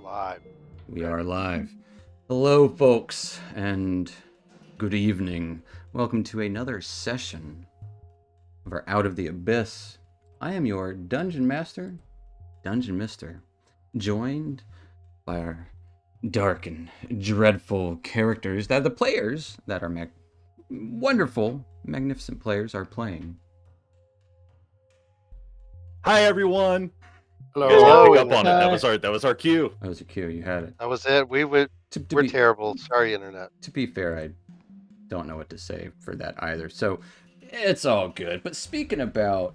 live. We are live. Hello, folks, and good evening. Welcome to another session of our Out of the Abyss. I am your Dungeon Master, Dungeon Mister, joined by our dark and dreadful characters that the players that are wonderful, magnificent players are playing. Hi everyone. Hello. You guys gotta pick Hello, up on it. Internet. That was our cue. That was a cue. You had it. That was it. We're terrible. Sorry, Internet. To be fair, I don't know what to say for that either. So it's all good. But speaking about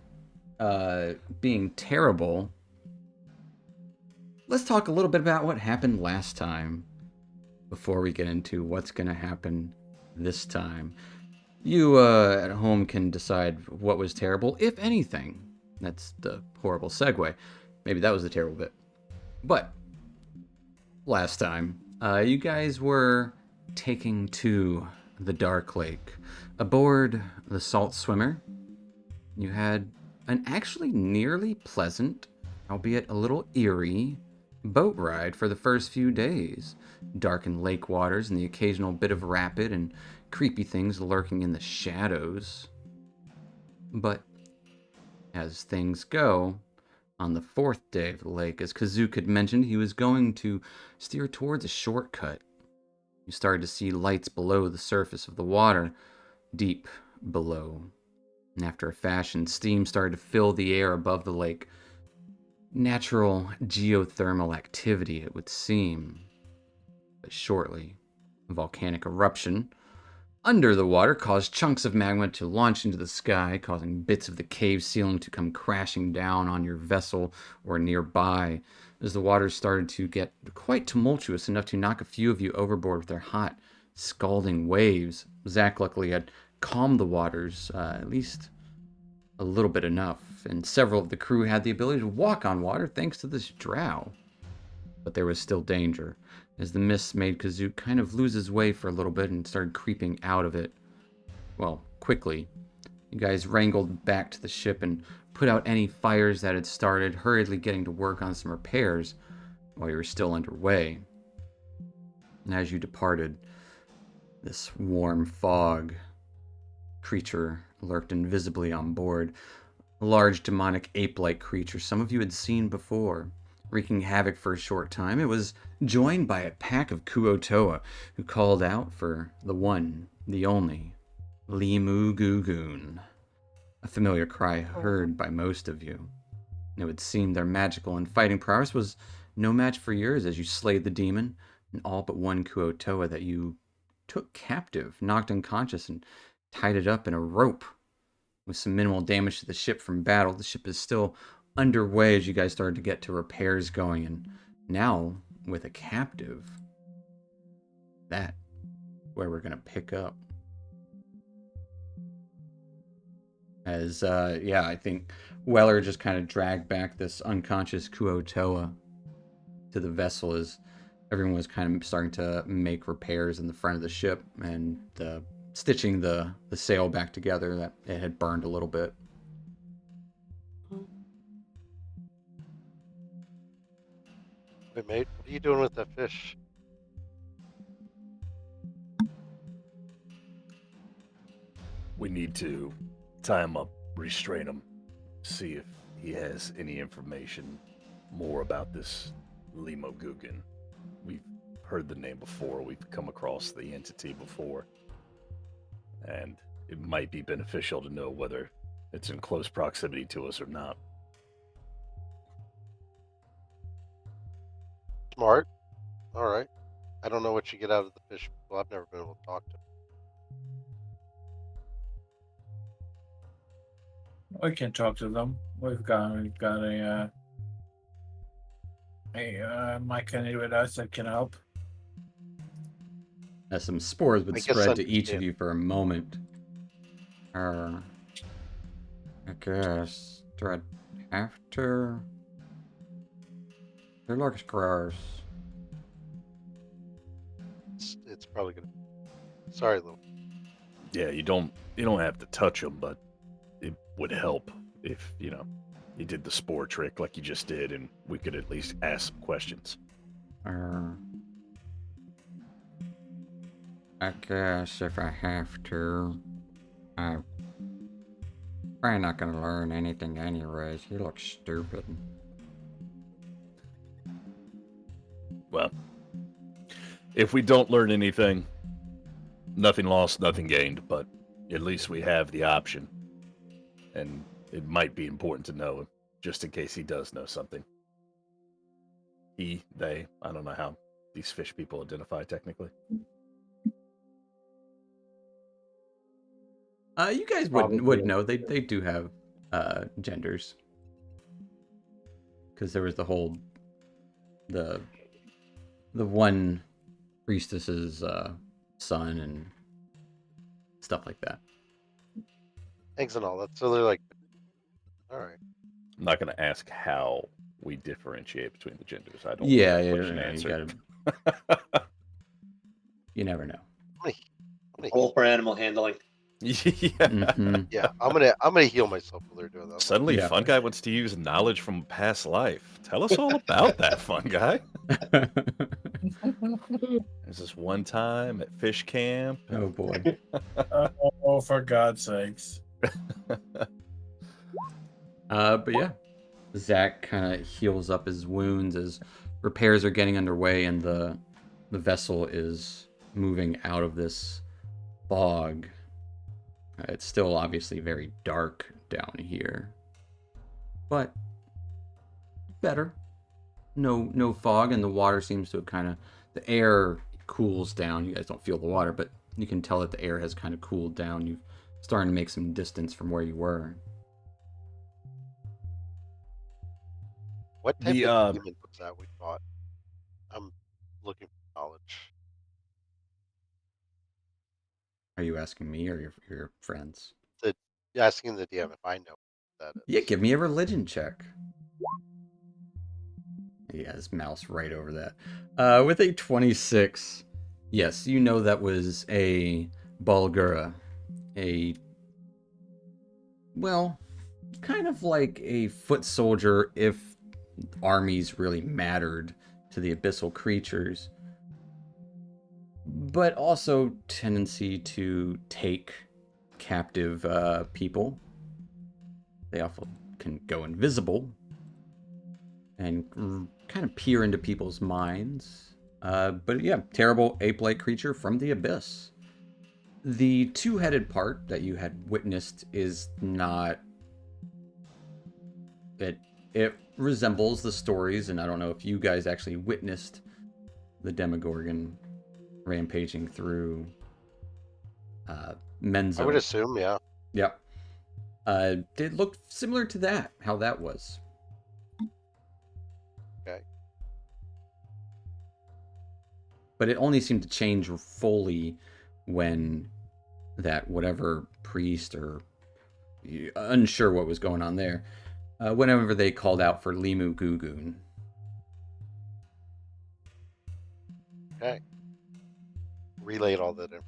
being terrible, let's talk a little bit about what happened last time before we get into what's going to happen this time. You at home can decide what was terrible, if anything. That's the horrible segue. Maybe that was the terrible bit. But last time, you guys were taking to the Dark Lake. Aboard the Salt Swimmer, you had an actually nearly pleasant, albeit a little eerie, boat ride for the first few days. Darkened lake waters and the occasional bit of rapid and creepy things lurking in the shadows. But as things go, on the fourth day of the lake, as Kazook had mentioned, he was going to steer towards a shortcut. You started to see lights below the surface of the water, deep below. And after a fashion, steam started to fill the air above the lake. Natural geothermal activity, it would seem. But shortly, a volcanic eruption under the water caused chunks of magma to launch into the sky, causing bits of the cave ceiling to come crashing down on your vessel or nearby, as the waters started to get quite tumultuous, enough to knock a few of you overboard with their hot, scalding waves. Zach luckily had calmed the waters, at least a little bit enough, and several of the crew had the ability to walk on water thanks to this drow. But there was still danger, as the mist made Kazook kind of lose his way for a little bit and started creeping out of it. Well, quickly. You guys wrangled back to the ship and put out any fires that had started, hurriedly getting to work on some repairs while you were still underway. And as you departed, this warm fog creature lurked invisibly on board. A large demonic ape-like creature some of you had seen before, wreaking havoc for a short time. It was joined by a pack of Kuo-toa, who called out for the one, the only, Limu Gugun, a familiar cry heard by most of you. It would seem their magical and fighting prowess was no match for yours as you slayed the demon, and all but one Kuo-toa that you took captive, knocked unconscious, and tied it up in a rope. With some minimal damage to the ship from battle, the ship is still underway as you guys started to get to repairs going, and now with a captive, that's where we're gonna pick up. As I think Weller just kind of dragged back this unconscious Kuo-toa to the vessel as everyone was kind of starting to make repairs in the front of the ship and stitching the sail back together that it had burned a little bit. Wait, mate, what are you doing with that fish? We need to tie him up, restrain him, see if he has any information more about this Limo Gugan. We've heard the name before, we've come across the entity before, and it might be beneficial to know whether it's in close proximity to us or not. Smart. All right. I don't know what you get out of the fish. Well, I've never been able to talk to him. We can talk to them. We've got a mechanic with us that can help. As some spores would I guess spread to each of understand. you for a moment. I guess. Do I have to? There looks gross. It's probably gonna. Sorry, Lou. Yeah, you don't have to touch him, but it would help if, you did the spore trick like you just did, and we could at least ask some questions. I guess if I have to, I'm probably not gonna learn anything anyways. He looks stupid. Well, if we don't learn anything, nothing lost, nothing gained, but at least we have the option. And it might be important to know, just in case he does know something. He, they, I don't know how these fish people identify technically. You guys would know they do have genders, because there was the whole the one priestess's son and stuff like that. Eggs and all that. So they're like, all right. I'm not going to ask how we differentiate between the genders. I don't Yeah, want yeah, to you answer. gotta. You never know. I'm gonna Roll for animal handling. Yeah. Mhm. Yeah, I'm gonna heal myself while they're doing that. Suddenly, Yeah. Fun Guy wants to use knowledge from past life. Tell us all about that, Fun Guy. There's this one time at fish camp. Oh boy. Oh, for God's sakes. But yeah, Zach kind of heals up his wounds as repairs are getting underway and the vessel is moving out of this fog. It's still obviously very dark down here, but better. No fog, and the water seems to have the air cools down. You guys don't feel the water, but you can tell that the air has kind of cooled down. You've starting to make some distance from where you were. What type The, of demon was that we fought? I'm looking for knowledge. Are you asking me or your friends? Asking the DM if I know what that is. Yeah, give me a religion check. Yeah, his mouse right over that. With a 26, yes, you know that was a Bulgura. Well, kind of like a foot soldier if armies really mattered to the abyssal creatures. But also tendency to take captive people. They often can go invisible and kind of peer into people's minds. But yeah, terrible ape-like creature from the abyss. The two-headed part that you had witnessed is not... It resembles the stories, and I don't know if you guys actually witnessed the Demogorgon rampaging through Menzo. I would assume, yeah. Yep. It looked similar to that, how that was. Okay. But it only seemed to change fully when that whatever priest or unsure what was going on there, whenever they called out for Limu Gugun. Okay. Relayed all that in.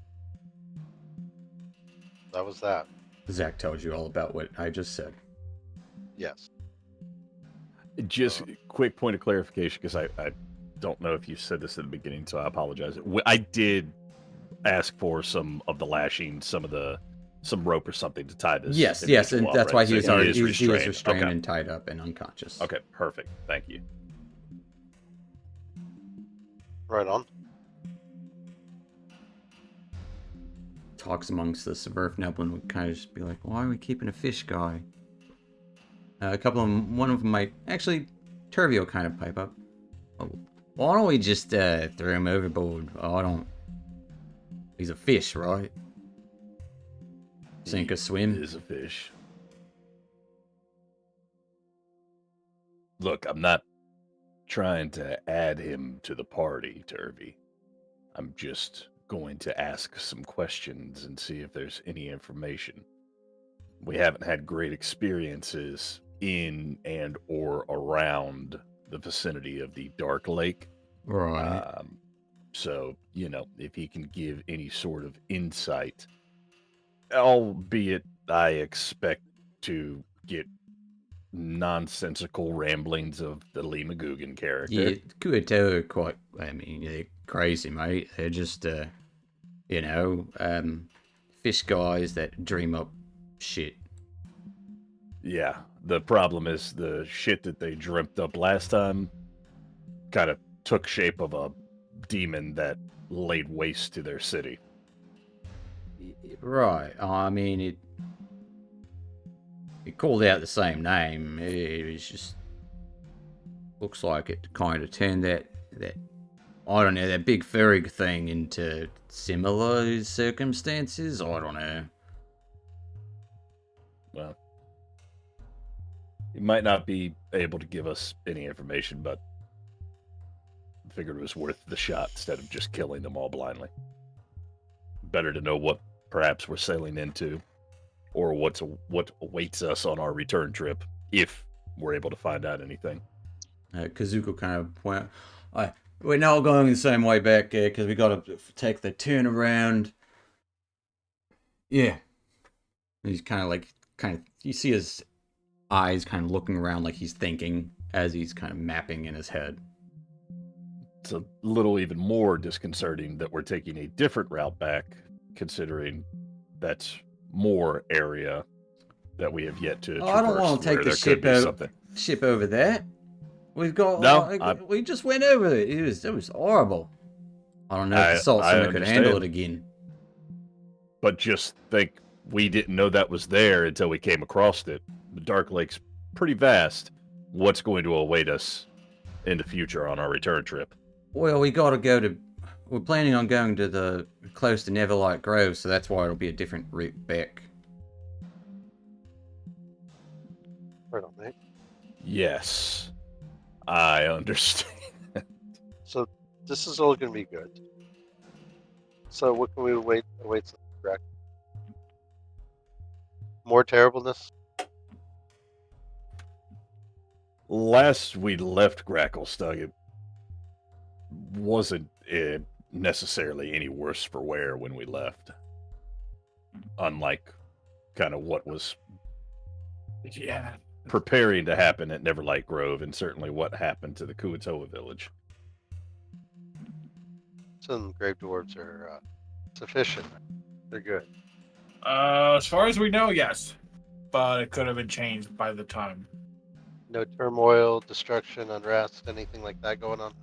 That was that. Zach told you all about what I just said. Yes. Just quick point of clarification, because I don't know if you said this at the beginning, so I apologize. I did ask for some of the lashing, some rope or something to tie this. Yes, and individual up, that's right? why So he was restrained Okay. and tied up and unconscious. Okay, perfect. Thank you. Right on. Talks amongst the Subverf Neblin would kind of just be like, why are we keeping a fish guy? A couple of them, one of them might, actually, Turvey will kind of pipe up. Oh, why don't we just throw him overboard? He's a fish, right? Sink or swim? He is a fish. Look, I'm not trying to add him to the party, Turvey. I'm just going to ask some questions and see if there's any information. We haven't had great experiences in and or around the vicinity of the Dark Lake. Right. So, if he can give any sort of insight, albeit I expect to get nonsensical ramblings of the Lee McGugan character. Yeah, Kuato are quite, I mean, they're crazy, mate. They're just, fish guys that dream up shit. Yeah, the problem is the shit that they dreamt up last time kind of took shape of a demon that laid waste to their city. Right. I mean, it called out the same name. It was just looks like it kind of turned that I don't know, that big furry thing into similar circumstances. I don't know. Well, you might not be able to give us any information, but I figured it was worth the shot instead of just killing them all blindly. Better to know what perhaps we're sailing into, or what awaits us on our return trip, if we're able to find out anything. Kazuko kind of point out, we're not going the same way back there because we got to take the turnaround. Yeah. And he's kind of, you see his eyes kind of looking around like he's thinking as he's kind of mapping in his head. It's a little even more disconcerting that we're taking a different route back, considering that's more area that we have yet to traverse. I don't want to take the ship over there. We've got we just went over it. It was horrible. I don't know if the Salt Center could handle it again. But just think, we didn't know that was there until we came across it. The Dark Lake's pretty vast. What's going to await us in the future on our return trip? Well, we're planning on going to close to Neverlight Grove, so that's why it'll be a different route back. Right on, mate. Yes, I understand. So this is all going to be good. So what can we await the wreck? More terribleness? Last we left Gracklestug, it wasn't necessarily any worse for wear when we left. Unlike kind of what was preparing to happen at Neverlight Grove, and certainly what happened to the Kuatoa village. Some grave dwarves are sufficient. They're good. As far as we know, yes. But it could have been changed by the time. No turmoil, destruction, unrest, anything like that going on?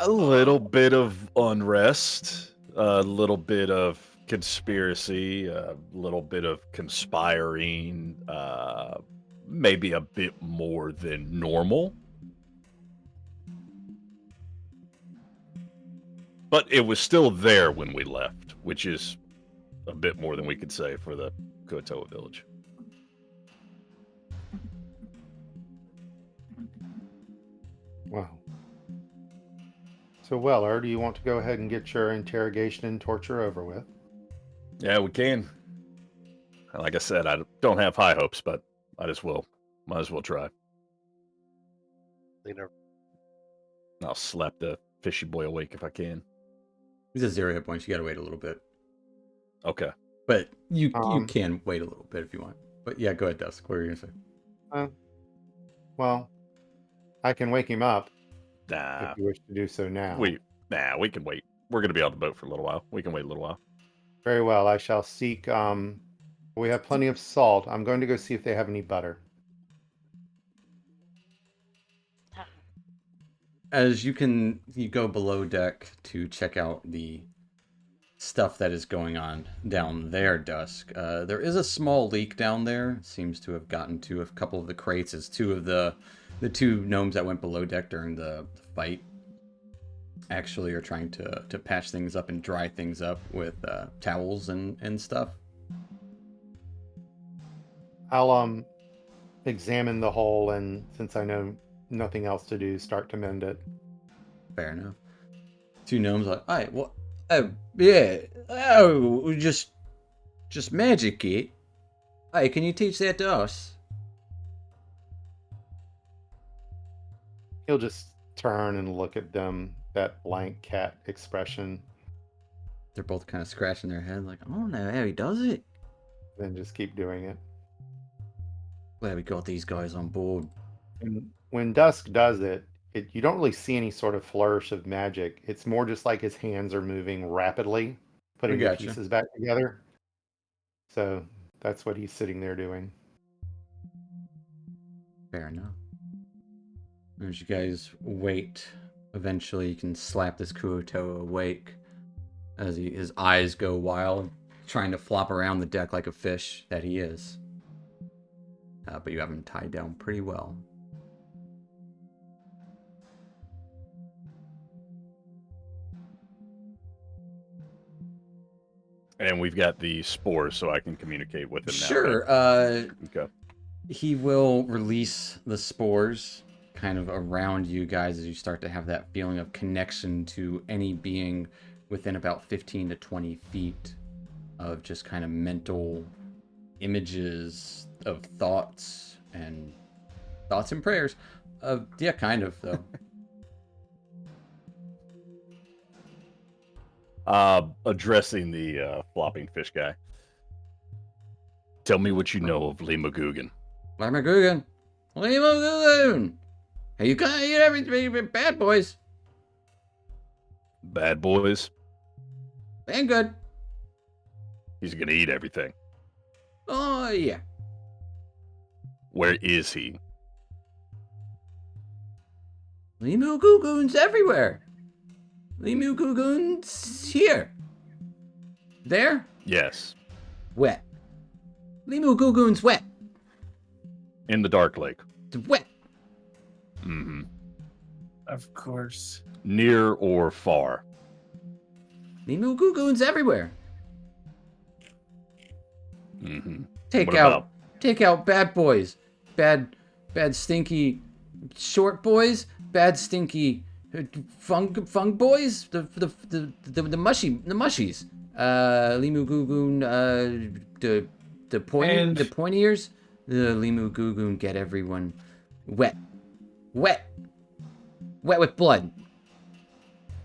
A little bit of unrest, a little bit of conspiracy, a little bit of conspiring, maybe a bit more than normal. But it was still there when we left, which is a bit more than we could say for the Kuatoa village. Wow. So, Weller, do you want to go ahead and get your interrogation and torture over with? Yeah, we can. Like I said, I don't have high hopes, but might as well try. I'll slap the fishy boy awake if I can. He's at 0 hit points. You gotta wait a little bit. Okay. But you can wait a little bit if you want. But yeah, go ahead, Dusk. What were you gonna say? Well, I can wake him up Nah. if you wish to do so now. We can wait. We're gonna be on the boat for a little while. We can wait a little while. Very well. I shall seek. We have plenty of salt. I'm going to go see if they have any butter. As you go below deck to check out the stuff that is going on down there, Dusk. There is a small leak down there. It seems to have gotten to a couple of the crates as two of the two gnomes that went below deck during the fight actually are trying to patch things up and dry things up with towels and stuff. I'll examine the hole, and since I know nothing else to do, start to mend it. Fair enough. Two gnomes like, hey, what? Oh, yeah. Oh, just magic it. Hey, can you teach that to us? He'll just turn and look at them, that blank cat expression, They're both kind of scratching their head like, I don't know how he does it. then just keep doing it. Glad we got these guys on board. And when Dusk does it, you don't really see any sort of flourish of magic. It's more just like his hands are moving rapidly, putting the gotcha. pieces back together. So that's what he's sitting there doing. Fair enough. As you guys wait, eventually you can slap this Kuoto awake as his eyes go wild, trying to flop around the deck like a fish that he is. But you have him tied down pretty well. And we've got the spores, so I can communicate with him now. Sure. Right? Okay. He will release the spores kind of around you guys as you start to have that feeling of connection to any being within about 15 to 20 feet of just kind of mental images of thoughts and prayers. Yeah, kind of, though. Addressing the flopping fish guy. Tell me what you know of Lee McGugan. Lima Guggen. Lima Guggen. Hey, you gotta eat everything, bad boys. Bad boys? Ain't good. He's gonna eat everything. Oh, yeah. Where is he? Limu Gugun's everywhere. Limu Gugun's here. There? Yes. Wet. Limu Gugun's wet. In the Dark Lake. It's wet. Mm-hmm. Of course. Near or far? Limu Gugun's everywhere. Mm-hmm. Take out bad boys. Bad stinky short boys. Bad stinky fung boys. The mushies. Limu Gugun, the pointy ears. The Limu Gugun get everyone wet with blood.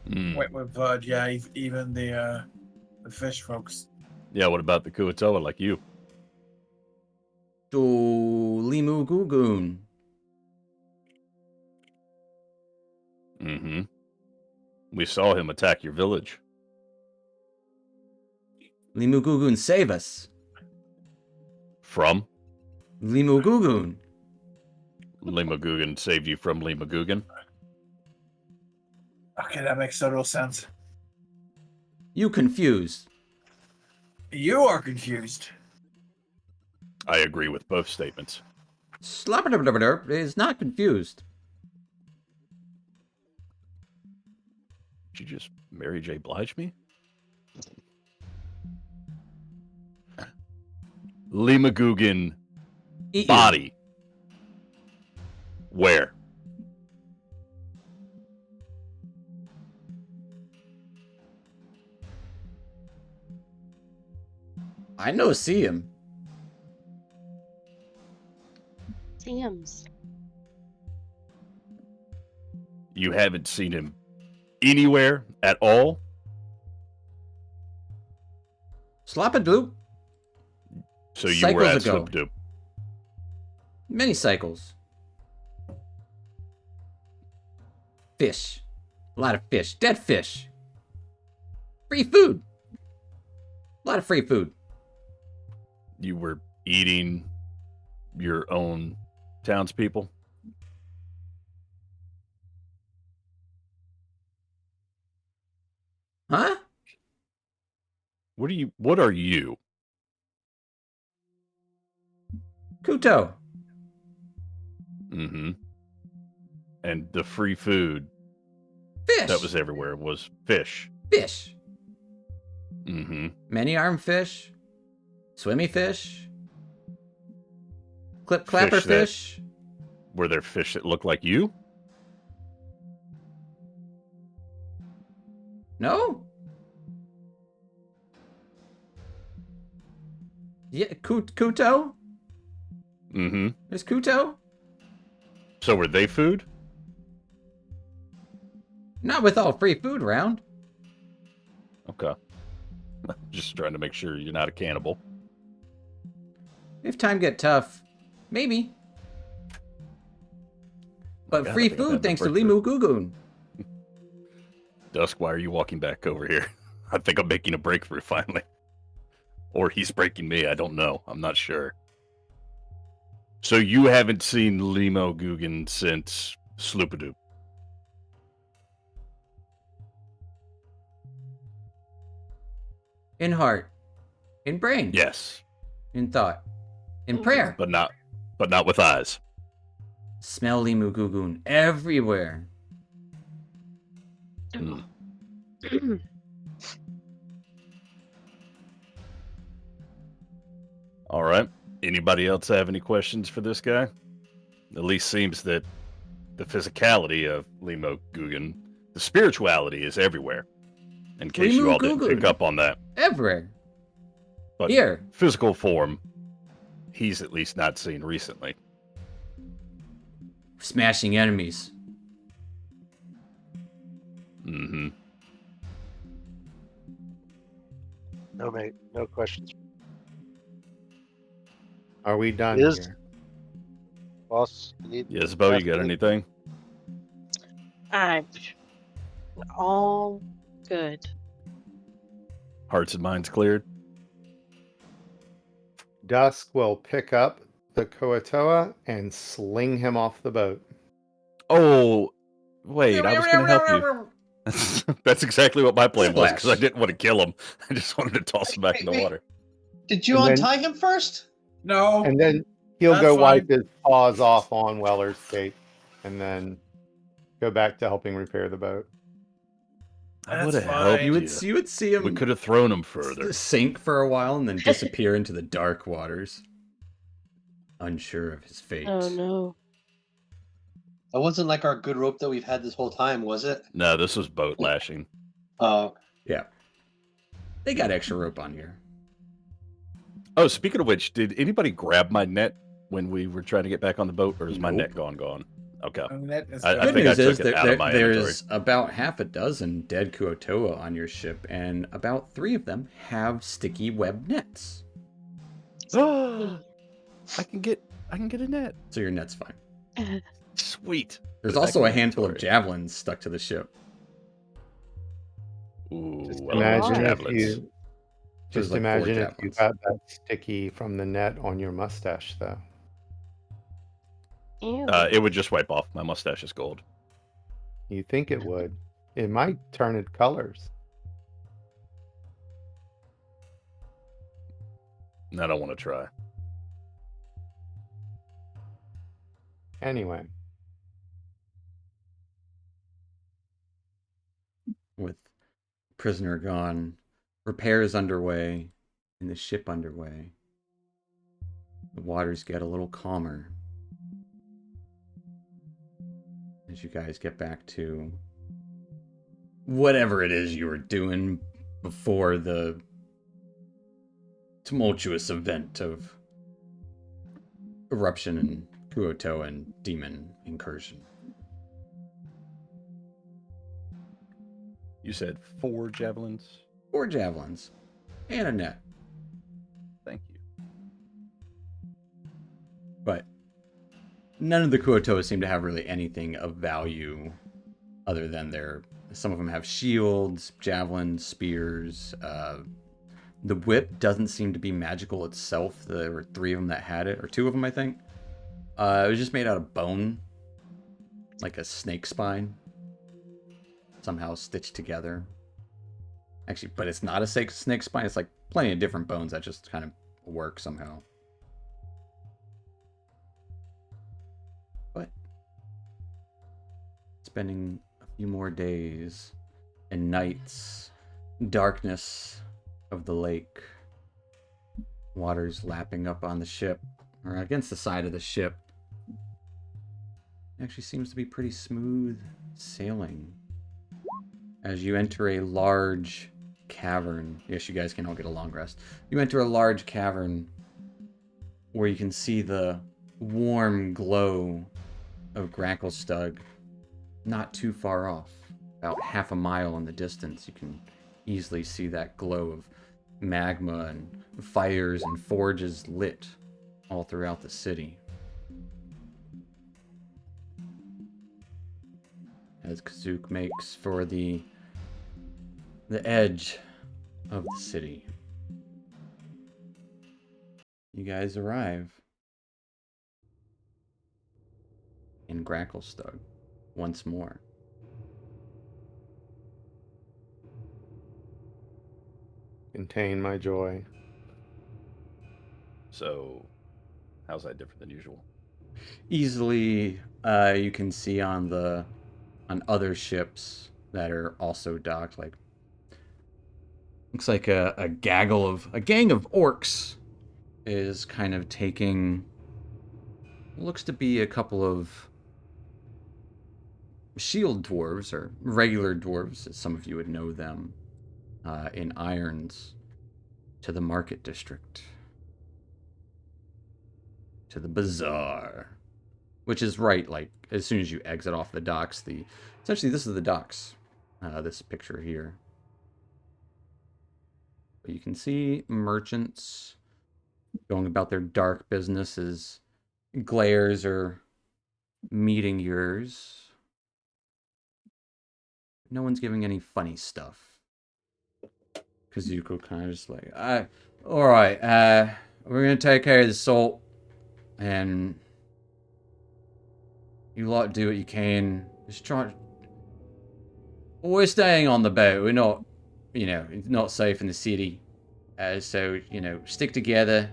Mm. Wet with blood, yeah, even the fish folks. Yeah, what about the Kuatoa like you? To Limu Gugun. Mm-hmm. We saw him attack your village. Limu Gugun save us. From? Limu Gugun. Lima Gugan saved you from Lima Gugan? Okay, that makes total sense. You confused. You are confused. I agree with both statements. Slapper is not confused. Did you just Mary J. Blige me? Lima Gugan Eat you. body. Where? I know see him. Sam's. You haven't seen him anywhere at all? Slap-a-doop. So you were Cycles at ago. Slipdoop. Many cycles. Fish. A lot of fish. Dead fish. Free food. A lot of free food. You were eating your own townspeople? Huh? What are you? Kuto. Mm-hmm. And the free food Fish. that was everywhere was fish. Fish. Mm-hmm. Many arm fish. Swimmy fish. Clip clapper Fish that- fish. Were there fish that looked like you? No? Yeah, Kuto? Mm-hmm. There's Kuto? So were they food? Not with all free food around. Okay. Just trying to make sure you're not a cannibal. If time get tough, Maybe. But God, free I think I'm food having a thanks to breakthrough. Limu Gugun. Dusk, why are you walking back over here? I think I'm making a breakthrough finally. Or he's breaking me, I don't know. I'm not sure. So you haven't seen Limo Guggen since Sloopadoop? In heart. In brain. Yes, In thought. In Mhm. prayer. but not with eyes. Smell Limu Gugun everywhere. Hmm. All right. Anybody else have any questions for this guy? At least seems that the physicality of Limo Guggen, the spirituality is everywhere. In case you Limu all didn't pick Gugun. up on that. Everywhere. But Here. physical form, he's at least not seen recently. Smashing enemies. Mm-hmm. No, mate. No questions. Are we done Is- here? Boss, you need. Yes, Bo, you got anything? I'm all good. Hearts and minds cleared? Dusk will pick up the Koatoa and sling him off the boat. Oh, wait, I was going to help you. That's exactly what my plan was, because I Splash. didn't want to kill him. I just wanted to toss him back in the Wait. water. Did you And then- untie him first? No. And then he'll That's go wipe fine. his paws off on Weller's cape and then go back to helping repair the boat. I That's would have fine. helped You you. would see him We could have thrown him further. sink for a while and then disappear into the dark waters. Unsure of his fate. Oh no. That wasn't like our good rope that we've had this whole time, was it? No, this was boat lashing. Yeah. They got extra rope on here. Oh, speaking of which, did anybody grab my net when we were trying to get back on the boat, or is my Nope. net gone? Okay. That is I good. Good think I news is took it that out of my there's about half a dozen dead Kuotoa on your ship, and about 3 of them have sticky web nets. I can get a net. So your net's fine. Sweet. There's Put it back also in a my handful of inventory. javelins stuck to the ship. Ooh, Just I love imagine if javelins. you There's just like 4 imagine if you javelins. got that sticky from the net on your mustache, though. Ew. It would just wipe off. My mustache is gold. You think it would? It might turn it colors. And I don't want to try. Anyway, With prisoner gone, repairs underway, and the ship underway. The waters get a little calmer as you guys get back to whatever it is you were doing before the tumultuous event of eruption and Kuotoa and demon incursion. You said 4 javelins? 4 javelins and a net. Thank you. But none of the Kuotoa seem to have really anything of value other than some of them have shields, javelins, spears. The whip doesn't seem to be magical itself. There were 3 of them that had it, or 2 of them, I think. It was just made out of bone, like a snake spine, somehow stitched together. Actually, but it's not a snake spine. It's like plenty of different bones that just kind of work somehow. But spending a few more days and nights, darkness of the lake, waters lapping up on the ship, or against the side of the ship. Actually seems to be pretty smooth sailing. As you enter a large cavern, yes, you guys can all get a long rest. You enter a large cavern where you can see the warm glow of Gracklestug not too far off. About half a mile in the distance, you can easily see that glow of magma and fires and forges lit all throughout the city. as Kazook makes for the edge of the city. You guys arrive in Gracklestug once more. Contain my joy. So, how's that different than usual? Easily, you can see on other ships that are also docked, like looks like a gang of orcs is kind of taking looks to be a couple of shield dwarves, or regular dwarves as some of you would know them, in irons to the market district, to the bazaar, which is right, like, as soon as you exit off the docks. Essentially, this is the docks, this picture here. But you can see merchants going about their dark businesses. Glares are meeting yours. No one's giving any funny stuff. Kazuko kind of just like, alright, we're gonna take care of the salt, and you lot do what you can. Just try. We're staying on the boat. We're not, it's not safe in the city. So, stick together.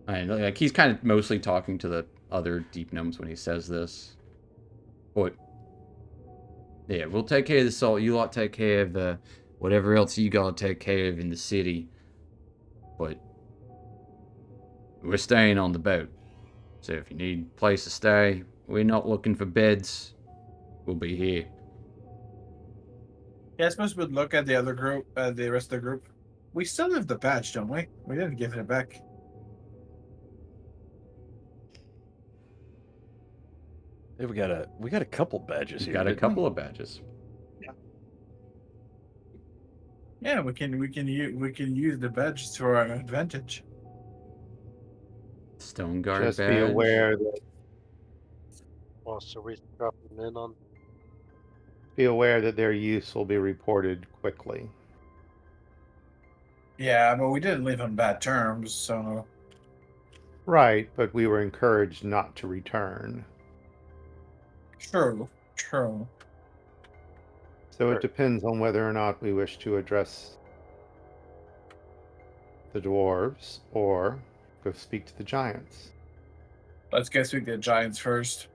And like, he's kind of mostly talking to the other deep gnomes when he says this. But yeah, we'll take care of the salt. You lot take care of whatever else you gotta take care of in the city. But we're staying on the boat. So if you need a place to stay, we're not looking for beds. We'll be here. Yeah, I suppose we'd look at the other group, the rest of the group. We still have the badge, don't we? We didn't give it back. Hey, we got a couple badges We've here. got a didn't couple we? of badges. Yeah, we can use the badges to our advantage. Stone guard Just badge. be aware that Well, so we dropping in on. their use will be reported quickly. Yeah, but we didn't leave on bad terms, so Right, but we were encouraged not to return. true. So Sure. it depends on whether or not we wish to address the dwarves or go speak to the giants. Let's go speak to the giants first.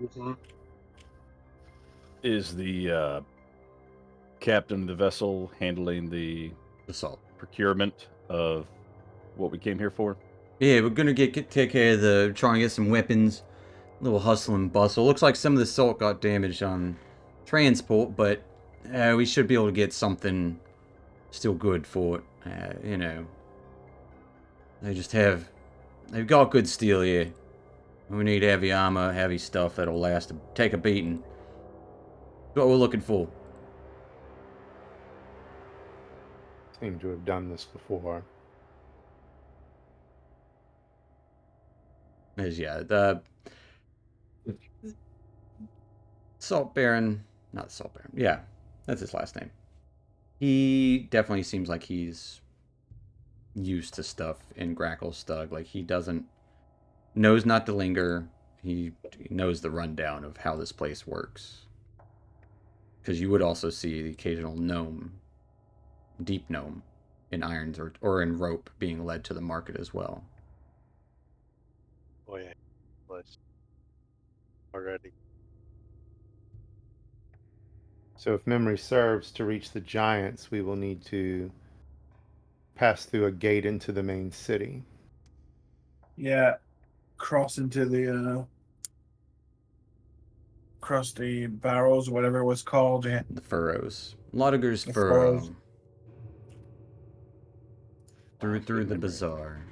Mm-hmm. Is the captain of the vessel handling the Assault. procurement of what we came here for? Yeah, we're gonna take care of try and get some weapons. A little hustle and bustle. Looks like some of the salt got damaged on transport, but we should be able to get something still good for it. They've got good steel here. We need heavy armor, heavy stuff that'll last, take a beating. That's what we're looking for. Seem to have done this before. The Salt Baron, not Salt Baron. Yeah, that's his last name. He definitely seems like he's used to stuff in Gracklestug. Like, he knows not to linger. He knows the rundown of how this place works. Because you would also see the occasional gnome, deep gnome, in irons or in rope being led to the market as well. Oh yeah, place already. So if memory serves, to reach the giants, we will need to pass through a gate into the main city. Yeah, cross the barrels, whatever it was called. Yeah. The furrows. Lotiger's The Furrow. furrows. Through the bazaar.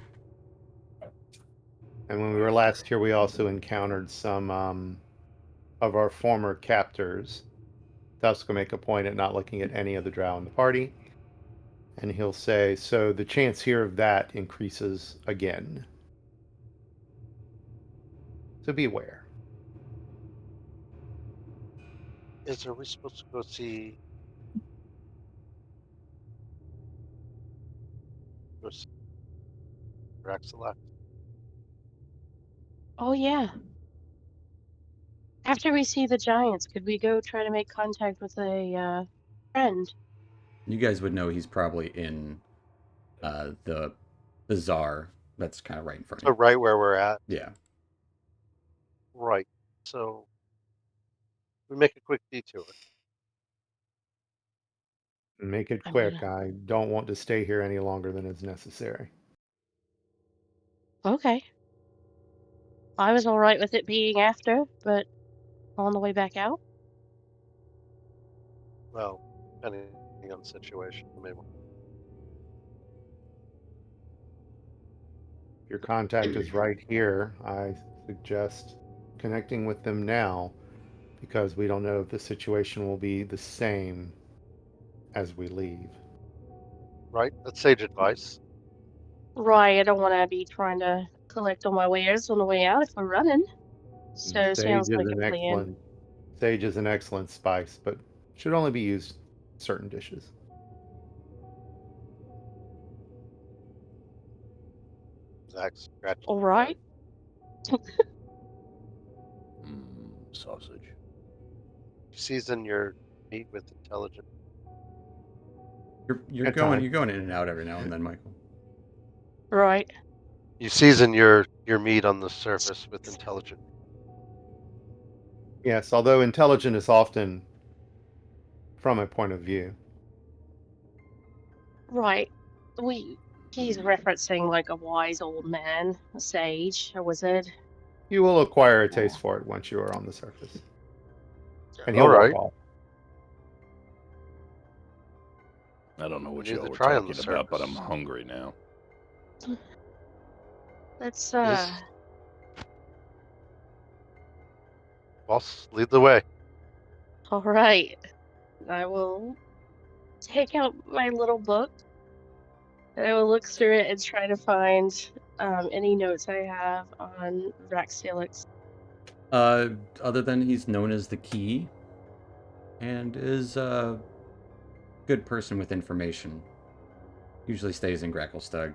And when we were last here, we also encountered some of our former captors. Dusk will make a point at not looking at any of the drow in the party. And he'll say, so the chance here of that increases again. So be aware. Are we supposed to go see? Go see Raxalax? Oh, yeah. After we see the giants, could we go try to make contact with a friend? You guys would know he's probably in the bazaar that's kind of right in front So of right where we're at. you. Yeah. Right. So we make a quick detour. Make it I'm quick. gonna. I don't want to stay here any longer than is necessary. Okay. I was all right with it being after, but on the way back out. Well, depending on the situation, we may want. If your contact is right here, I suggest connecting with them now because we don't know if the situation will be the same as we leave. Right. That's sage advice. Right, I don't want to be trying to collect all my wares on the way out if we're running. So Sage sounds is like a an plan. excellent spice, but should only be used certain dishes. Zach scratched All his right. head. Sausage. Season your meat with intelligence. You're At going times. in and out every now and then, Michael. Right. You season your meat on the surface with intelligence. Yes, although intelligent is often from a point of view. Right. He's referencing like a wise old man, a sage, a wizard. You will acquire a taste for it once you are on the surface. And he'll All walk right. off. I don't know We what need y'all to were try on the talking about, but I'm surface. hungry now. Let's Boss, lead the way. all right. I will take out my little book and I will look through it and try to find any notes I have on Raxilix. Other than he's known as the Key and is a good person with information. Usually stays in Gracklestug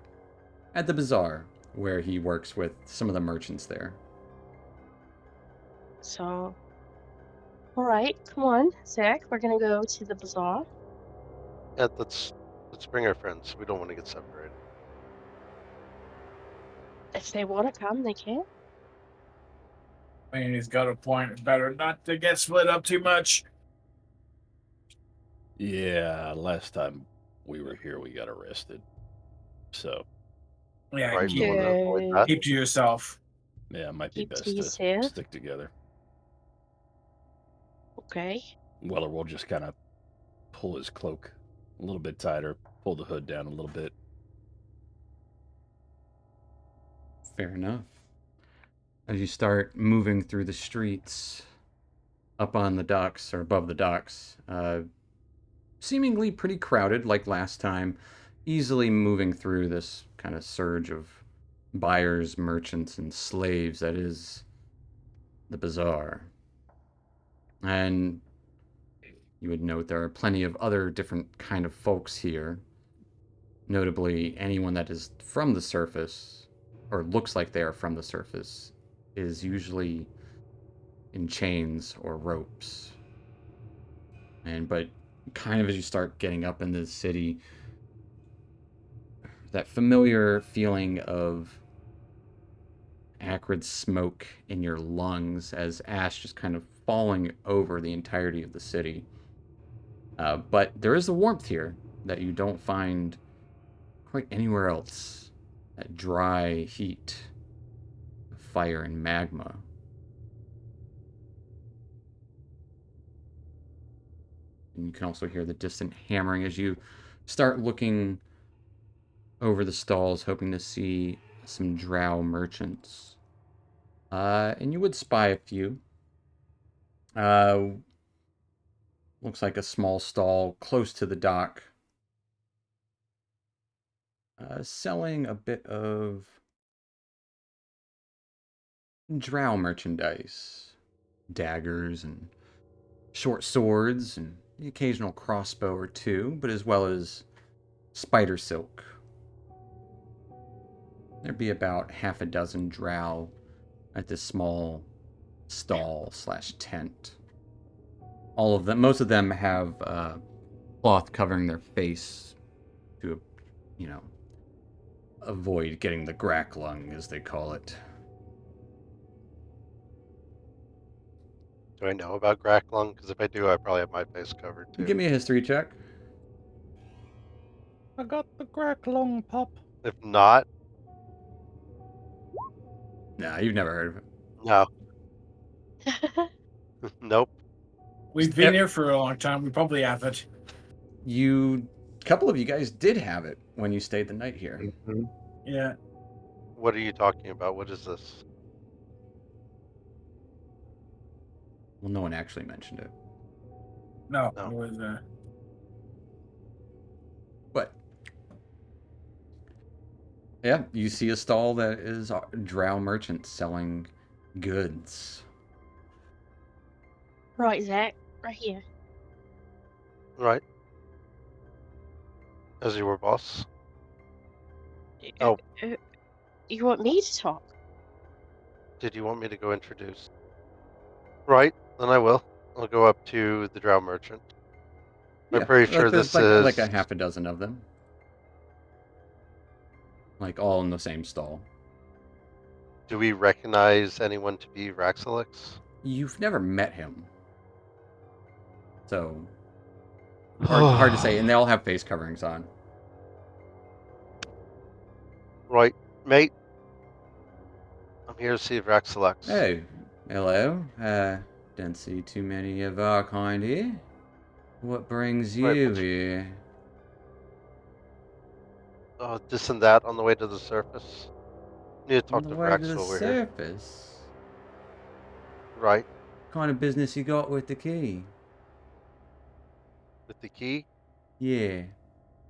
at the bazaar where he works with some of the merchants there. So, all right, come on, Zach. We're gonna go to the bazaar. Yeah, let's bring our friends. We don't want to get separated. If they want to come, they can. I mean, he's got a point. It's better not to get split up too much. Yeah, last time we were here, we got arrested. So, Yeah, Right. We keep, want to avoid that. keep to yourself. yeah, it might be Keep best to to yourself. stick together. Okay. Weller will just kind of pull his cloak a little bit tighter, pull the hood down a little bit. Fair enough. As you start moving through the streets, up on the docks or above the docks, seemingly pretty crowded like last time, easily moving through this kind of surge of buyers, merchants, and slaves that is the bazaar. And you would note there are plenty of other different kind of folks here, notably anyone that is from the surface or looks like they are from the surface is usually in chains or ropes. But kind of as you start getting up into the city, that familiar feeling of acrid smoke in your lungs as ash just kind of falling over the entirety of the city. But there is a warmth here that you don't find quite anywhere else. That dry heat, fire, and magma. And you can also hear the distant hammering as you start looking over the stalls, hoping to see some drow merchants. And you would spy a few. Looks like a small stall close to the dock. Selling a bit of drow merchandise. Daggers and short swords and the occasional crossbow or two, but as well as spider silk. There'd be about half a dozen drow at this small stall/tent. All of them, most of them have cloth covering their face to, avoid getting the grack lung, as they call it. Do I know about Gracklung? Because if I do, I probably have my face covered too. Give me a history check. I got the crack lung pop. If not, Nah, you've never heard of it. no. Nope. We've been here for a long time. We probably have it. A couple of you guys did have it when you stayed the night here. Mhm. Yeah. What are you talking about? What is this? Well, no one actually mentioned it. No, No. it was But yeah, you see a stall that is drow merchant selling goods. Right, Zach. Right here. Right. As you were boss. Uh, Oh. You want me to talk? Did you want me to go introduce? Right, then I will. I'll go up to the drow merchant. I'm pretty sure there's this like is a half a dozen of them. Like all in the same stall. Do we recognize anyone to be Raxelix? You've never met him. So hard to say, and they all have face coverings on. Right, mate. I'm here to see Raxelix. Oh, hello. Don't see too many of our kind here. What brings Right, you what's- here? This and that on the way to the surface. Need to On talk the to way to Rax the over here. surface. Right, What kind of business you got with the key? with the key. Yeah.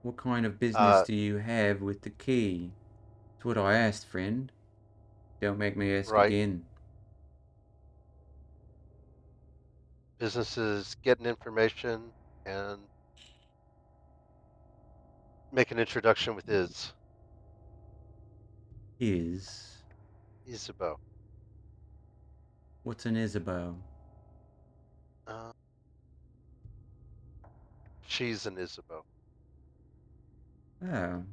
What kind of business Uh, do you have with the key? That's what I asked, friend. Don't make me ask Right. again. Businesses getting information and make an introduction with Isabeau. What's an Isabeau? Uh, she's an Isabeau. Oh.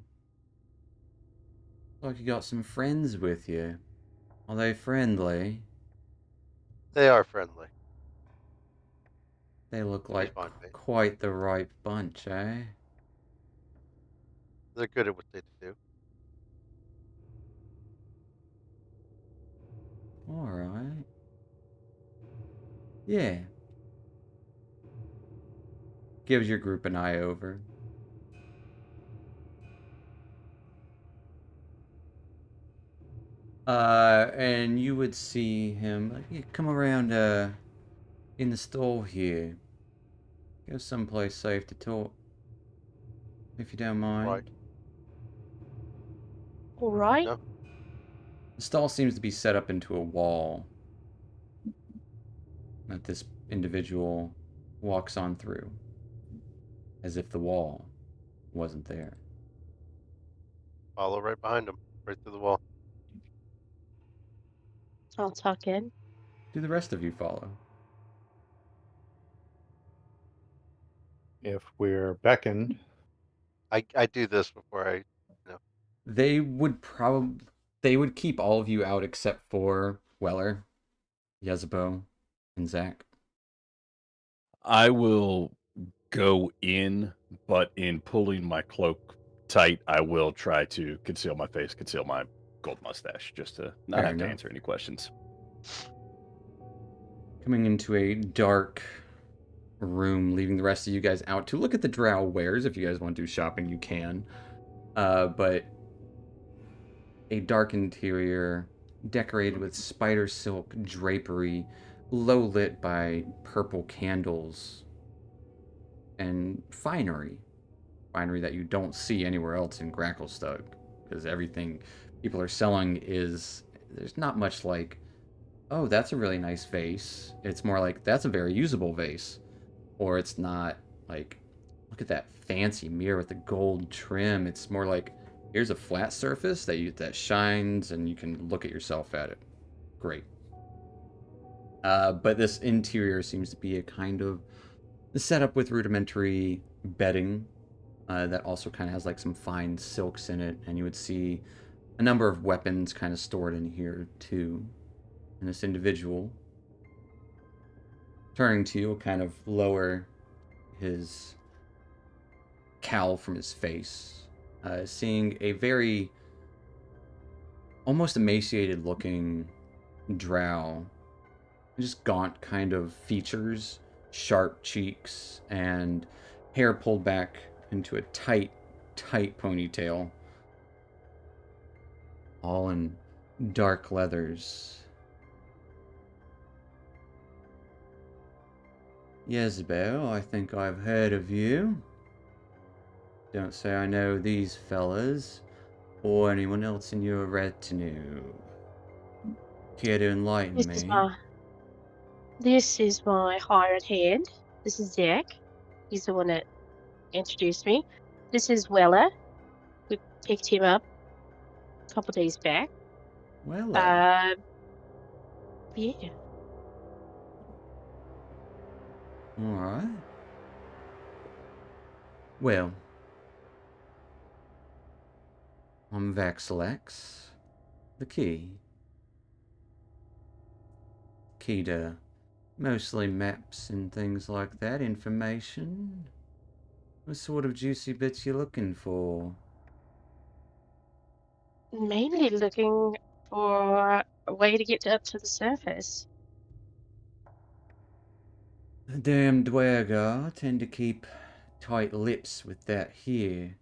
Like you got some friends with you. Are they friendly? They are friendly. They look like fine, mate. quite the right bunch, eh? They're good at what they do. Alright. Yeah. Gives your group an eye over. And you would see him like, "Yeah, come around in the stall here. Go someplace safe to talk. If you don't mind." Right. All right. No. The stall seems to be set up into a wall that this individual walks on through, as if the wall wasn't there. Follow right behind him, right through the wall. I'll tuck in. Do the rest of you follow? If we're beckoned, I do this before I. They would keep all of you out except for Weller, Yezebo, and Zach. I will go in, but in pulling my cloak tight, I will try to conceal my face, conceal my gold mustache, just to not Fair have to enough. answer any questions. Coming into a dark room, leaving the rest of you guys out to look at the drow wares. If you guys want to do shopping, you can. But a dark interior, decorated with spider silk drapery, low lit by purple candles, and finery that you don't see anywhere else in Gracklestug, because everything people are selling there's not much like oh, that's a really nice vase. It's more like, that's a very usable vase. Or it's not like, look at that fancy mirror with the gold trim. It's more like, here's a flat surface that shines and you can look at yourself at it. Great. But this interior seems to be a kind of the setup with rudimentary bedding that also kind of has like some fine silks in it, and you would see a number of weapons kind of stored in here too. And this individual, turning to you, will kind of lower his cowl from his face, seeing a very almost emaciated looking drow, just gaunt kind of features, sharp cheeks, and hair pulled back into a tight ponytail, all in dark leathers. Jezebel, I think I've heard of you. Don't say I know these fellas, or anyone else in your retinue. Care to enlighten me? This is my hired hand. This is Zach. He's the one that introduced me. This is Weller. We picked him up a couple days back. Well, Yeah. alright. Well, I'm Vaxilax, the key. Key to mostly maps and things like that, information. What sort of juicy bits you looking for? Mainly looking for a way to get up to the surface. The damn Dwergar tend to keep tight lips with that here.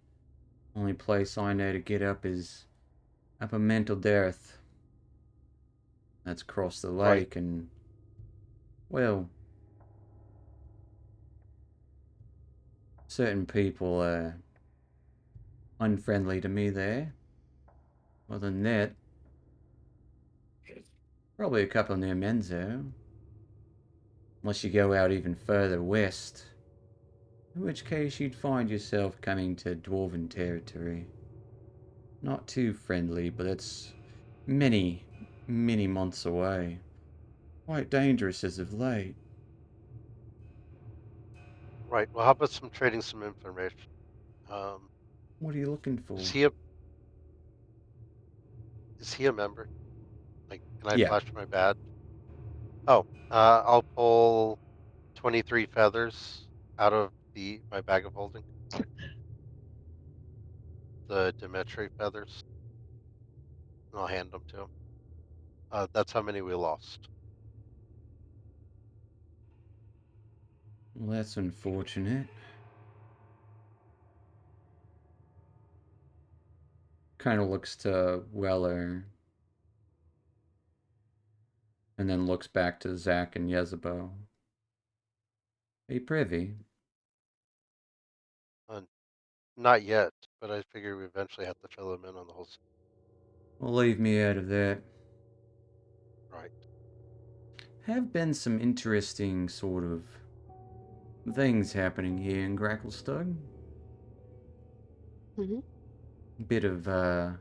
Only place I know to get up is up a mental dearth. That's across the Right. lake and, well, certain people are unfriendly to me there. Other than that, probably a couple near Menzo. Unless you go out even further west. In which case you'd find yourself coming to Dwarven territory. Not too friendly, but it's many months away. Quite dangerous as of late. Right. Well, how about trading some information? Um, What are you looking for? is he a member? Like, can I Yeah. flash my badge? Oh, I'll pull 23 feathers out of my bag of holding. The Dimitri feathers. And I'll hand them to him. That's how many we lost. Well, that's unfortunate. Kind of looks to Weller. And then looks back to Zach and Jezebel. Are you privy? Not yet, but I figure we eventually have to fill him in on the whole. Well, leave me out of that. Right. Have been some interesting sort of things happening here in Gracklestug. Mm-hmm. Bit of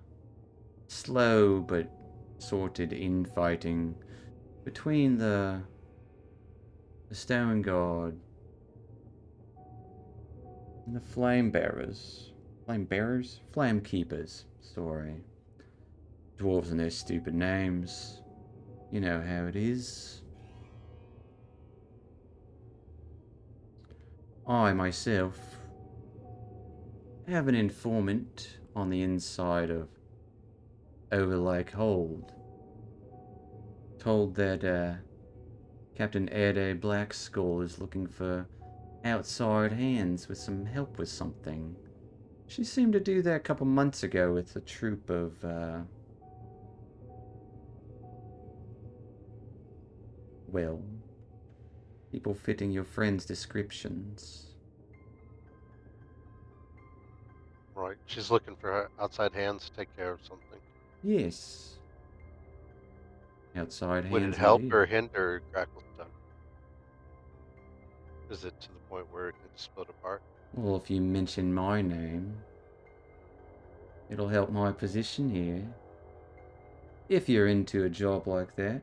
slow but sorted infighting between the Stone Guard and the Flame Bearers. Flame Bearers? Flame Keepers. Sorry. Dwarves and their stupid names. You know how it is. I myself have an informant on the inside of Overlake Hold. Told that Captain Erde Blackskull is looking for outside hands with some help with something. She seemed to do that a couple months ago with a troop of well, people fitting your friend's descriptions. Right. She's looking for outside hands to take care of something. Yes. outside Would it hands help indeed. or hinder Gracklestone? Is it to the point where it could split apart? Well, if you mention my name, it'll help my position here. If you're into a job like that,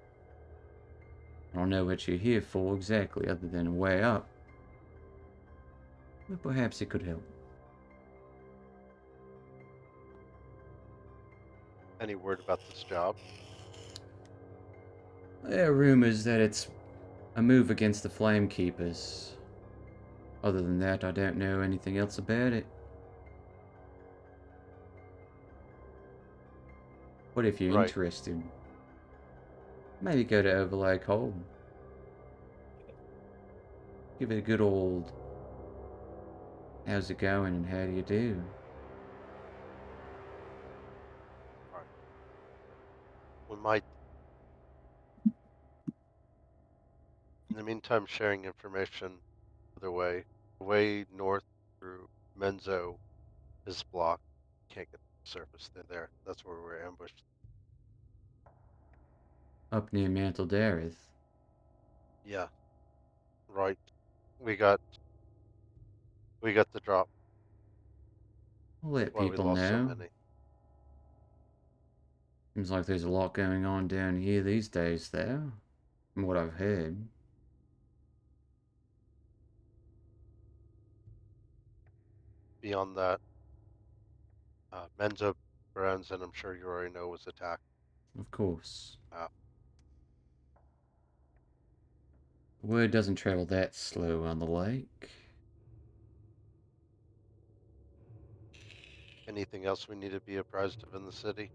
I don't know what you're here for exactly, other than a way up. But perhaps it could help. Any word about this job? There are rumors that it's a move against the Flame Keepers. Other than that, I don't know anything else about it. But if you're Right. interested, maybe go to Overlake Hold. Give it a good old, how's it going and how do you do? Right. We might, in the meantime, sharing information the way north through Menzo is blocked. Can't get to the surface. They're there. That's where we're ambushed. Up near Mantle Dareth. Yeah, right. We got the drop. I'll let That's why we people lost so know. many. Seems like there's a lot going on down here these days, though, from what I've heard. Beyond that, Menzo Browns, and I'm sure you already know, was attacked. Of course. Uh, Word doesn't travel that slow on the lake. Anything else we need to be apprised of in the city?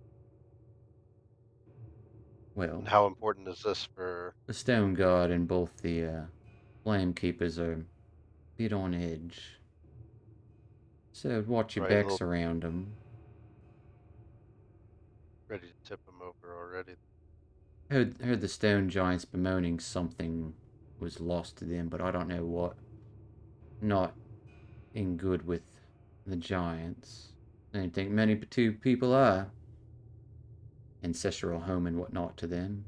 Well, And how important is this for? the Stone Guard and both the Flame Keepers are a bit on edge. So watch your Right, a backs little around them. ready to tip them over already. Heard the Stone Giants bemoaning something was lost to them, but I don't know what. Not in good with the Giants. I don't think many two people are. Ancestral home and whatnot to them.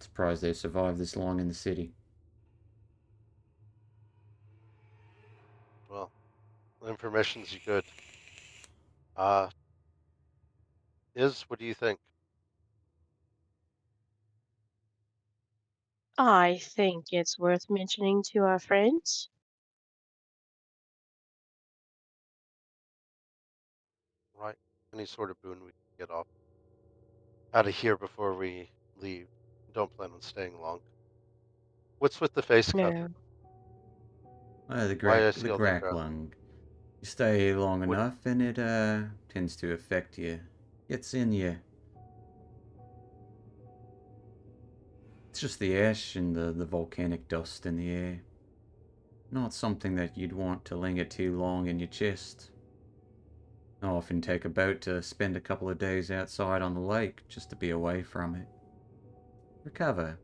Surprised they survived this long in the city. Well, the information's good. Uh, what do you think? I think it's worth mentioning to our friends. Right, any sort of boon we can get off out of here before we leave. Don't plan on staying long. What's with the face No. cover? The Why I see all that crap? Gracklung. You stay long What? enough and it tends to affect you. Gets in you. It's just the ash and the volcanic dust in the air. Not something that you'd want to linger too long in your chest. I often take a boat to spend a couple of days outside on the lake just to be away from it. Recover.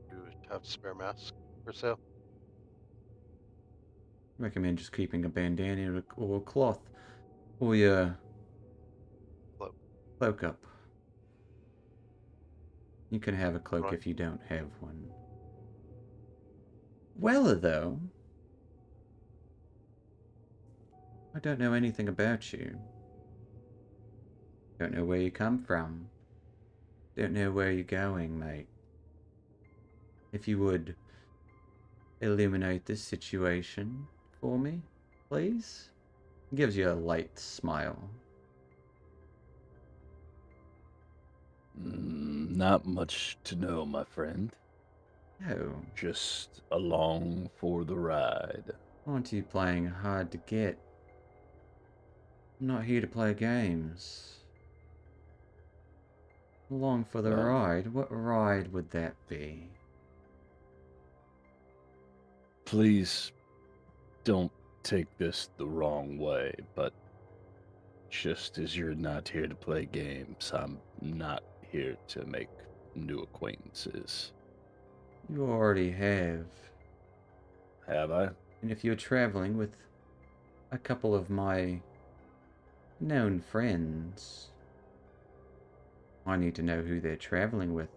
Do you have spare masks for sale? Recommend just keeping a bandana or a cloth or your Cloak. cloak up. You can have a cloak Right. if you don't have one. Well, though, I don't know anything about you. Don't know where you come from. Don't know where you're going, mate. If you would illuminate this situation for me, please? He gives you a light smile. Not much to know, my friend. Oh, Just along for the ride. aren't you playing hard to get? I'm not here to play games. Along for the Well- ride? What ride would that be? Please don't take this the wrong way, but just as you're not here to play games, I'm not here to make new acquaintances. You already have. Have I? And if you're traveling with a couple of my known friends, I need to know who they're traveling with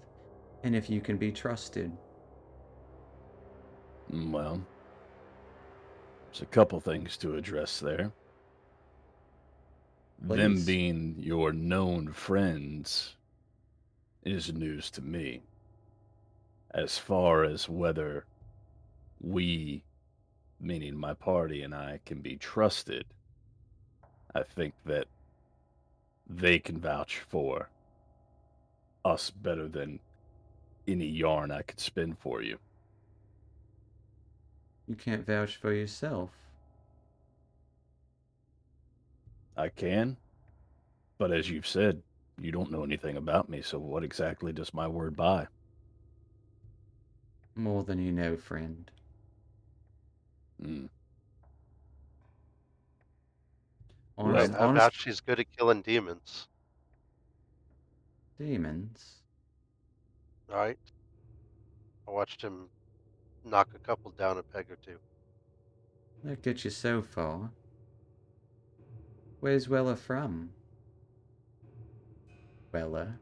and if you can be trusted. Well, there's a couple things to address there. Them Please. being your known friends is news to me. As far as whether we, meaning my party and I, can be trusted, I think that they can vouch for us better than any yarn I could spin for you. You can't vouch for yourself. I can, but as you've said, you don't know anything about me, so what exactly does my word buy? More than you know, friend. Hmm. Honest, I honest vouch she's good at killing demons. demons. All right. I watched him knock a couple down a peg or two. That gets you so far. Where's Weller from? Weller?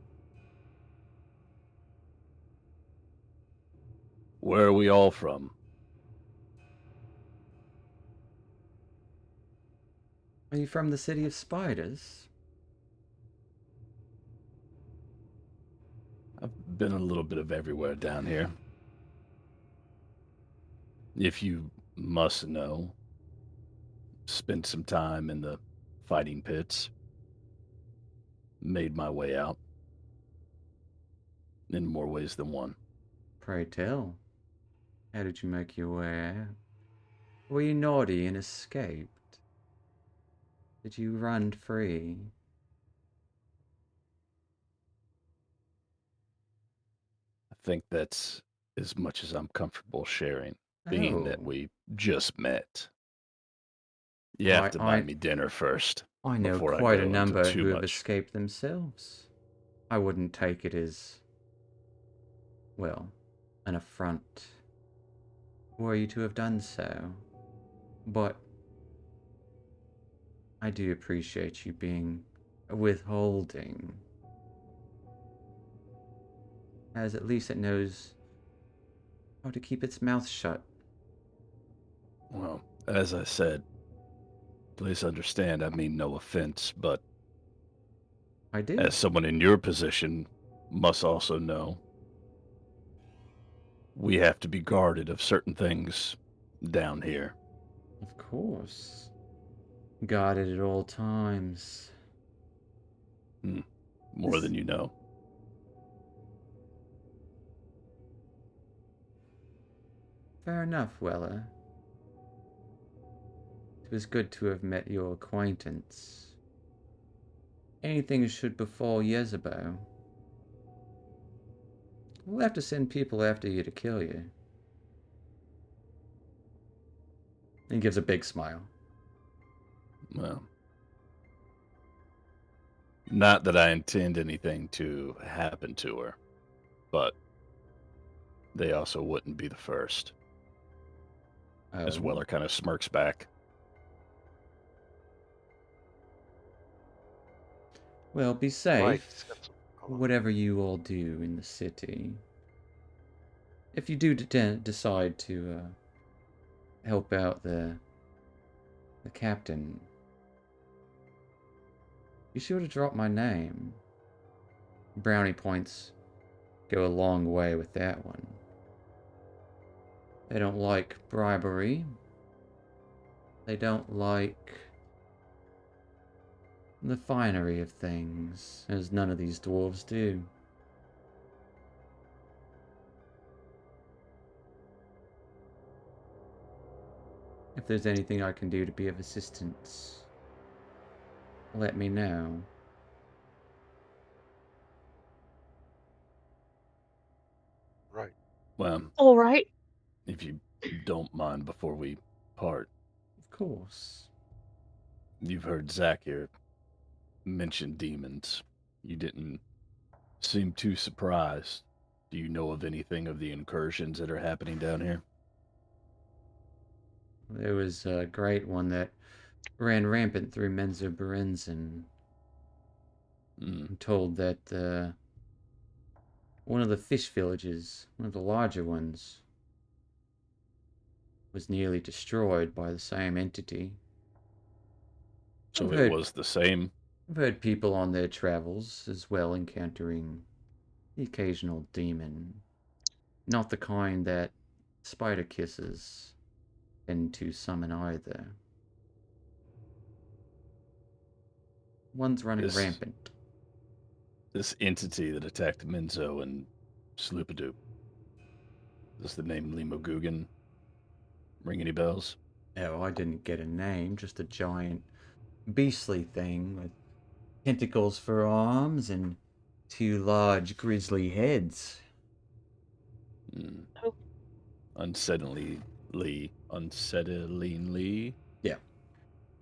Where are we all from? Are you from the city of spiders? I've been a little bit of everywhere down here. If you must know, spent some time in the fighting pits, made my way out in more ways than one. Pray tell. How did you make your way out? Were you naughty and escaped? Did you run free? I think that's as much as I'm comfortable sharing, being that Oh, we just met. You have to buy I me dinner first I know before I quite a go into number too who have much. escaped themselves. I wouldn't take it as, well, an affront were you to have done so. But I do appreciate you being withholding, as at least it knows how to keep its mouth shut. Well, as I said, please understand I mean no offense, but I do. as someone in your position must also know, we have to be guarded of certain things down here. Of course. Guarded at all times. More than you know. Fair enough, Weller. It was good to have met your acquaintance. Anything should befall Jezebel, we'll have to send people after you to kill you. He gives a big smile. Well, not that I intend anything to happen to her, but they also wouldn't be the first. As Oh. Weller kind of smirks back. Well, be Right. safe. He's got some. Whatever you all do in the city. If you do decide to help out the captain, be sure to drop my name. Brownie points go a long way with that one. They don't like bribery. They don't like the finery of things, as none of these dwarves do. If there's anything I can do to be of assistance, let me know. Right. Well, All right. if you don't mind before we part, Of course. you've heard Zach here mention demons. You didn't seem too surprised. Do you know of anything of the incursions that are happening down here? There was a great one that ran rampant through Menzo Berenzin. Mm. I'm told that one of the fish villages, one of the larger ones, was nearly destroyed by the same entity. So I've it heard, was the same. I've heard people on their travels as well encountering the occasional demon. Not the kind that spider kisses tend to summon either. One's running This rampant. this entity that attacked Minzo and Sloopadoop. Does the name Limo Guggen ring any bells? Oh, I didn't get a name, just a giant beastly thing with tentacles for arms and two large grisly heads. Mm. Oh. Unsettlingly. Yeah.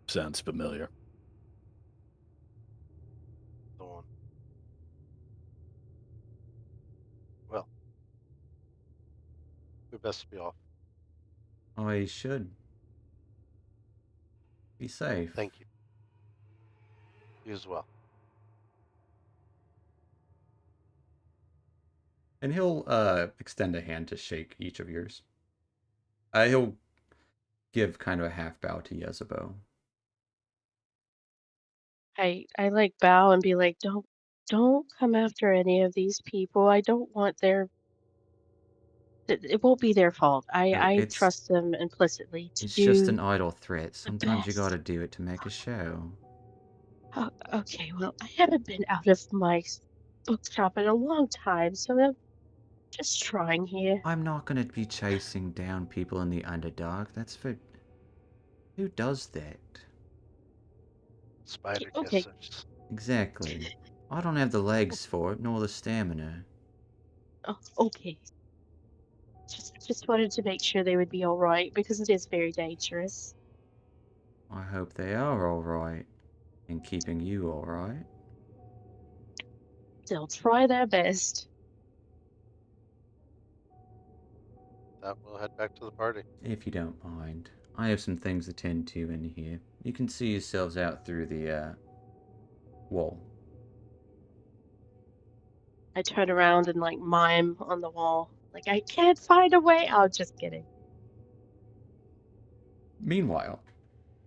Sounds familiar. The one. Well, we best be off. I should. Be safe. Thank you. You as well. And he'll extend a hand to shake each of yours. He'll give kind of a half bow to Yezebo. I like bow and be like, don't come after any of these people. I don't want it won't be their fault. No, I trust them implicitly to It's just an do idle threat. the Sometimes you best. gotta do it to make a show. Oh, okay, well, I haven't been out of my bookshop in a long time, so I'm just trying here. I'm not gonna be chasing down people in the Underdark. That's for... Who does that? Spider Okay. kissers. Exactly. I don't have the legs for it, nor the stamina. Oh, okay. Just wanted to make sure they would be all right because it is very dangerous. I hope they are alright. And keeping you alright. They'll try their best. That we'll head back to the party. If you don't mind. I have some things to tend to in here. You can see yourselves out through the wall. I turn around and like mime on the wall. Like, I can't find a way. Oh, just kidding. Meanwhile,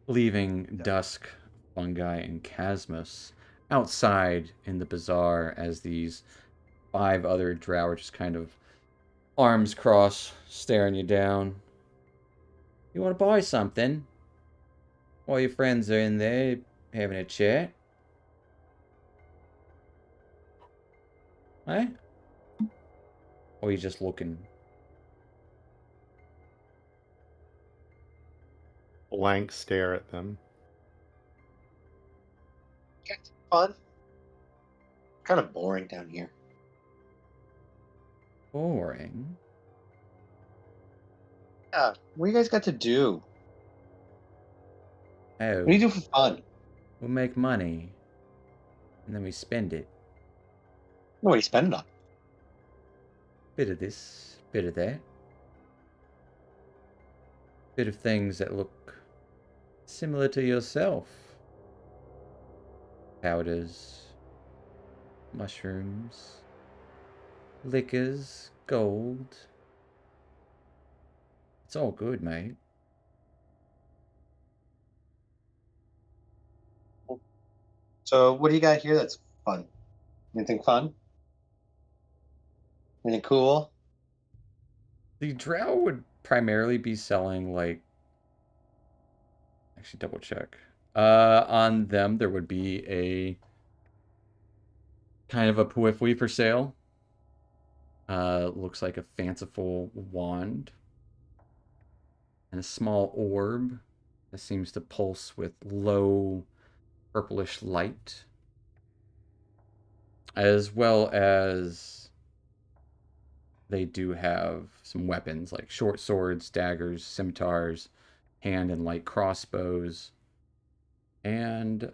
leaving Dusk, Fungi, and Chasmus outside in the bazaar as these 5 other drow are just kind of arms crossed, staring you down. You want to buy something? While your friends are in there having a chat? Eh? Or are you just looking? Blank stare at them. Fun. Kind of boring down here. Boring? Yeah. What do you guys got to do? Oh, What do you do for fun? we'll make money. And then we spend it. What do you spend it on? Bit of this, bit of that. Bit of things that look similar to yourself. Powders, mushrooms, liquors, gold. It's all good, mate. So, what do you got here that's fun? Anything fun? Anything cool? The drow would primarily be selling, like... Actually, double check. On them, there would be a... kind of a puifui for sale. Looks like a fanciful wand. And a small orb that seems to pulse with low purplish light. As well as they do have some weapons like short swords, daggers, scimitars, hand and light crossbows, and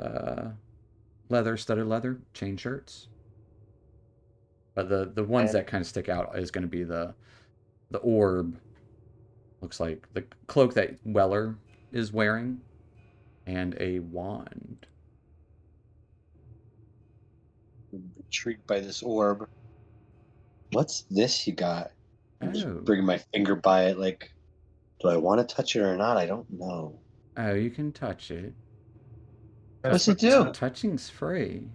leather, studded leather, chain shirts. But the ones that kind of stick out is going to be the orb Looks like the cloak that Weller is wearing, and a wand. I'm intrigued by this orb. What's this you got? I'm just Oh. bringing my finger by it like, do I want to touch it or not? I don't know. Oh, you can touch it. What's it That's do? what- Touching's free.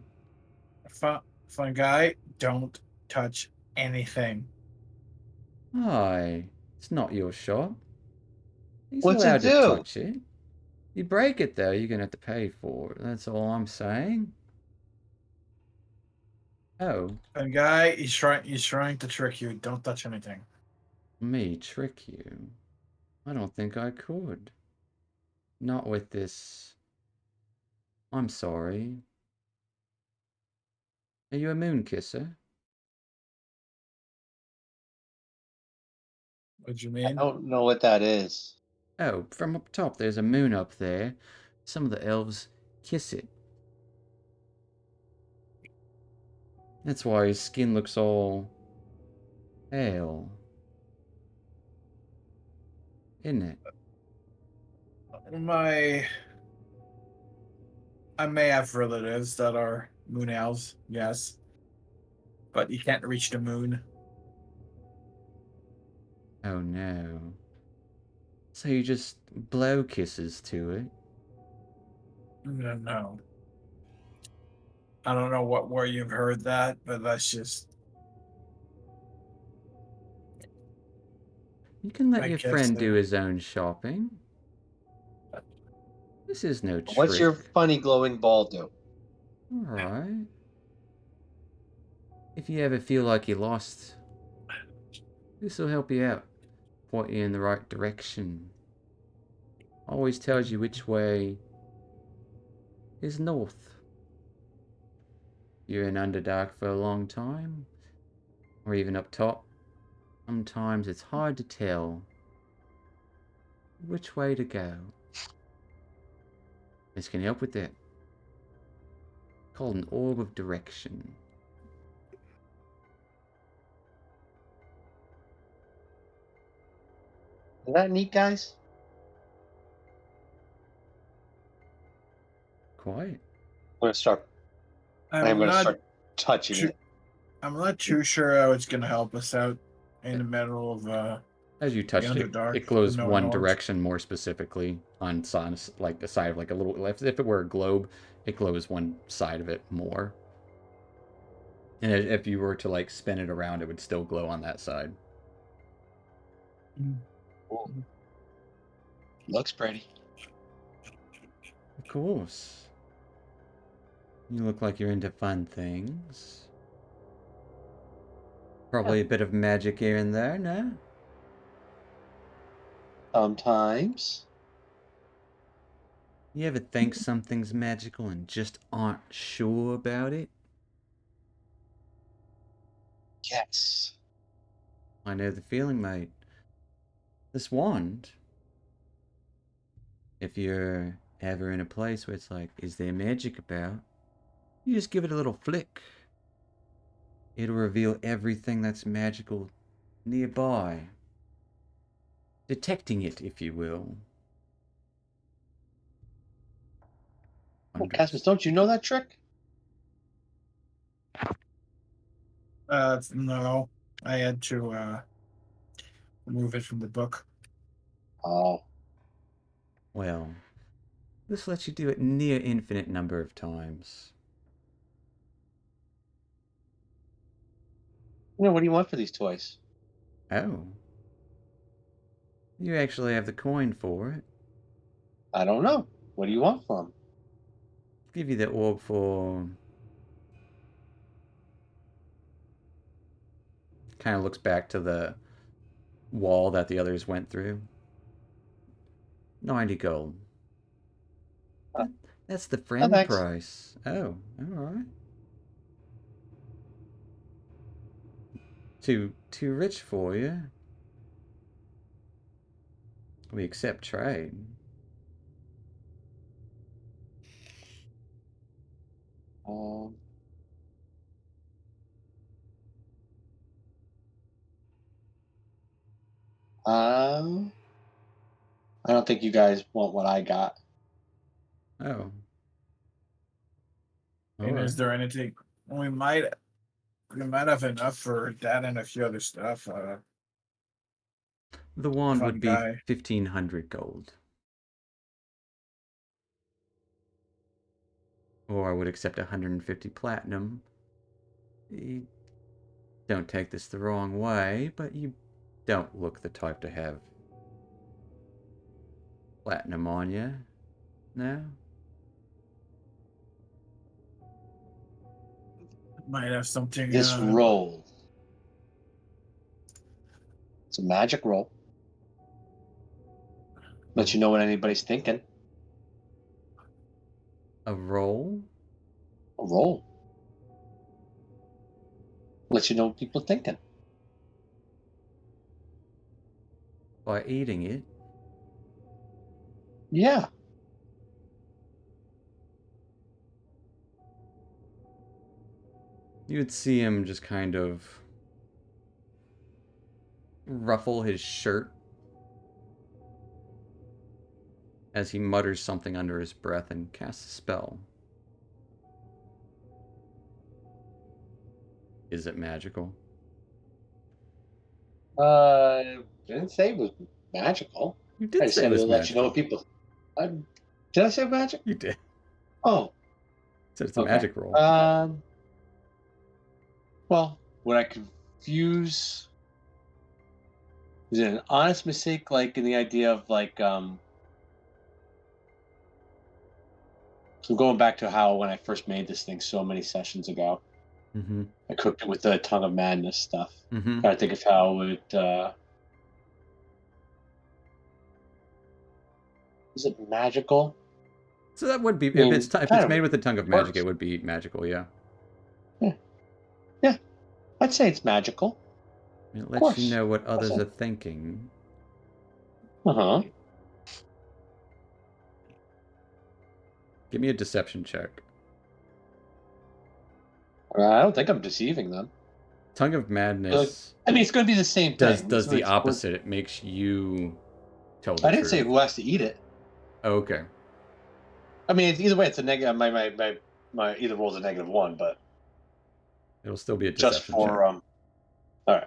Fun guy, don't touch anything. Aye, it's not your shop. He's What's it allowed to do? touch it. You break it though, you're gonna have to pay for it. That's all I'm saying. Oh, Fun guy, he's trying to trick you. Don't touch anything. me trick you? I don't think I could. Not with this. I'm sorry. Are you a moon kisser? What you I mean? don't know what that is. Oh, from up top, there's a moon up there. Some of the elves kiss it. That's why his skin looks all pale. Isn't it? I may have relatives that are moon elves, yes, but you can't reach the moon. Oh no. So you just blow kisses to it? No. I don't know where you've heard that, but that's just You can let I your guess friend do his own shopping. This is no What's your trick. funny glowing ball do? Alright. If you ever feel like you're lost, this will help you out. Point you in the right direction. Always tells you which way is north. You're in Underdark for a long time, or even up top. Sometimes it's hard to tell which way to go. This can help with that. Called an orb of direction. Is that neat, guys? Quite. I'm gonna start. I'm I'm gonna not start touching too, it. I'm not too sure how it's gonna help us out in the middle of As you touched it, Underdark, it glows no one knowledge. direction more specifically on like the side of like a little. If it were a globe, it glows one side of it more. And if you were to like spin it around, it would still glow on that side. Ooh. Looks pretty. Of course. You look like you're into fun things. Probably a bit of magic here and there, no? Sometimes. You ever think something's magical and just aren't sure about it? Yes. I know the feeling, mate. This wand, if you're ever in a place where it's like, is there magic about? You just give it a little flick. It'll reveal everything that's magical nearby. Detecting it, if you will. Oh, Casmus, don't you know that trick? No, I had to remove it from the book. Oh. Well, this lets you do it near infinite number of times. What do you want for these toys? Oh. You actually have the coin for it. I don't know. What do you want for them? Give you the orb for... Kind of looks back to the wall that the others went through. 90 gold. Uh, That's the No, friend thanks. price. Oh, alright. Too rich for you. We accept trade. Um, um, I don't think you guys want what I got. Oh. And is Alright. there anything we might have enough for that and a few other stuff? The wand Fun would be guy. 1,500 gold. Or I would accept 150 platinum. Don't take this the wrong way, but you don't look the type to have platinum on you. No? Might have something. This roll. It's a magic roll. Let you know what anybody's thinking. A roll? A roll. Let you know what people are thinking. By eating it? Yeah. You would see him just kind of ruffle his shirt as he mutters something under his breath and casts a spell. Is it magical? Didn't say it was magical. You I did just say it said was it'll let you know what magical. people. Did I say magic? You did. Oh, Said it's a okay. magic roll. Well, would I confuse? Is it an honest mistake, like in the idea of like So going back to how when I first made this thing so many sessions ago, Mm-hmm. I cooked it with the Tongue of Madness stuff. Mm-hmm. Trying to think of how it is it magical? So that would be, I mean, if it's kind of made with the tongue of magic, works. it would be magical, yeah. Yeah, I'd say it's magical. It lets course. you know what others it. are thinking. Uh-huh. Give me a deception check. I don't think I'm deceiving them. Tongue of Madness I mean, it's going to be the same thing. does the opposite. It makes you tell the I didn't truth. say who has to eat it. Oh, okay. I mean, either way, it's a negative. My either roll's a -1, but It'll still be a just deception for check. All right.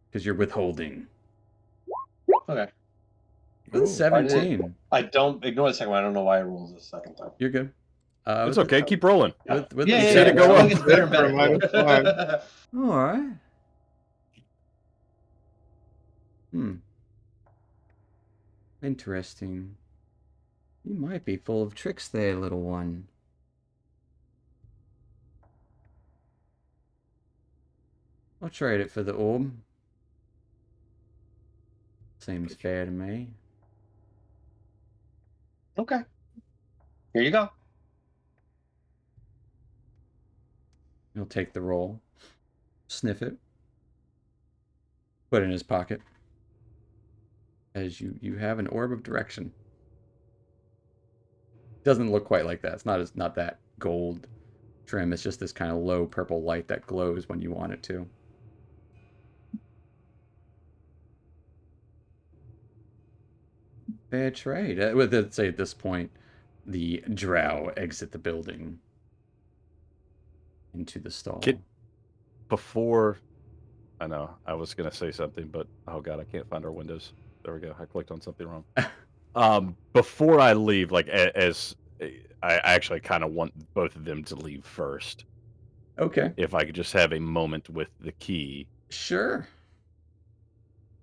Because you're withholding. Okay. With a 17. I don't ignore the second one. I don't know why I rolled the second time. You're good. It's okay. Keep rolling. With Yeah, the yeah, said yeah. it go It up. gets better and For a better. All right. Interesting. You might be full of tricks there, little one. I'll trade it for the orb. Seems fair to me. Okay. Here you go. He'll take the roll, sniff it, put it in his pocket. As you have an orb of direction. Doesn't look quite like that. It's not that gold trim. It's just this kind of low purple light that glows when you want it to. Fair trade. Let's say at this point, the drow exit the building into the stall. Before, I know I was gonna say something, but oh god, I can't find our windows. There we go. I clicked on something wrong. Before I leave, like as I actually kind of want both of them to leave first. Okay. If I could just have a moment with the key. Sure.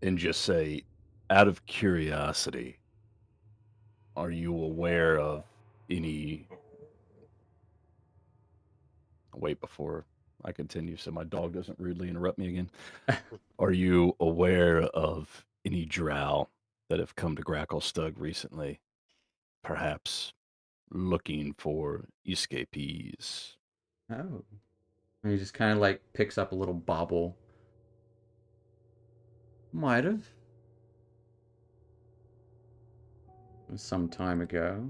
And just say, out of curiosity, are you aware of any... Wait before I continue so my dog doesn't rudely interrupt me again. Are you aware of any drow that have come to Gracklestug recently? Perhaps looking for escapees? Oh. And he just kind of like picks up a little bauble. Might have. Some time ago.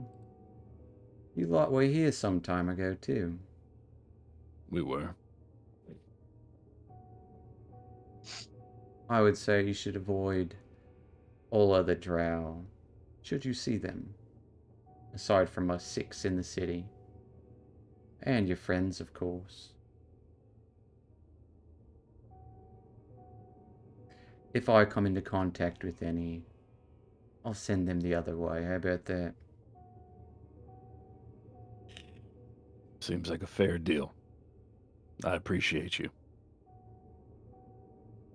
You lot were here some time ago, too. We were. I would say you should avoid all other drow, should you see them, aside from us 6 in the city, and your friends, of course. If I come into contact with any, I'll send them the other way. How about that? Seems like a fair deal. I appreciate you.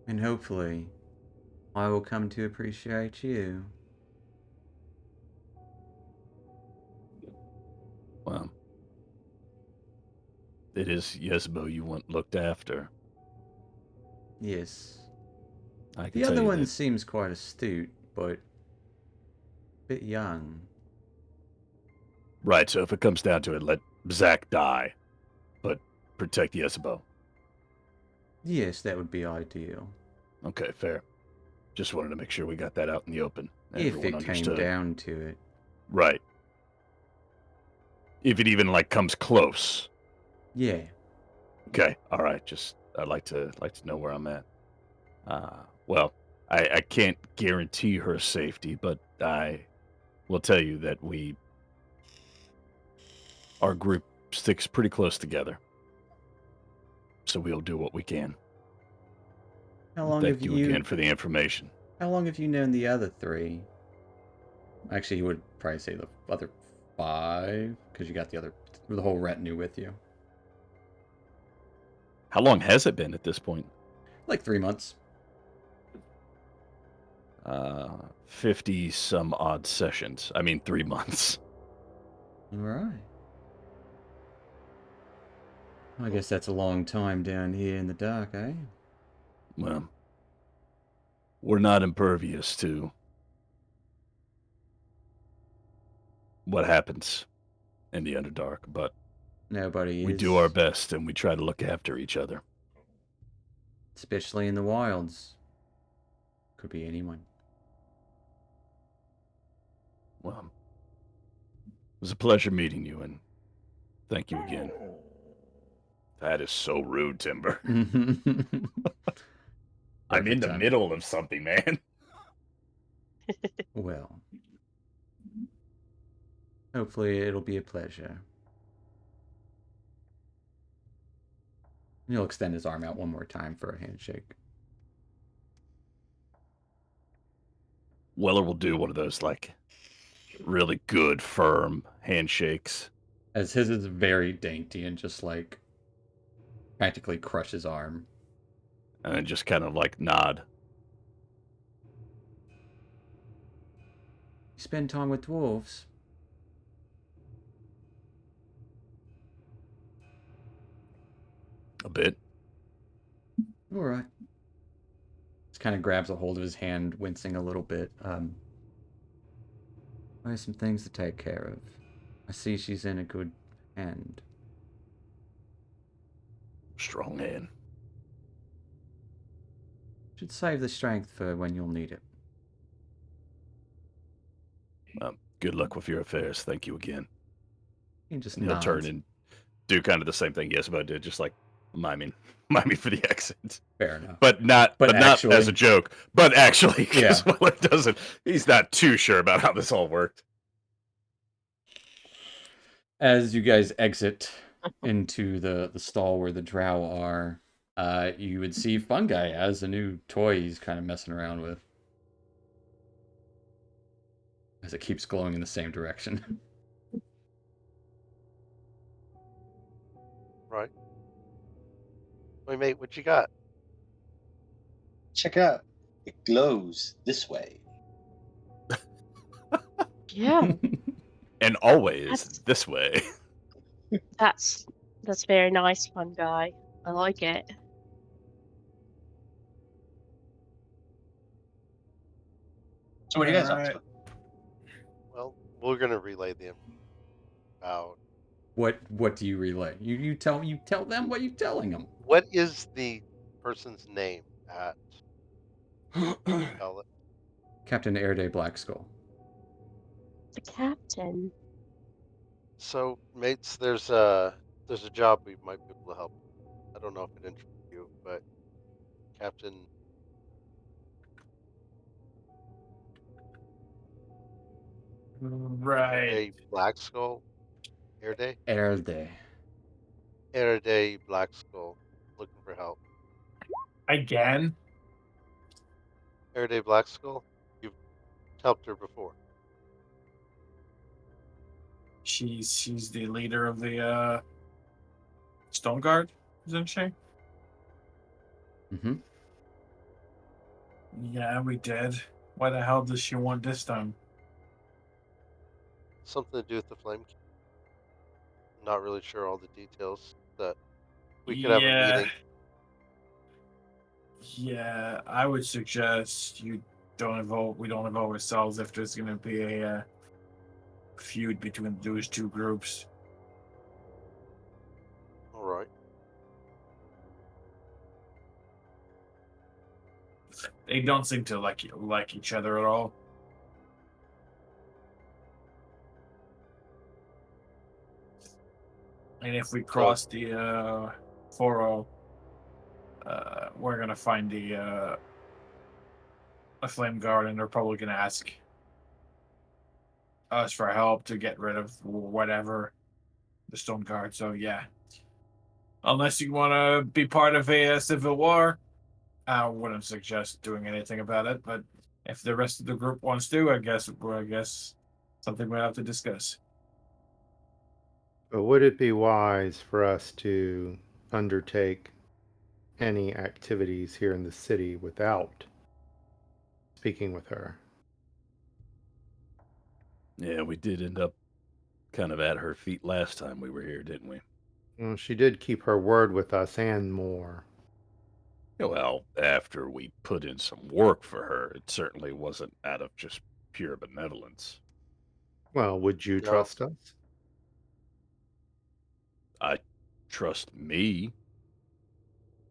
And hopefully, I will come to appreciate you. Well, it is Yesbo you want looked after. Yes. I can The tell other you one that. seems quite astute, but a bit young. Right, so if it comes down to it, let Zach die, but protect Yesbo. Yes, that would be ideal. Okay, fair. Just wanted to make sure we got that out in the open. If Everyone it understood. came down to it. Right. If it even like comes close. Yeah. Okay. All right. Just I'd like to know where I'm at. Well, I can't guarantee her safety, but I will tell you that our group sticks pretty close together. So we'll do what we can. How long Thank have you again for the information. How long have you known the other 3? Actually, you would probably say the other 5, because you got the whole retinue with you. How long has it been at this point? Like 3 months. 50 some odd sessions. I mean, 3 months. All right. I guess that's a long time down here in the dark, eh? Well, we're not impervious to what happens in the Underdark, but Nobody we is. do our best and we try to look after each other. Especially in the wilds. Could be anyone. Well, it was a pleasure meeting you, and thank you again. That is so rude, Timber. I'm in Perfect the timing. middle of something, man. Well, hopefully it'll be a pleasure. And he'll extend his arm out one more time for a handshake. Weller will do one of those, like, really good, firm handshakes. As his is very dainty and just like practically crush his arm. And just kind of, like, nod. You spend time with dwarves? A bit. All right. Just kind of grabs a hold of his hand, wincing a little bit. I have some things to take care of. I see she's in a good hand. Strong hand. Should save the strength for when you'll need it. Good luck with your affairs. Thank you again. He just And he'll nods. turn and do kind of the same thing Yesbo did, just like miming for the accent. Fair enough. But not actually, as a joke. But actually, because Yeah. Weller doesn't. He's not too sure about how this all worked. As you guys exit into the stall where the drow are, you would see Fungi as a new toy he's kind of messing around with. As it keeps glowing in the same direction. Right. Wait, mate, what you got? Check it out. It glows this way. Yeah, And always That's- this way. that's very nice, fun guy. I like it. So what are you guys up Alright. to? Well, we're gonna relay them about What do you relay? You tell them what you're telling them. what is the person's name at Outlet? Captain Airday Blackskull. The captain. So, mates, there's a job we might be able to help. I don't know if it interests you, but Captain Right. A Black Skull, Erday, Erde. Erday Black Skull, looking for help. Again? Erday Black Skull, you've helped her before. She's the leader of the Stone Guard, isn't she? Mm-hmm. Yeah, we did. Why the hell does she want this time? Something to do with the Flame King. Not really sure all the details. That we could have a Yeah. meeting. Yeah, I would suggest we don't involve ourselves if there's gonna be a feud between those two groups. All right. They don't seem to like each other at all. And if we cross the 4-0, we're gonna find the Flame Guard, and they're probably gonna ask us for help to get rid of whatever the Stone Guard. So yeah, unless you want to be part of a civil war, I wouldn't suggest doing anything about it. But if the rest of the group wants to, I guess something we'll have to discuss. But would it be wise for us to undertake any activities here in the city without speaking with her? Yeah, we did end up kind of at her feet last time we were here, didn't we? Well, she did keep her word with us and more. Well, after we put in some work for her, it certainly wasn't out of just pure benevolence. Well, would you No. trust us? I trust me.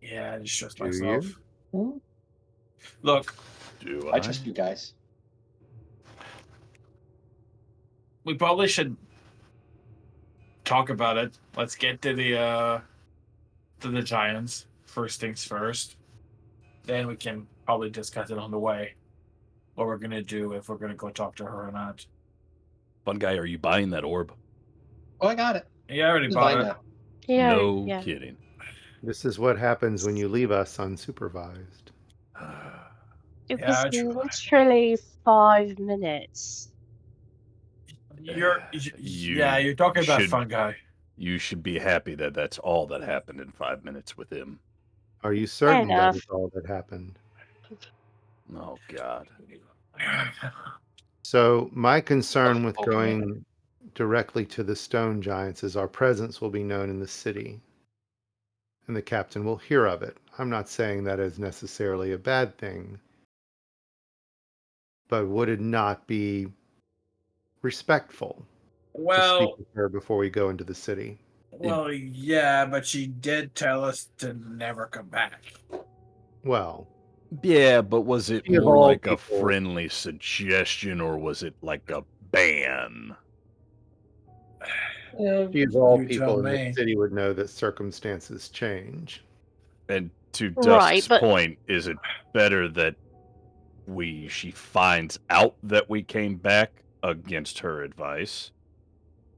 Yeah, I just trust Do myself. you? Look, Do I trust you guys. we probably should talk about it. Let's get to the Giants first things first. Then we can probably discuss it on the way. What we're gonna do, if we're gonna go talk to her or not. Fun guy, are you buying that orb? Oh, I got it. Yeah, I already Just bought buying it. that. Yeah, No yeah. kidding. This is what happens when you leave us unsupervised. It Yeah, was I literally 5 minutes. You're You you're talking about should- fun guy. You should be happy that that's all that happened in 5 minutes with him. Are you certain that enough. is all that happened? Oh, God. So my concern with Okay. going directly to the Stone Giants is our presence will be known in the city, and the captain will hear of it. I'm not saying that is necessarily a bad thing, but would it not be respectful to Well, speak with her before we go into the city? yeah, but she did tell us to never come back. Well, Yeah, but was it She of more all like a people- friendly suggestion or was it like a ban? she of all You people tell in the me. city would know that circumstances change. And to Right, Dusk's but- point, is it better that she finds out that we came back against her advice,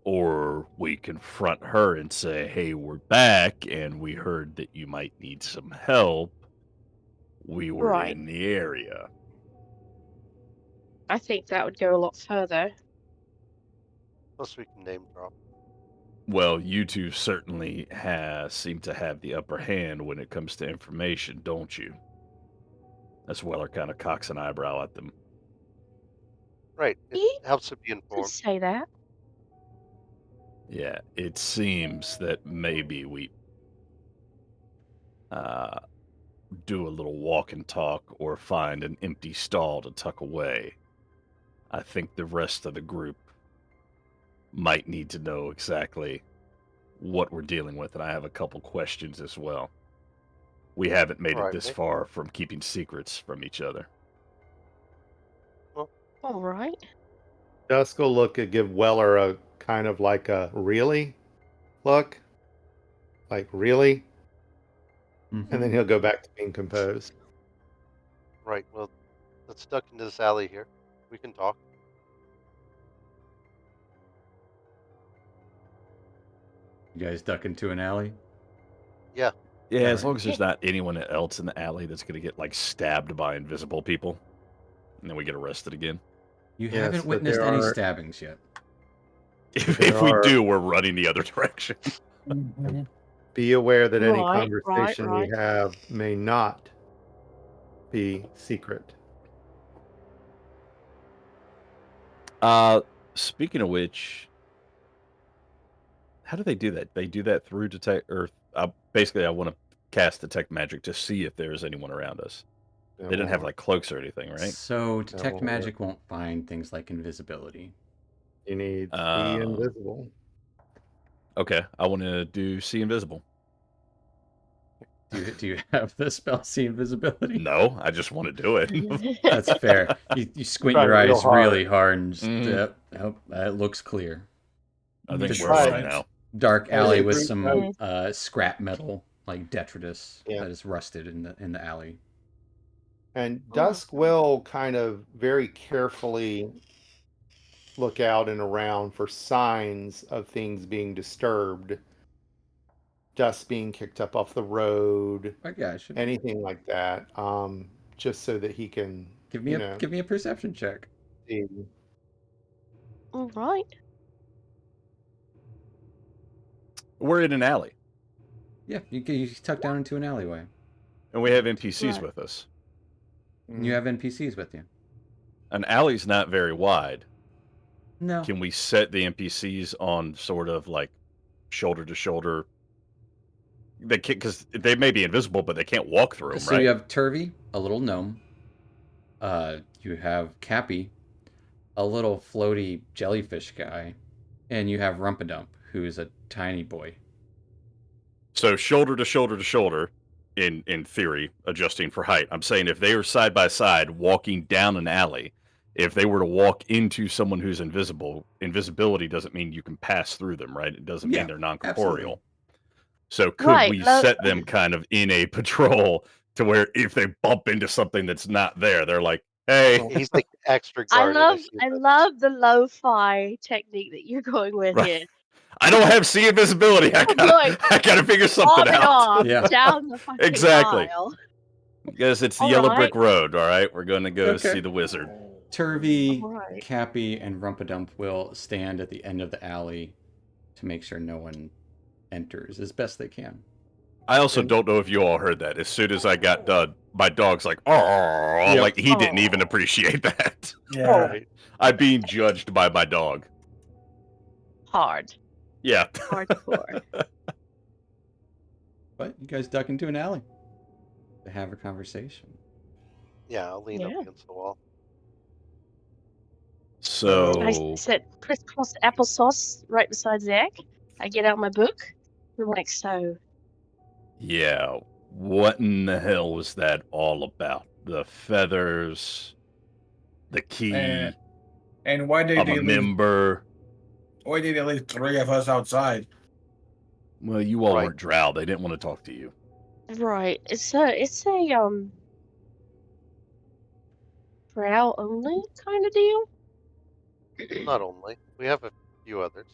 or we confront her and say, "Hey, we're back, and we heard that you might need some help. We were Right. in the area." I think that would go a lot further. Plus, we can name drop. Well, you two certainly seem to have the upper hand when it comes to information, don't you? As Weller kind of cocks an eyebrow at them. Right. It You helps to be could informed. say that. Yeah, it seems that maybe we do a little walk and talk or find an empty stall to tuck away. I think the rest of the group might need to know exactly what we're dealing with, and I have a couple questions as well. We haven't made it Alright, this mate. far from keeping secrets from each other. All right. Dusk will give Weller a kind of like a really look. Like, really? Mhm. And then he'll go back to being composed. Right. Well, let's duck into this alley here. We can talk. You guys duck into an alley? Yeah. Yeah, as Alright. long as there's not anyone else in the alley that's gonna get like stabbed by invisible people, and then we get arrested again. You Yes, haven't but witnessed there any are- stabbings yet. If There we are- do, we're running the other direction. Be aware that any Right, conversation right. we have may not be secret. Speaking of which, how do they do that? They do that through detect, or basically, I want to cast detect magic to see if there's anyone around us. They didn't have like cloaks or anything, right? So detect won't work. magic won't find things like invisibility. You need see Oh. invisible. Okay, I want to do see invisible. Do you have the spell see invisibility? No, I just want to do it. That's fair. You squint Trying your real eyes really hard. hard and just, Mhm. it looks clear. I think Just we're right. right now. Dark As alley a with group some of- scrap metal like detritus Yeah. that is rusted in the alley. And Oh. Dusk will kind of very carefully look out and around for signs of things being disturbed, dust being kicked up off the road, I got you. anything like that. Just so that he can Give me a perception check. see. All right. We're in an alley, Yeah, you tuck down into an alleyway. and we have NPCs Right. with us. And you have NPCs with you. An alley's not very wide. No. Can we set the NPCs on sort of like shoulder to shoulder? They can't, because they may be invisible, but they can't walk through them, So right? you have Turvy, a little gnome. You have Cappy, a little floaty jellyfish guy, and you have Rumpadump, who is a tiny boy. So shoulder to shoulder to shoulder, in theory, adjusting for height. I'm saying if they are side by side walking down an alley, if they were to walk into someone who's invisible, invisibility doesn't mean you can pass through them, right? It doesn't Yeah, mean they're non-corporeal. absolutely. So could Right, we well- set them kind of in a patrol to where if they bump into something that's not there, they're like, hey. He's like extra I guarded. love see I that. love the lo-fi technique that you're going with Right. here. I don't have see invisibility. I gotta figure On something and out. off Yeah. down the fucking Exactly. aisle. Because it's the All yellow right. brick road, all right? We're gonna go Okay. see the wizard. Turvy, Right. Cappy, and Rumpadump will stand at the end of the alley to make sure no one enters as best they can. I also don't know if you all heard that. As soon as I got done, my dog's like, oh, Yep. like he didn't Aw. even appreciate that. Yeah. Right. I'm being judged by my dog. Hard. Yeah. Hardcore. But you guys duck into an alley to have a conversation. Yeah, I'll lean up Yeah. against the wall. So I sit crisscross applesauce right beside Zach. I get out my book. I'm like, so yeah, what in the hell was that all about? The feathers, the key. And why did I'm they a leave? member. Why did they leave 3 of us outside? Well, you all Right. weren't drow. They didn't want to talk to you. right. It's a brow only kind of deal. Not only. We have a few others.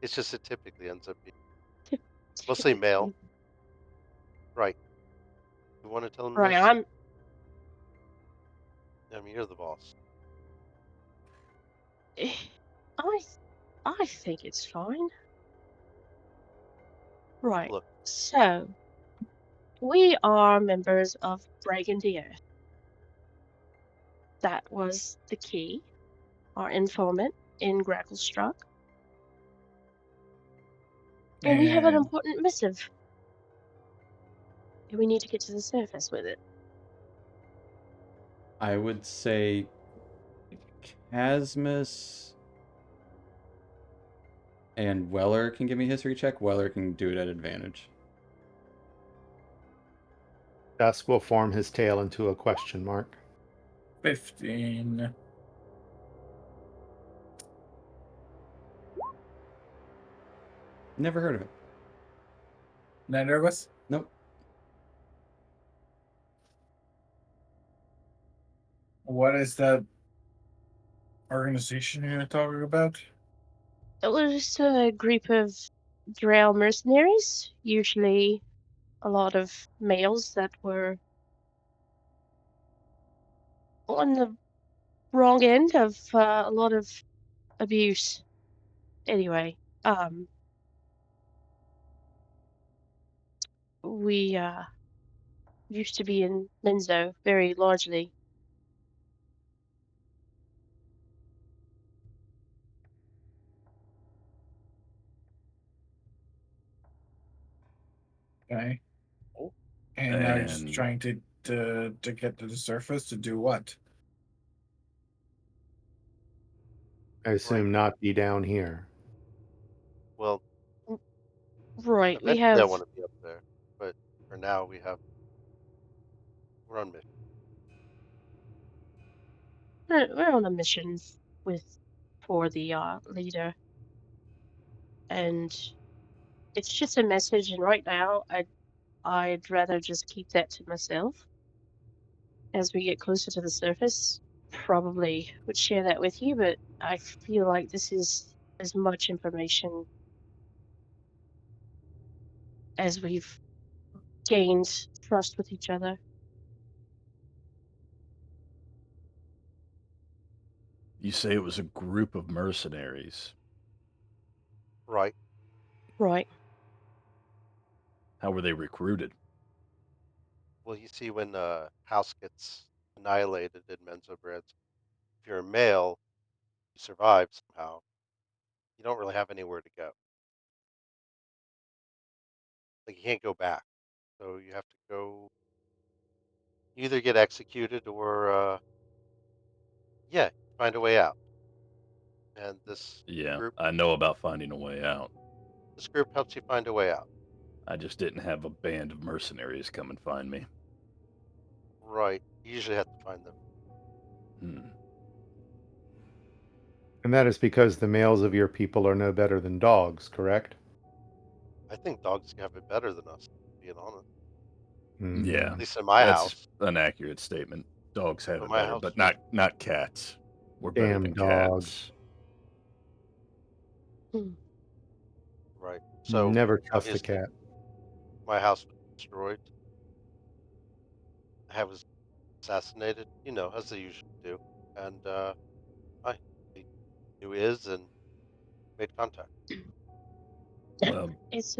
It's just it typically ends up being mostly male. Right. You want to tell them Right. this? I mean, you're the boss. I think it's fine. Right. Look. So, we are members of Breaking the Earth. That was the key. Our informant in Gracklestruck. And we have an And- important missive. And we need to get to the surface with it. I would say Casmus and Weller can give me a history check. Weller can do it at advantage. Dusk will form his tail into a question mark. 15. Never heard of it. Not nervous? Nope. What is that organization you're talking about? It was just a group of Drow mercenaries, usually a lot of males that were on the wrong end of a lot of abuse. Anyway, we used to be in Minzo very largely. Okay. And now you're just And trying to get to the surface to do what? I assume not be down here. Well, Right, we eventually I have want to be up there, but for now we're on mission. we're on a mission with for the leader, and it's just a message. And right now, I'd rather just keep that to myself. As we get closer to the surface, probably would share that with you, but I feel like this is as much information as we've gained trust with each other. you say it was a group of mercenaries. Right. Right. How were they recruited? Well, you see, when house gets annihilated in Menzoberranzan, if you're a male, you survive somehow. You don't really have anywhere to go. Like you can't go back, so you have to go. You either get executed or yeah, find a way out. And Yeah, group I know about finding a way out. this group helps you find a way out. I just didn't have a band of mercenaries come and find me. Right. You usually have to find them. Hmm. And that is because the males of your people are no better than dogs, correct? I think dogs have it better than us, being honest. Yeah, At least in my that's house. an accurate statement. Dogs have In it my better, house, but yeah. not cats. We're better Damn than dogs. cats. Hmm. Right. So Never trust a obviously, cat. my house was destroyed. I was assassinated, as they usually do. And I knew is and made contact. Well, It's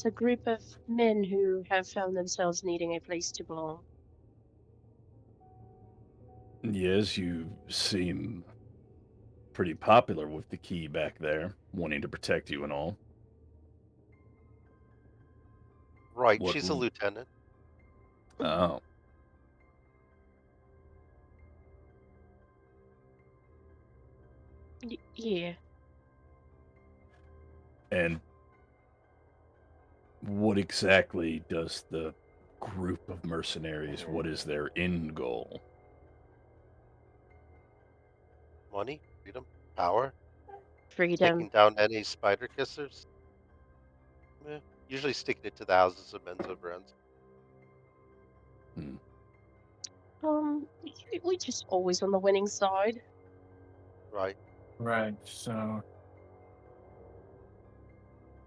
a group of men who have found themselves needing a place to belong. yes, you seem pretty popular with the key back there, wanting to protect you and all. Right. What? She's a lieutenant. Oh, Yeah. and what exactly does the group of mercenaries? What is their end goal? Money, freedom, power, Freedom. taking down any spider kissers. Eh, usually sticking it to the houses of Menzoberranzan. Hmm. We just always on the winning side. Right. Right. So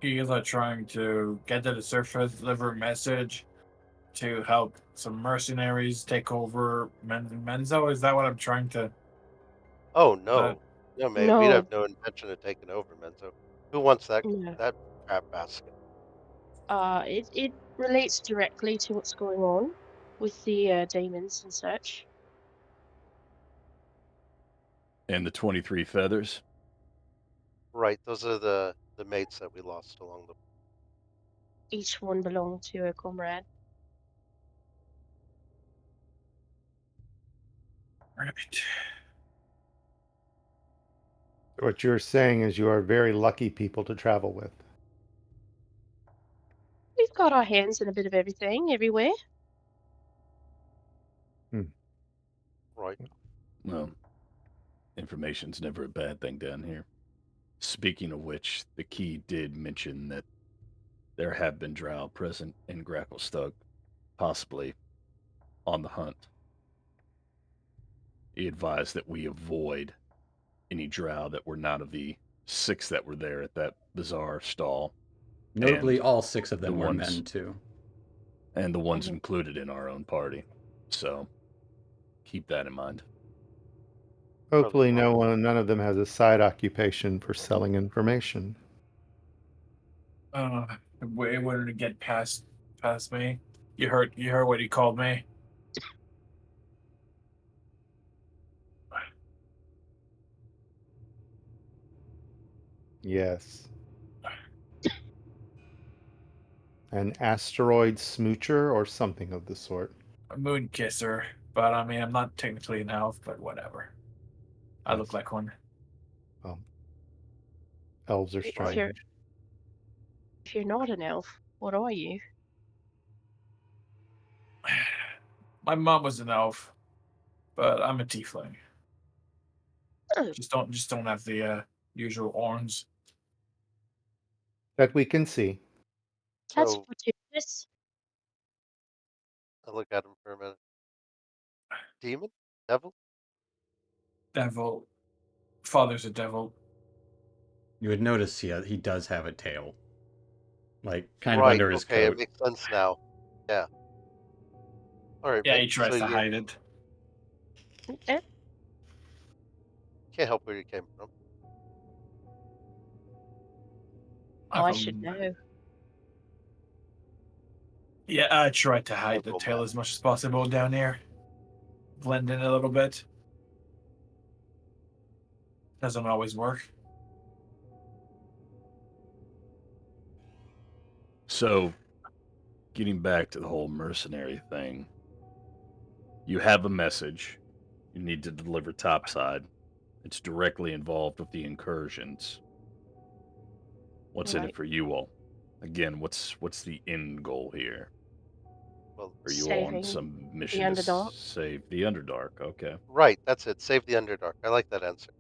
you are trying to get to the surface, deliver a message to help some mercenaries take over Menzo. Is that what I'm trying to? Oh That no. No, man, we'd have No, no intention of taking over Menzo. Who wants that no. that crap basket? It relates directly to what's going on with the demons and such. And the 23 feathers? Right. Those are the mates that we lost along the Each one belonged to a comrade. right. What you're saying is you are very lucky people to travel with. We've got our hands in a bit of everything, everywhere. right. Well, information's never a bad thing down here. Speaking of which, the key did mention that there have been drow present in Grapplestug, possibly on the hunt. He advised that we avoid any drow that were not of the 6 that were there at that bizarre stall. Notably, all 6 of them the were ones- men too. and the ones Mhm. included in our own party. So keep that in mind. Hopefully, Furthermore, none of them has a side occupation for selling information. It wouldn't get past me. You heard what he called me. Yes. An asteroid smoocher or something of the sort. A moon kisser, but I mean, I'm not technically an elf, but whatever. I look Yes. like one. Elves are If strange. you're not an elf, what are you? My mom was an elf, but I'm a tiefling. Oh, Just don't have the usual horns. That we can see. that's So- fortuitous. I look at him for a minute. Demon? Devil? Devil. Father's a devil. You would notice he does have a tail, like kind Right, of under his okay, coat. it makes sense now. Yeah. Alright, Yeah, mate. he tries so to you hide it. Okay. can't help where you came from. Oh, I should know. Yeah, I try to hide the Local tail map. as much as possible down here. Blend in a little bit. Doesn't always work. So, getting back to the whole mercenary thing, you have a message you need to deliver topside. It's directly involved with the incursions. What's in Right. it for you all? Again, what's the end goal here? Well, Are you Saving on some mission to Underdark. save the Underdark? Okay. right, that's it. Save the Underdark. I like that answer.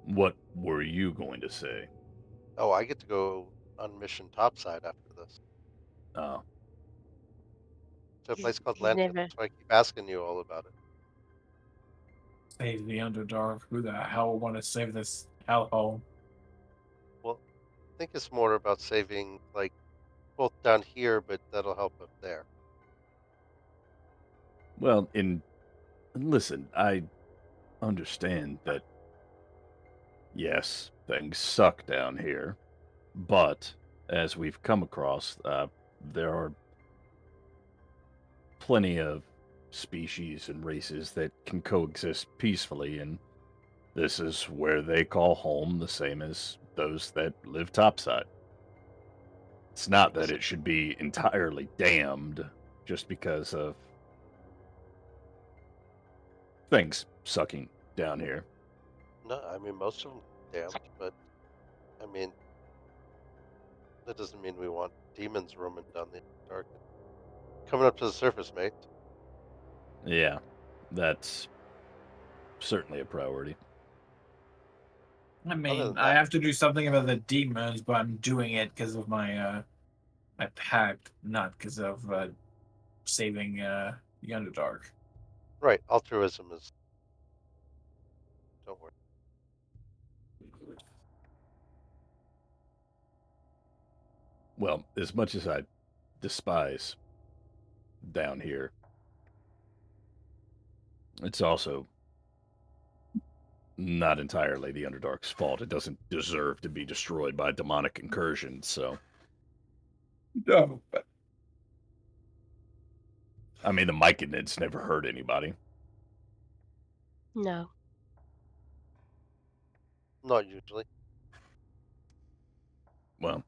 What were you going to say? Oh, I get to go on mission topside after this. Oh, To a place called He's Lantia. never. That's why I keep asking you all about it. Save the Underdark. Who the hell would want to save this hellhole? Well, I think it's more about saving, like, both down here, but that'll help up there. well, and listen, I understand that, yes, things suck down here, but as we've come across, there are plenty of species and races that can coexist peacefully, and this is where they call home the same as those that live topside. It's not that it should be entirely damned just because of things sucking down here. No, I mean, most of them damned, but, I mean, that doesn't mean we want demons roaming down the dark. Coming up to the surface, mate. Yeah, that's certainly a priority. I Other mean, than I that, have to do something about the demons, but I'm doing it because of my my pact, not because of saving the Underdark. right, altruism is. Don't worry. Well, as much as I despise down here, it's also not entirely the Underdark's fault. It doesn't deserve to be destroyed by demonic incursions, so. No, but I mean, the Myconids never hurt anybody. No. Not usually. Well,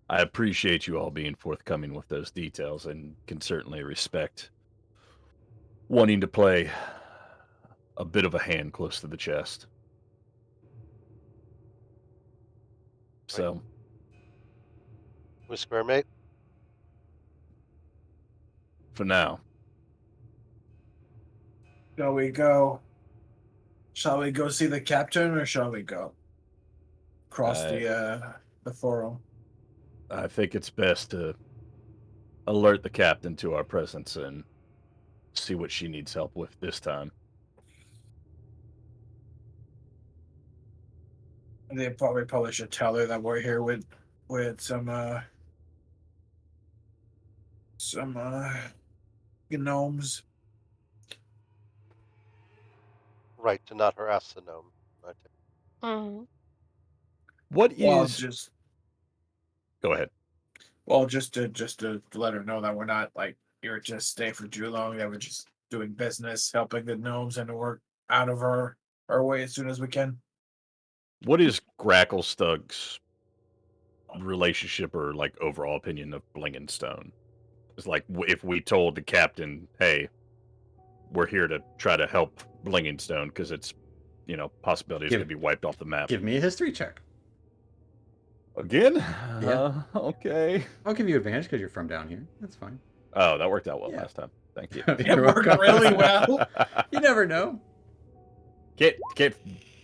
I appreciate you all being forthcoming with those details and can certainly respect wanting to play a bit of a hand close to the chest. So, We square, mate? for now, shall we go? Shall we go see the captain, or shall we go cross the forum? I think it's best to alert the captain to our presence and see what she needs help with this time. They probably should tell her that we're here with with some gnomes. Right, to not harass the gnome. I take- Mhm. What Well, is? just Go ahead. just to let her know that we're not like here to stay for too long. That we're just doing business, helping the gnomes, and to work out of our way as soon as we can. What is Gracklestug's relationship or like overall opinion of Blingenstone? It's like if we told the captain, "Hey, we're here to try to help Blingenstone because it's, possibility it's Give- going to be wiped off the map." Give me a history check. Again? Yeah. Okay. I'll give you advantage because you're from down here. That's fine. Oh, that worked out well Yeah. last time. Thank you. It worked really well. You never know. Can't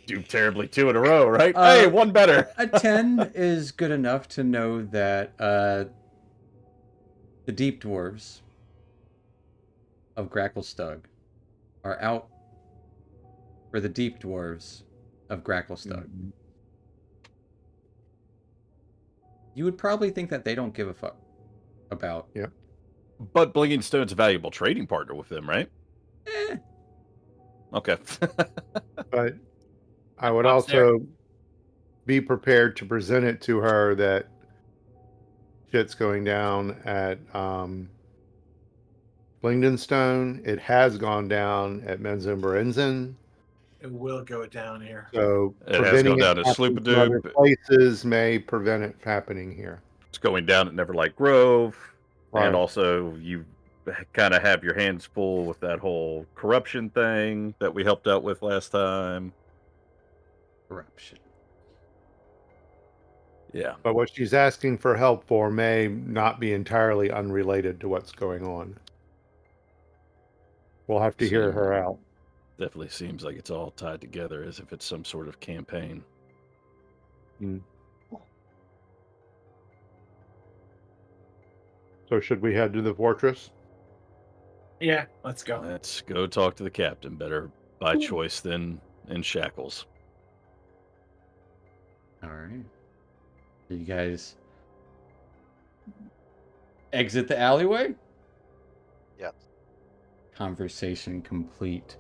do terribly 2 in a row, right? Hey, one better. A 10 is good enough to know that the deep dwarves of Gracklestug are out for the deep dwarves of Gracklestug. You would probably think that they don't give a fuck about. But Blingenstone's a valuable trading partner with them, right? Okay. But I would Pops there. also be prepared to present it to her that shit's going down at Blingdenstone. It has gone down at Menzumberenzen. It will go down here. So It has preventing gone it down to happening from other Sloopadoo. places may prevent it happening here. It's going down at Neverlight Grove. Right. And also, you kind of have your hands full with that whole corruption thing that we helped out with last time. Corruption. Yeah. But what she's asking for help for may not be entirely unrelated to what's going on. We'll have to hear her out. Definitely seems like it's all tied together as if it's some sort of campaign. So should we head to the fortress? Yeah, let's go. Let's go talk to the captain. Better by choice than in shackles. All right. You guys exit the alleyway? Yes. Conversation complete.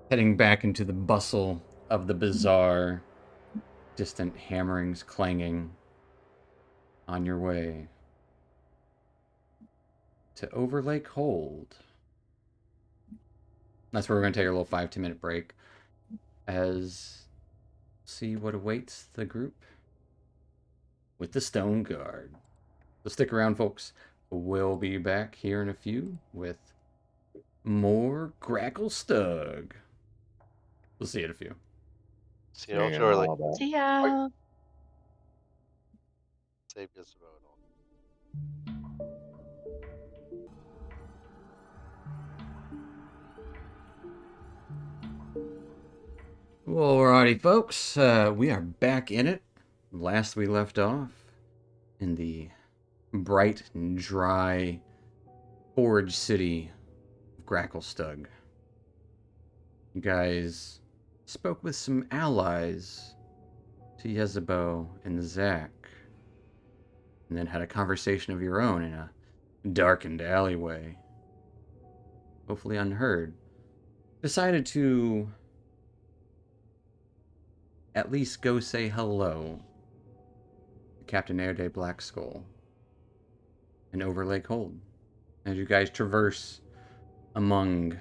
Heading back into the bustle of the bazaar. Distant hammerings clanging. On your way to Overlake Hold. That's where we're going to take a little 5-10 minute break as see what awaits the group with the Stone Guard. So stick around, folks. We'll be back here in a few with more Gracklestug. We'll see you in a few. See you all shortly. See ya. Save Isabeau and all. Well, alrighty, folks. We are back in it. Last we left off in the bright and dry forge city of Gracklestug. You guys spoke with some allies to Yezebo and Zack, and then had a conversation of your own in a darkened alleyway. Hopefully unheard. Decided to at least go say hello to Captain Airday Blackskull and Overlake Hold as you guys traverse among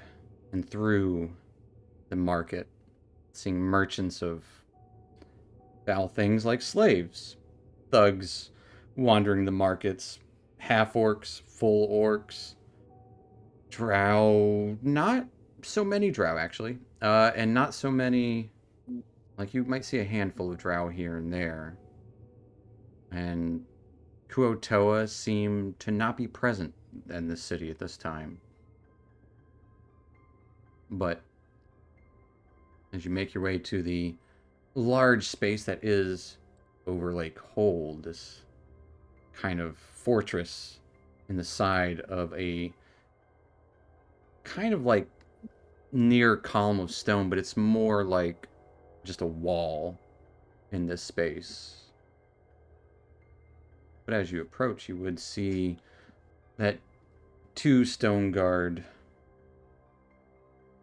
and through the market, seeing merchants of foul things like slaves, thugs wandering the markets, half-orcs, full orcs, drow, not so many drow actually, and not so many. Like, you might see a handful of drow here and there. And Kuotoa seem to not be present in this city at this time. But as you make your way to the large space that is Overlake Hold, this kind of fortress in the side of a kind of like near column of stone, but it's more like just a wall in this space. But as you approach, you would see that 2 stone guard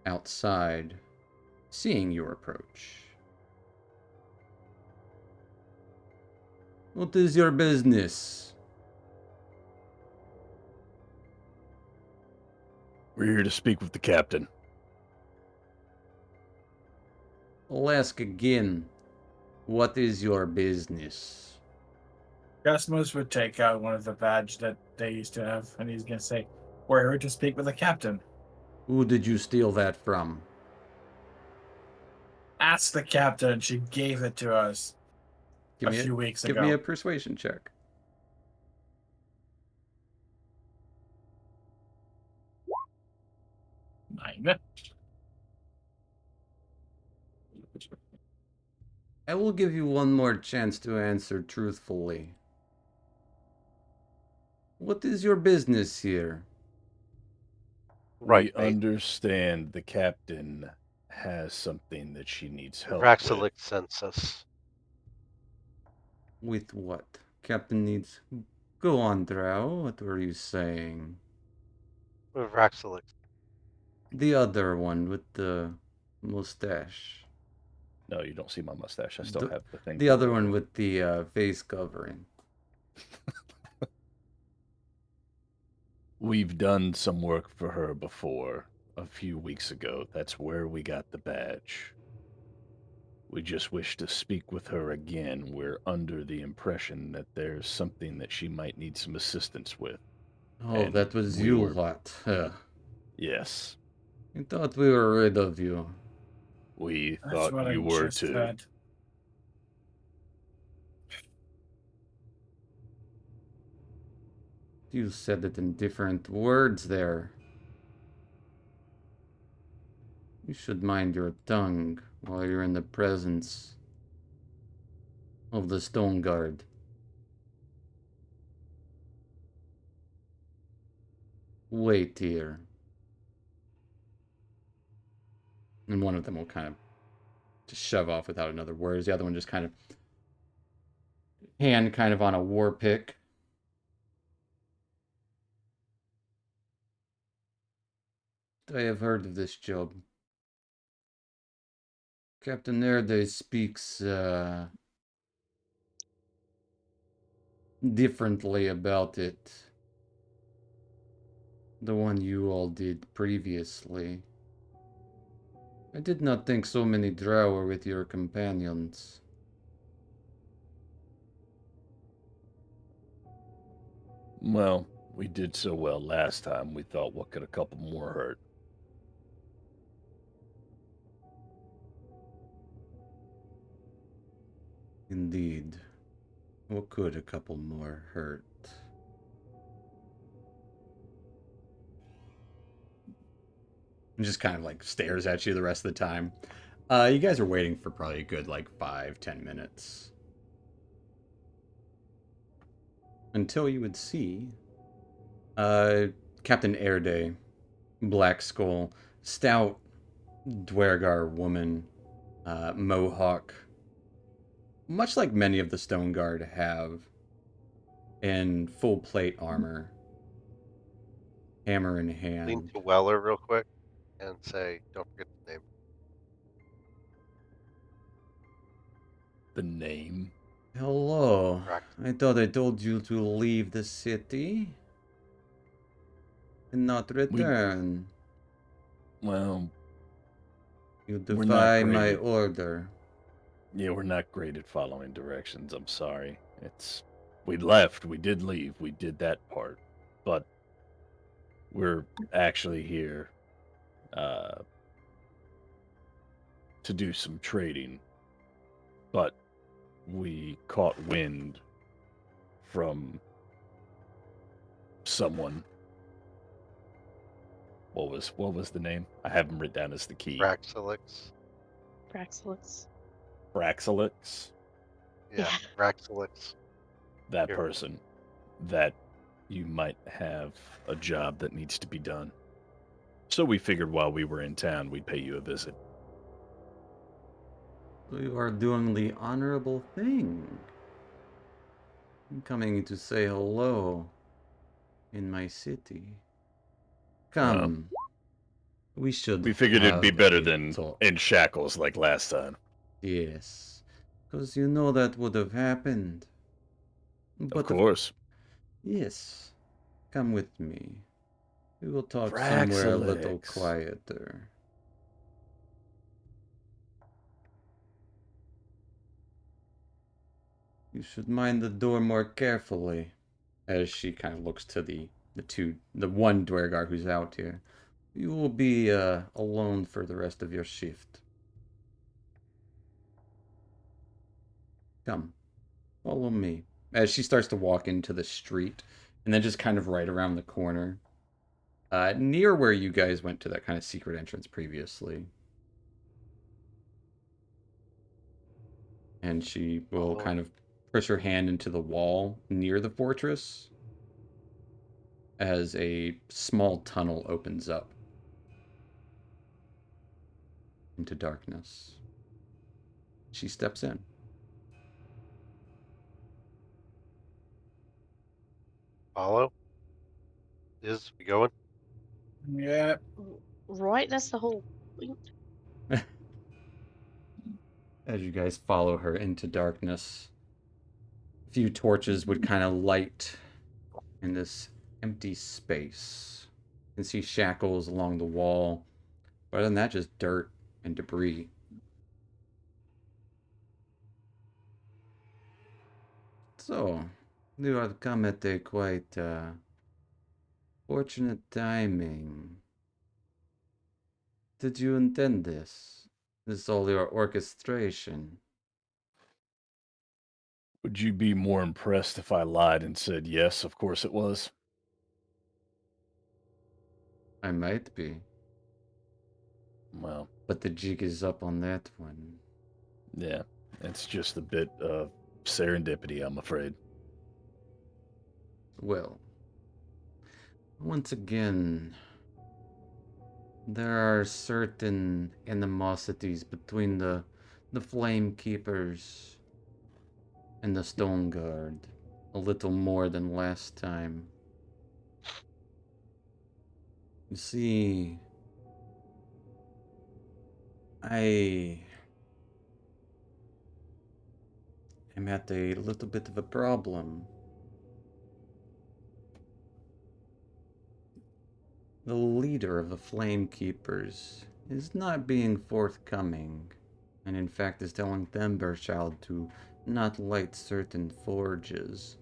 outside, seeing your approach. What is your business? We're here to speak with the captain. I'll ask again. What is your business? Rasmus would take out one of the badge that they used to have, and he's gonna say, "We're here to speak with the captain." Who did you steal that from? Ask the captain. She gave it to us Give a me few weeks Give ago. me a persuasion check. 9. I will give you one more chance to answer truthfully. What is your business here? Right, We mate. understand the captain has something that she needs help with. Raxalix sends us. With what? Captain needs... Go on, Drow. What were you saying? With Raxalix. The other one with the mustache. No, you don't see my mustache. I still The- have the thing. The pulled other one over. with the face covering. We've done some work for her before, a few weeks ago. That's where we got the badge. We just wish to speak with her again. We're under the impression that there's something that she might need some assistance with. Oh, And that was we you, were- what? Yes, I thought we were rid of you. we That's thought what I you were just too. said. You said it in different words there. You should mind your tongue while you're in the presence of the Stone Guard. Wait here. And one of them will kind of just shove off without another word. The other one just kind of hand kind of on a war pick. I have heard of this job. Captain Erde speaks differently about it. The one you all did previously. I did not think so many drow were with your companions. Well, we did so well last time, we thought, what could a couple more hurt? Indeed. What could a couple more hurt? And just kind of like stares at you the rest of the time. You guys are waiting for probably a good like 5-10 minutes. Until you would see Captain Erde, Black Skull, stout Dwergar woman, mohawk, much like many of the Stone Guard have, in full plate armor, hammer in Lean hand. to Weller real quick and say, don't forget the name. The name? Hello. Rax. I thought I told you to leave the city and not return. Well, You we're not defy my great at- order. yeah, we're not great at following directions. I'm sorry. We left. We did leave. We did that part. But we're actually here to do some trading. But we caught wind from someone. What was the name? I have him written down as the key. Raxalix. Braxilix. Braxilix. Yeah, Yeah. Raxalix. That Here. person. That you might have a job that needs to be done. So we figured while we were in town, we'd pay you a visit. You are doing the honorable thing. I'm coming to say hello in my city. Come, we should We figured it'd be have better a than talk. in shackles like last time. Yes, because you know that would have happened. Of course. Yes, come with me. We will talk somewhere a little Fraxelix. quieter. You should mind the door more carefully. As she kind of looks to the one Dwergar who's out here. You will be alone for the rest of your shift. Come, follow me. As she starts to walk into the street, and then just kind of right around the corner, near where you guys went to that kind of secret entrance previously. And she will kind of push her hand into the wall near the fortress as a small tunnel opens up into darkness. She steps in. Follow? We going? Yeah. Right, that's the whole point. As you guys follow her into darkness, a few torches would kind of light in this empty space. You can see shackles along the wall, but other than that, just dirt and debris. So, you have come at a quite fortunate timing. Did you intend this? This is all your orchestration. Would you be more impressed if I lied and said yes, of course it was? I might be, Well, but the jig is up on that one. yeah. It's just a bit of serendipity, I'm afraid. Well, once again, there are certain animosities between the Flame Keepers and the Stone Guard. A little more than last time. You see, I am at a little bit of a problem. The leader of the Flame Keepers is not being forthcoming, and in fact is telling Themberchild to not light certain forges.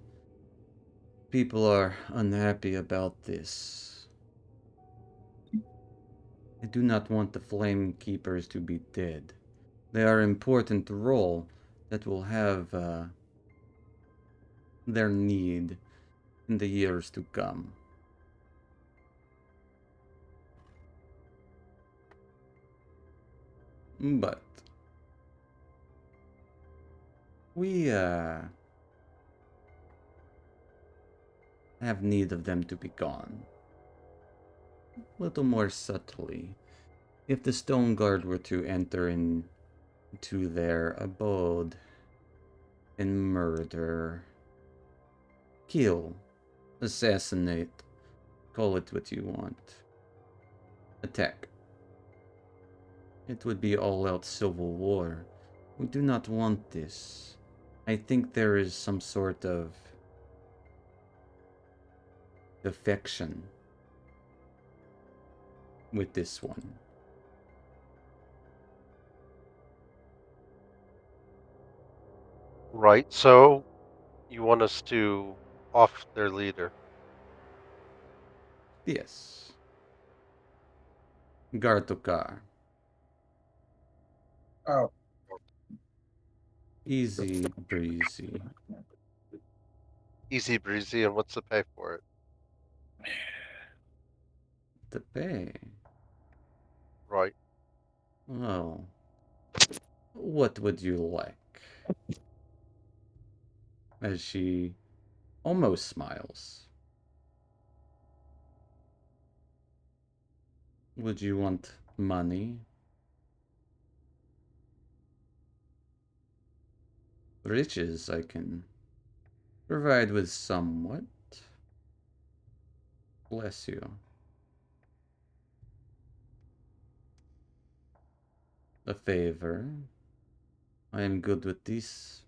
People are unhappy about this. I do not want the Flame Keepers to be dead. They are an important role that will have their need in the years to come. But we have need of them to be gone. A little more subtly. If the Stone Guard were to enter into their abode and murder, kill, assassinate, call it what you want, attack, it would be all-out civil war. We do not want this. I think there is some sort of defection with this one. Right. So you want us to off their leader? Yes. Gartokar. Oh. Easy breezy. Easy breezy, and what's the pay for it? The pay. Right. Well, what would you like? As she almost smiles. Would you want money? Riches I can provide with somewhat. Bless you. A favor. I am good with this.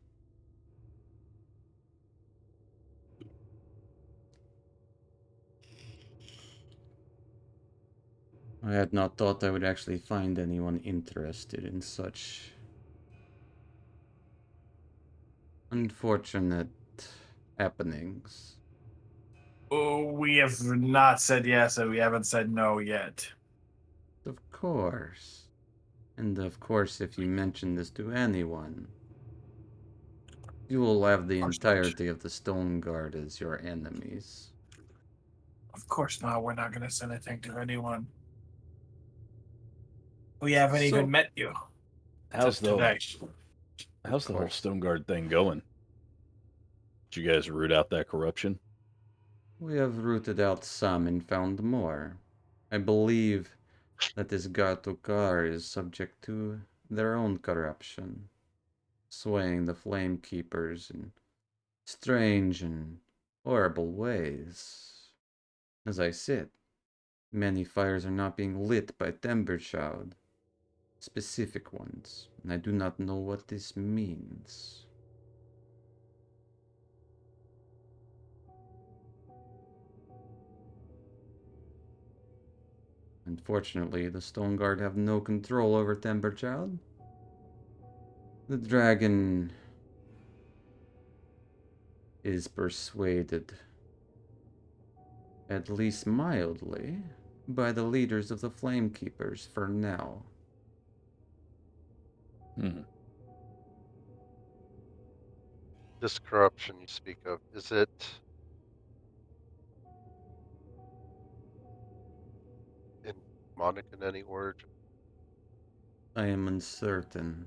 I had not thought I would actually find anyone interested in such unfortunate happenings. Oh, we have not said yes, and we haven't said no yet. Of course. And of course, if you mention this to anyone, you will have the Of course not. entirety of the Stone Guard as your enemies. Of course not. We're not going to send anything to anyone. We haven't So- even met you. How's Just today. how's the whole course. Stone Guard thing going? Did you guys root out that corruption? We have rooted out some and found more. I believe that this Gartukar is subject to their own corruption, swaying the Flame Keepers in strange and horrible ways. As I said, many fires are not being lit by Timbershroud, specific ones, and I do not know what this means. Unfortunately, the Stone Guard have no control over Timberchild. The dragon is persuaded, at least mildly, by the leaders of the Flame Keepers for now. This corruption you speak of, is it demonic in any origin? I am uncertain.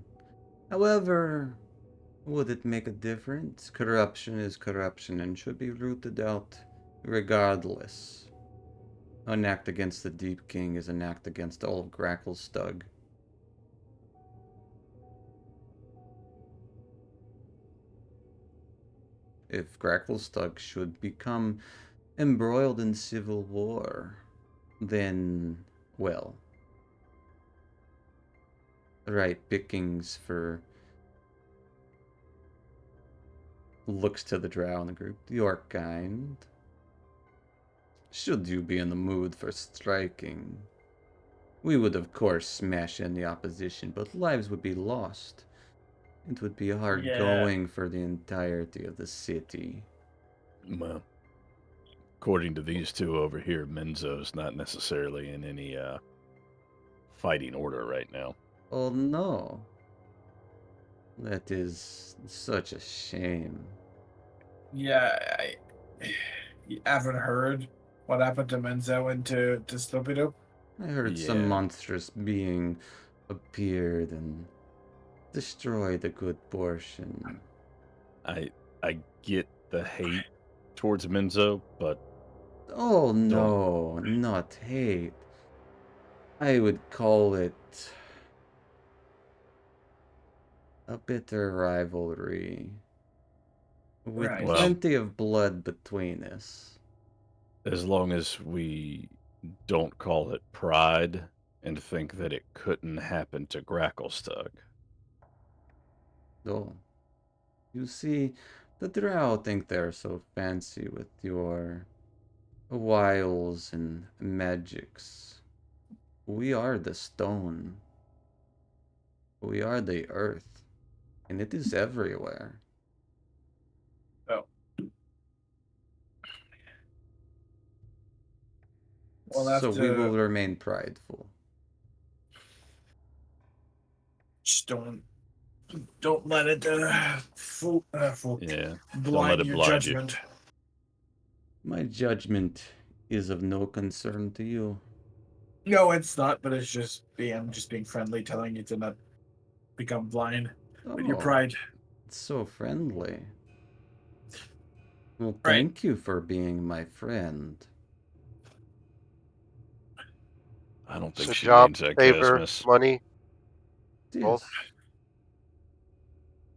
However, would it make a difference? Corruption is corruption and should be rooted out regardless. An act against the Deep King is an act against all of Gracklestug. If Gracklestug should become embroiled in civil war, then, well, right pickings for looks to the drow in the group, your kind. Should you be in the mood for striking, we would of course smash in the opposition, but lives would be lost. It would be hard going for the entirety of the city. Well, according to these two over here, Menzo's not necessarily in any fighting order right now. Oh no. That is such a shame. Yeah, you haven't heard what happened to Menzo and to Sloopy-Doop? I heard some Yeah. monstrous being appeared and destroyed a good portion. I get the hate towards Menzo, but Oh no, not hate. I would call it a bitter rivalry. With Right. Well- plenty of blood between us. as long as we don't call it pride and think that it couldn't happen to Gracklestug. Oh. You see, the drow think they're so fancy with your wiles and magics. We are the stone. We are the earth. And it is everywhere. We'll So have we to- will remain prideful. Just don't let it fool, Yeah. blind it your blind you. judgment. My judgment is of no concern to you. No, it's not. But it's just I'm just being friendly, telling you to not become blind with your Oh, pride. It's so friendly. Well, Right. thank you for being my friend. I don't think So she job, means that, favor, Casmus. money. Yes. Both?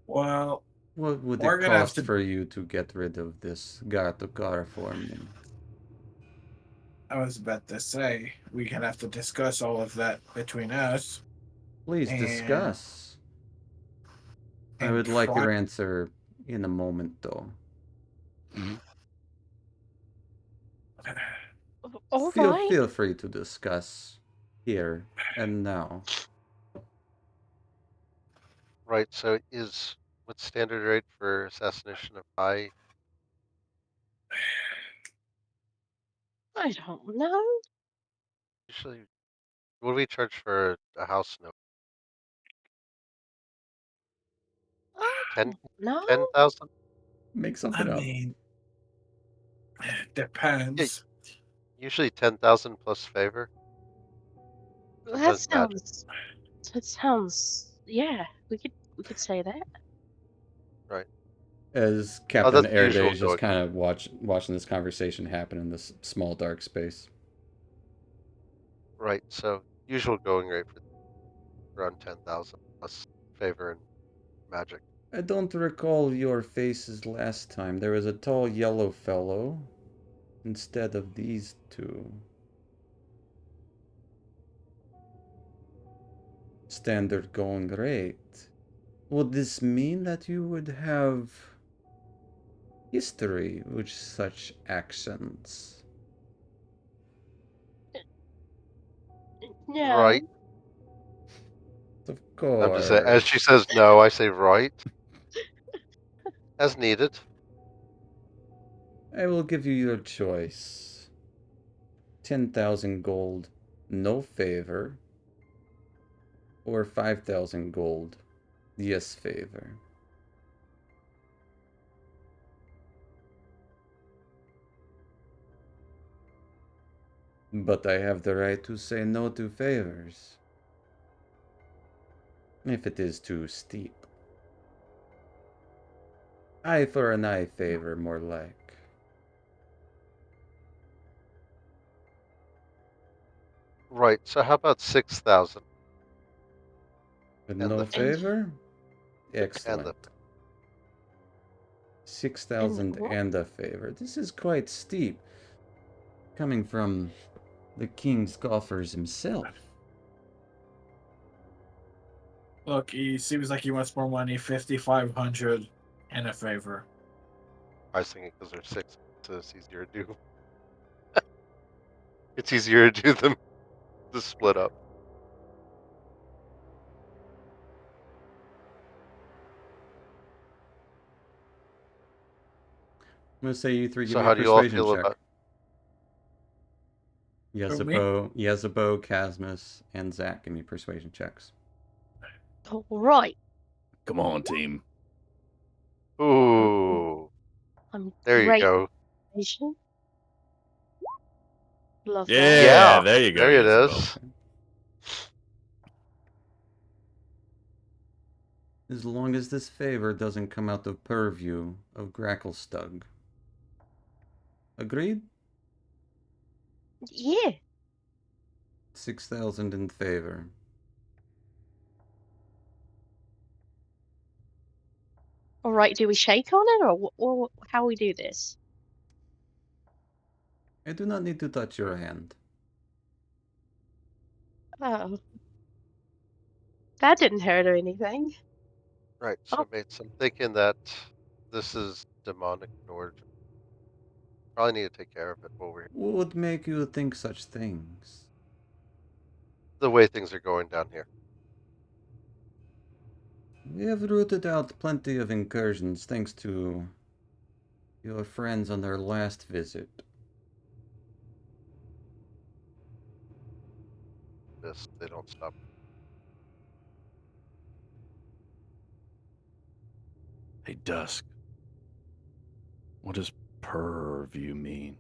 Well, What would We're it gonna have cost to. for you to get rid of this Gartukara for me? I was about to say we can have to discuss all of that between us Please and discuss. I would like try. your answer in a moment, though. All Feel right. feel free to discuss here and now. Right. So what's standard rate for assassination of high? I don't know. Usually, what do we charge for a house note? I 10, don't know. 10,000? Make I something up. mean, Yeah, depends. usually 10,000 plus favor. That Sometimes magic. sounds. That sounds. Yeah, we could say that. Right. As Oh, Captain that's the Airday usual is just going. kind of watching this conversation happen in this small dark space. Right. So usual going rate for around 10,000 plus favor and magic. I don't recall your faces last time. There was a tall yellow fellow instead of these two. Standard going rate. Would this mean that you would have history with such actions? Right. No. Of I'm just saying, as she course. says no, I say right. As needed. I will give you your choice. 10,000 gold, no favor, or 5,000 gold, yes favor. But I have the right to say no to favors, if it is too steep. Eye for an eye favor, more like. Right. So how about 6,000 With and no the And favor? and the Excellent. 6,000 what? and a favor. This is quite steep, coming from the king's coffers himself. Look, he seems like he wants more money. 5,500 in a favor. I was thinking because there's 6, so it's easier to do. It's easier to do them to split up. I'm gonna say you three give So me a how do you all persuasion feel check. about? Who, me? Yezebo, Casmus, and Zach give me persuasion checks. All right. Come on, team. Ooh, I'm there you great. go. Patient. Love that. Yeah, Yeah, there you go, there it Isabel. is. As long as this favor doesn't come out the purview of Gracklestug. Agreed? Yeah. 6,000 in favor. All right. Do we shake on it, or how we do this? I do not need to touch your hand. Oh, that didn't hurt or anything. Right. Oh, So mates, I'm thinking that this is demonic in origin. Probably need to take care of it while we're What would make you think such things? the way things are going down here. We have rooted out plenty of incursions thanks to your friends on their last visit. They don't stop. Hey, Dusk. What does purview mean?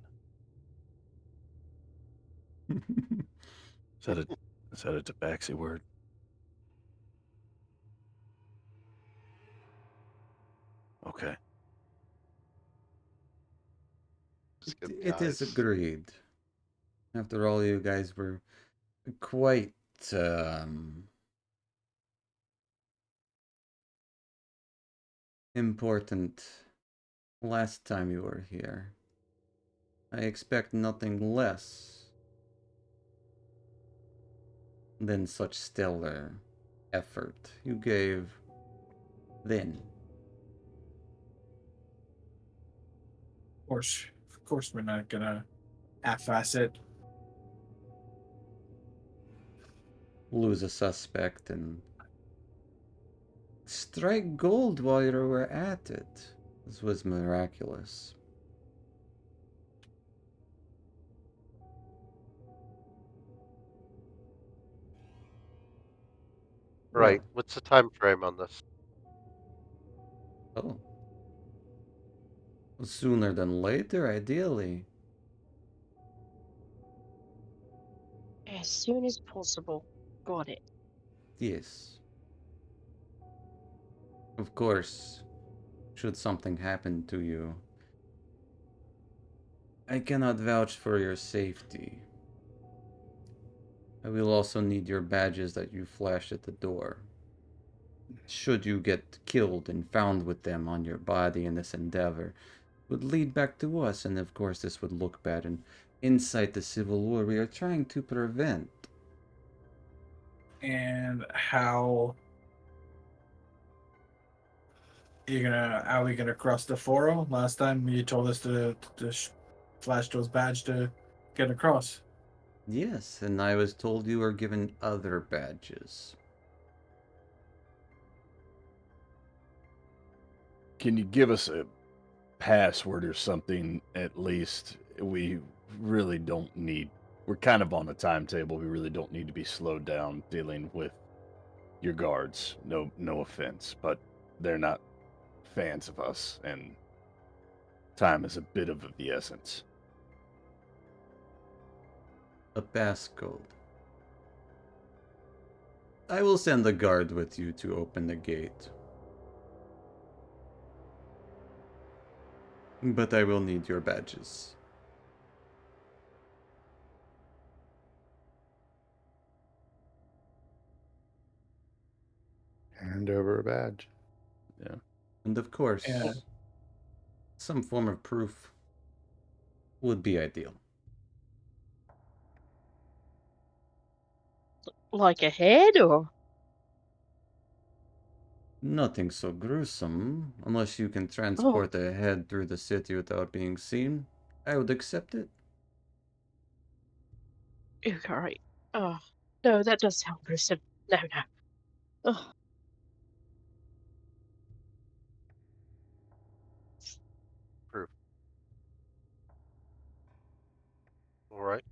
Is that a tabaxi word? Okay. Just good It is guys. agreed. After all, you guys were quite um, important last time you were here. I expect nothing less than such stellar effort you gave then. Of course, we're not gonna half-ass it. Lose a suspect and strike gold while you were at it. This was miraculous. Right. What's the time frame on this? Oh. Sooner than later, ideally. As soon as possible. Got it. Yes. Of course, should something happen to you, I cannot vouch for your safety. I will also need your badges that you flashed at the door. Should you get killed and found with them on your body in this endeavor, would lead back to us, and of course this would look bad and incite the civil war we are trying to prevent. And how are we gonna cross the foro? Last time you told us to flash those badges to get across. Yes, and I was told you were given other badges. Can you give us a password or something at least? We really don't need. We're kind of on a timetable. We really don't need to be slowed down dealing with your guards. No offense, but they're not fans of us, and time is a bit of the essence. A passcode. I will send a guard with you to open the gate. But I will need your badges. Hand over a badge. Yeah. And of course, Yeah. some form of proof would be ideal. Like a head or? Nothing so gruesome, unless you can Oh, transport a head through the city without being seen. I would accept it. alright. Oh, no, that does sound gruesome. No. Oh, Proof. All right.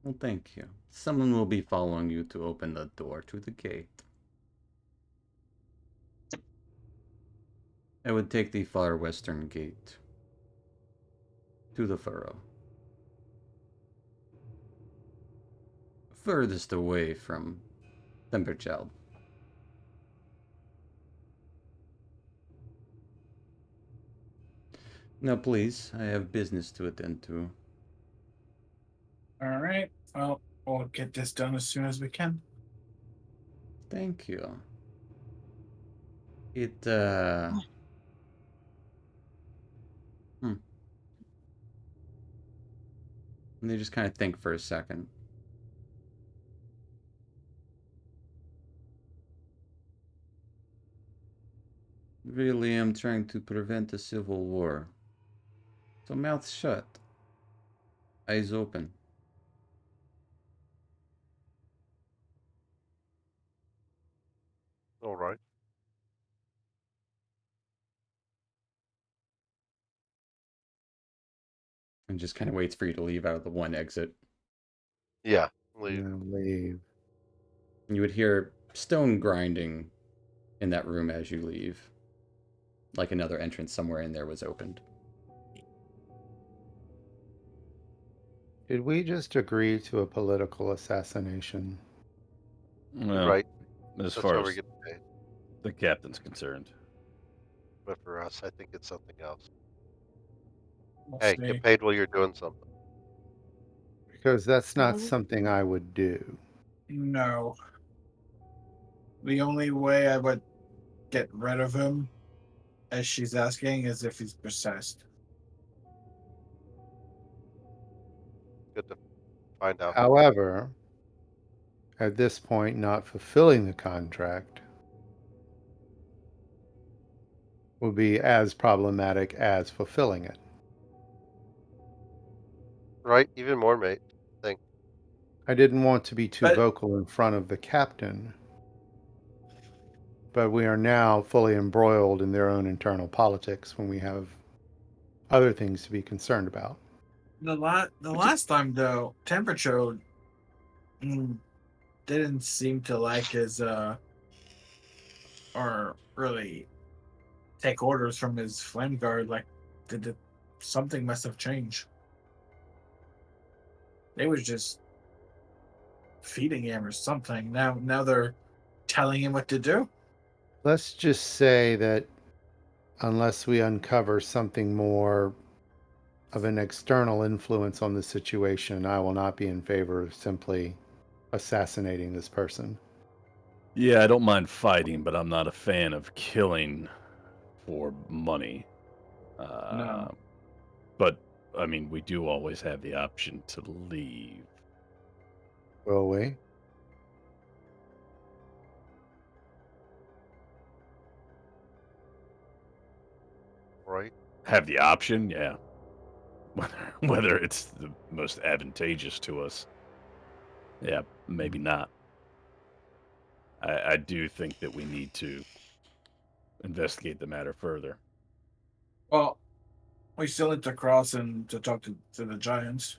Well, thank you. Someone will be following you to open the door to the gate. I would take the far western gate to the furrow. Furthest away from Temperchild. Now, please, I have business to attend to. All right. Well, we'll get this done as soon as we can. Thank you. It, Let me just kind of think for a second. Really am trying to prevent a civil war. So mouth shut. Eyes open. All right. And just kind of waits for you to leave out of the one exit. Yeah. Leave. No, leave. You would hear stone grinding in that room as you leave. Like another entrance somewhere in there was opened. Did we just agree to a political assassination? Well, Right. as That's far how we as get paid. the captain's concerned. But for us, I think it's something else. We'll Hey, see. get paid while you're doing something. Because that's not Um, something I would do. No. The only way I would get rid of him as she's asking is if he's possessed. Good to find out. However, at this point, not fulfilling the contract will be as problematic as fulfilling it. Right? Even more, mate. Think. I didn't want to be too But- vocal in front of the captain, but we are now fully embroiled in their own internal politics when we have other things to be concerned about. The last time though, Temperature didn't seem to like his or really take orders from his flame guard. Like, something must have changed? They was just feeding him or something. Now they're telling him what to do. Let's just say that unless we uncover something more of an external influence on the situation, I will not be in favor of simply assassinating this person. Yeah, I don't mind fighting, but I'm not a fan of killing for money. No. But, I mean, we do always have the option to leave. Will we? Right? Have the option, yeah. Whether it's the most advantageous to us, yeah, maybe not. I do think that we need to investigate the matter further. Well, we still need to cross and to talk to the giants,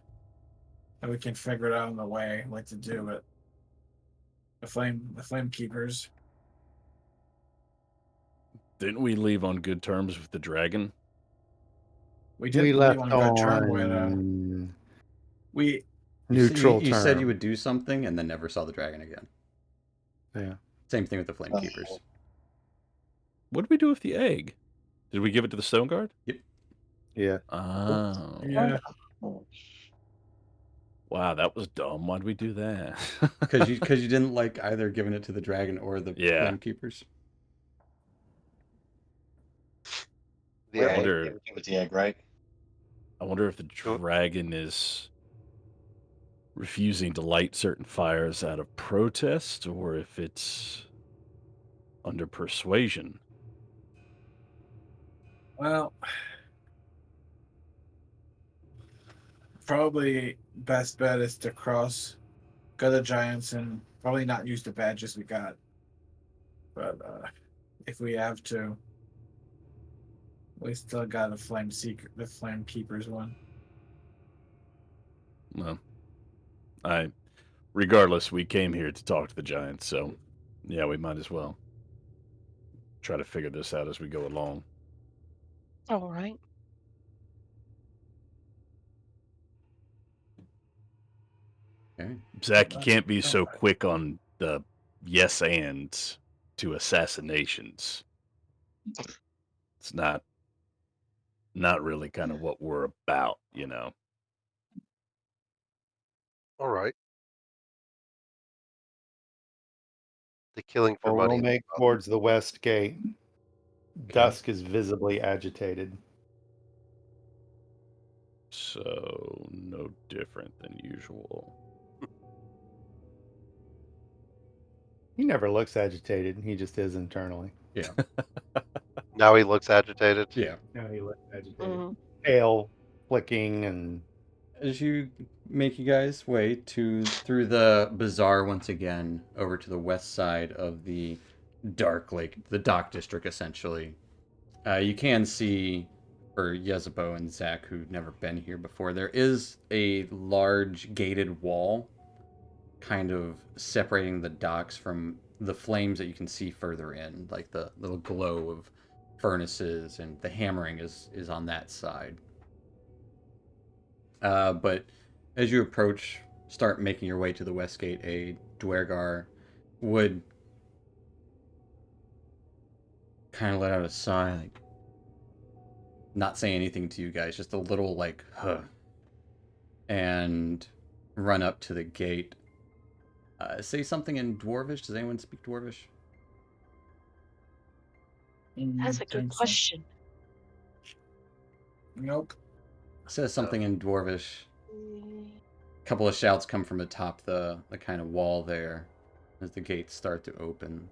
and we can figure it out on the way what to do. But the flame keepers. Didn't we leave on good terms with the dragon? We did We leave left on a good term with on we. neutral You said you term. would do something and then never saw the dragon again. Yeah. Same thing with the Flame Keepers. What did we do with the egg? Did we give it to the Stone Guard? Yeah. Oh. Yeah. Wow, that was dumb. Why'd we do that? Because you didn't like either giving it to the dragon or the Yeah. Flame Keepers. The We egg. wonder- gave it to with the egg, right? I wonder if the dragon is refusing to light certain fires out of protest or if it's under persuasion. Well, probably best bet is to cross, go to giants, and probably not use the badges we got. But if we have to, we still got the the flame keepers one. Well, regardless, we came here to talk to the giants, so yeah, we might as well try to figure this out as we go along. All right. Okay. Zach, you can't be so quick on the yes ands to assassinations. It's not really kind of what we're about, you know. All right. The killing for Well, money. we'll make towards the west gate. Dusk is visibly agitated. So no different than usual. He never looks agitated. He just is internally. Yeah. Now he looks agitated. Yeah. No, he looks agitated. Mhm. Tail flicking and As you make you guys way through the bazaar once again over to the west side of the Dark Lake, the dock district essentially, you can see for Yezebo and Zach, who've never been here before, there is a large gated wall kind of separating the docks from the flames that you can see further in, like the little glow of furnaces, and the hammering is on that side. But as you start making your way to the west gate, a Dwergar would kind of let out a sigh, like, not say anything to you guys, just a little like, huh, and run up to the gate. Say something in Dwarvish. Does anyone speak Dwarvish? That's a good question. Nope. Says something in Dwarvish. Mm, A couple of shouts come from atop the kind of wall there as the gates start to open.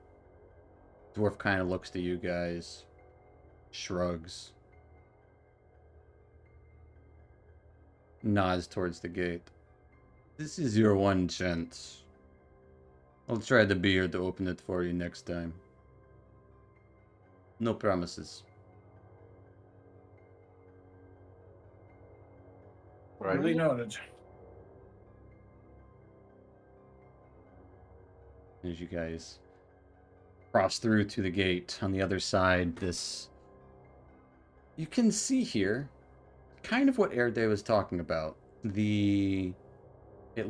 Dwarf kind of looks to you guys, shrugs, nods towards the gate. This is your one chance. I'll try to be here to open it for you next time. No promises. Right. Really noted. As you guys cross through to the gate on the other side, you can see here kind of what Erday was talking about. It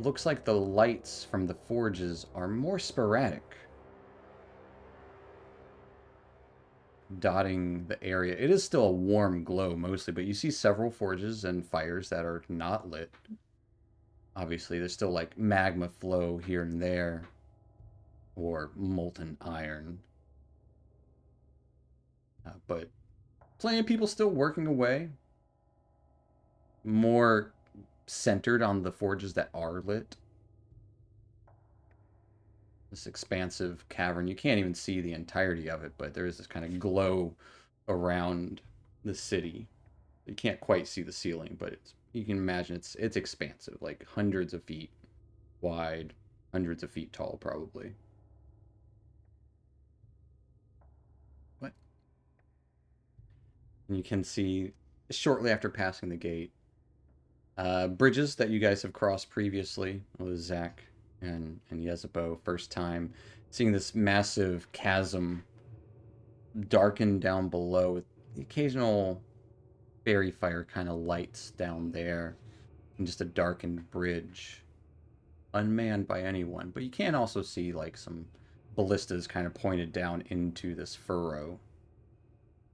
looks like the lights from the forges are more sporadic, dotting the area. It is still a warm glow mostly, but you see several forges and fires that are not lit. Obviously, there's still like magma flow here and there, or molten iron. But plenty of people still working away. More centered on the forges that are lit. This expansive cavern. You can't even see the entirety of it, but there is this kind of glow around the city. You can't quite see the ceiling, but you can imagine it's expansive, like hundreds of feet wide, hundreds of feet tall, probably. What? And you can see shortly after passing the gate, bridges that you guys have crossed previously with Zach and Yezebo. First time seeing this massive chasm darken down below with the occasional fairy fire kind of lights down there, and just a darkened bridge, unmanned by anyone. But you can also see like some ballistas kind of pointed down into this furrow.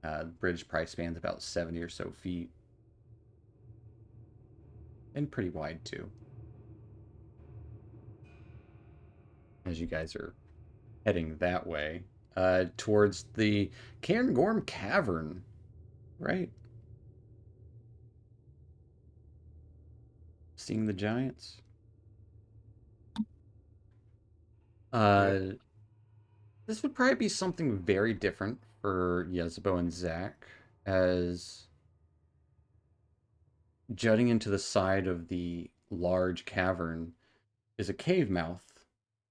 The bridge probably spans about 70 or so feet. And pretty wide too. As you guys are heading that way, towards the Cairngorm Cavern, right? Seeing the giants. This would probably be something very different for Yezebo and Zach, as jutting into the side of the large cavern is a cave mouth,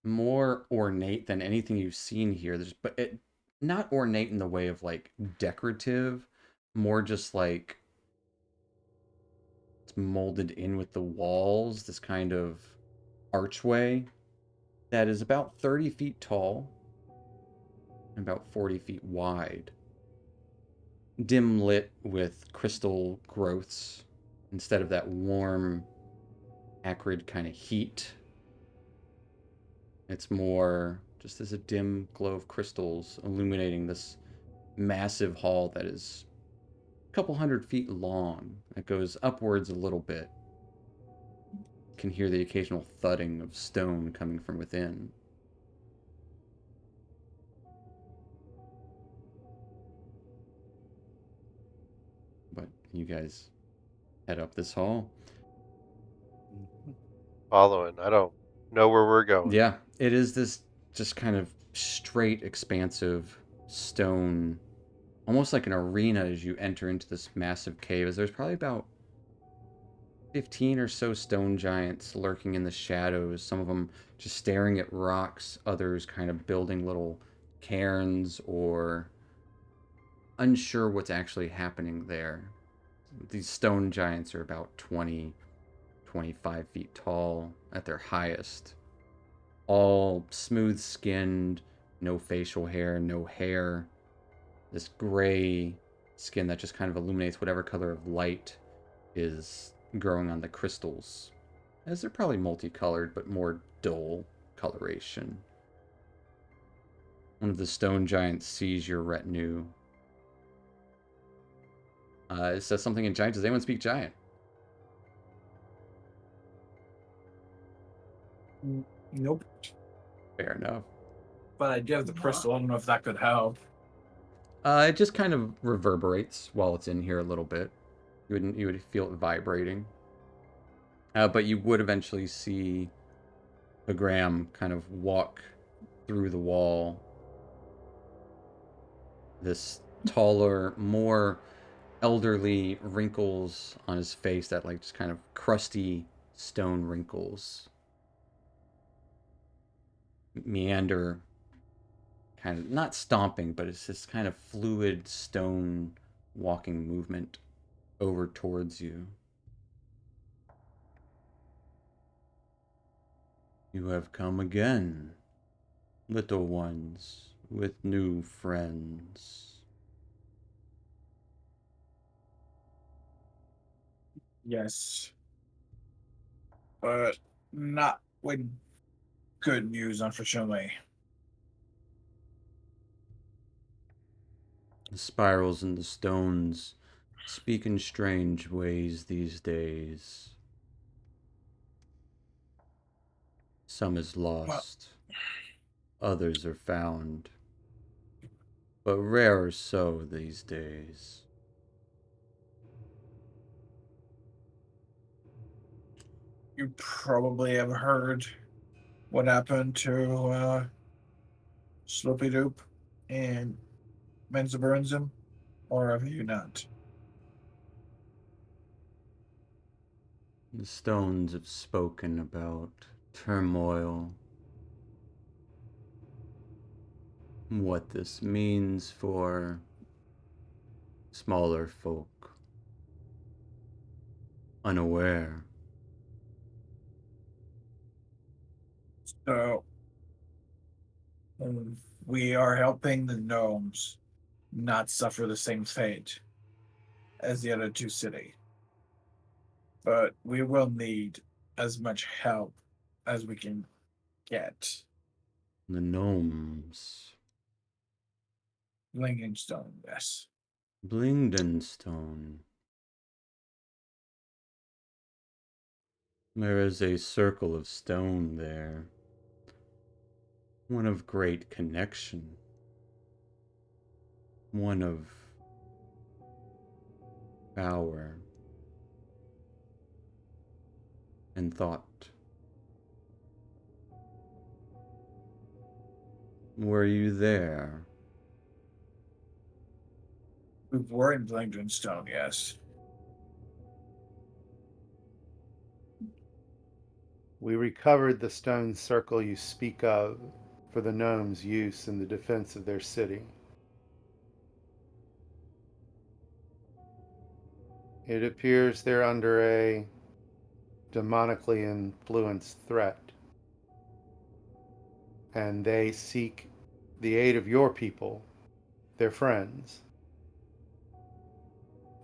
more ornate than anything you've seen here. But not ornate in the way of like decorative, more just like it's molded in with the walls, this kind of archway that is about 30 feet tall and about 40 feet wide. Dim lit with crystal growths instead of that warm, acrid kind of heat. It's more just as a dim glow of crystals illuminating this massive hall that is a couple hundred feet long. It goes upwards a little bit. You can hear the occasional thudding of stone coming from within. But you guys head up this hall. Following. I don't know where we're going. Yeah, it is this just kind of straight, expansive stone, almost like an arena as you enter into this massive cave. As there's probably about 15 or so stone giants lurking in the shadows, some of them just staring at rocks, others kind of building little cairns or unsure what's actually happening there. These stone giants are about 20, 25 feet tall at their highest. All smooth-skinned, no facial hair, no hair. This gray skin that just kind of illuminates whatever color of light is growing on the crystals. As they're probably multicolored, but more dull coloration. One of the stone giants sees your retinue. It says something in giant. Does anyone speak giant? Nope. Fair enough. But I do have the crystal. I don't know if that could help. It just kind of reverberates while it's in here a little bit. You would feel it vibrating. But you would eventually see Graham kind of walk through the wall. This taller, more elderly wrinkles on his face, that like just kind of crusty stone wrinkles meander, kind of not stomping, but it's this kind of fluid stone walking movement over towards you. You have come again, little ones, with new friends. Yes. But not with good news, unfortunately. The spirals in the stones speak in strange ways these days. Some is lost, others are found, but rarer so these days. You probably have heard what happened to Sloopy Doop and Menzobernsum, or have you not? The stones have spoken about turmoil, what this means for smaller folk, unaware. So we are helping the gnomes not suffer the same fate as the other two cities. But we will need as much help as we can get. The gnomes. Lingenstone, yes. Blingdenstone. There is a circle of stone there, one of great connection, one of power and thought. Were you there? We were in Lingenstone, yes. We recovered the stone circle you speak of for the gnomes' use in the defense of their city. It appears they're under a demonically influenced threat, and they seek the aid of your people, their friends,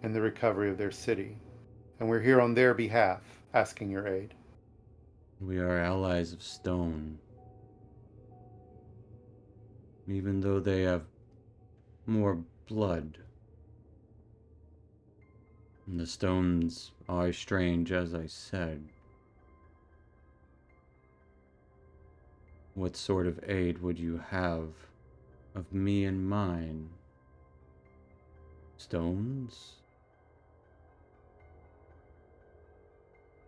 in the recovery of their city. And we're here on their behalf, asking your aid. We are allies of stone. Even though they have more blood. And the stones are strange, as I said. What sort of aid would you have of me and mine? Stones?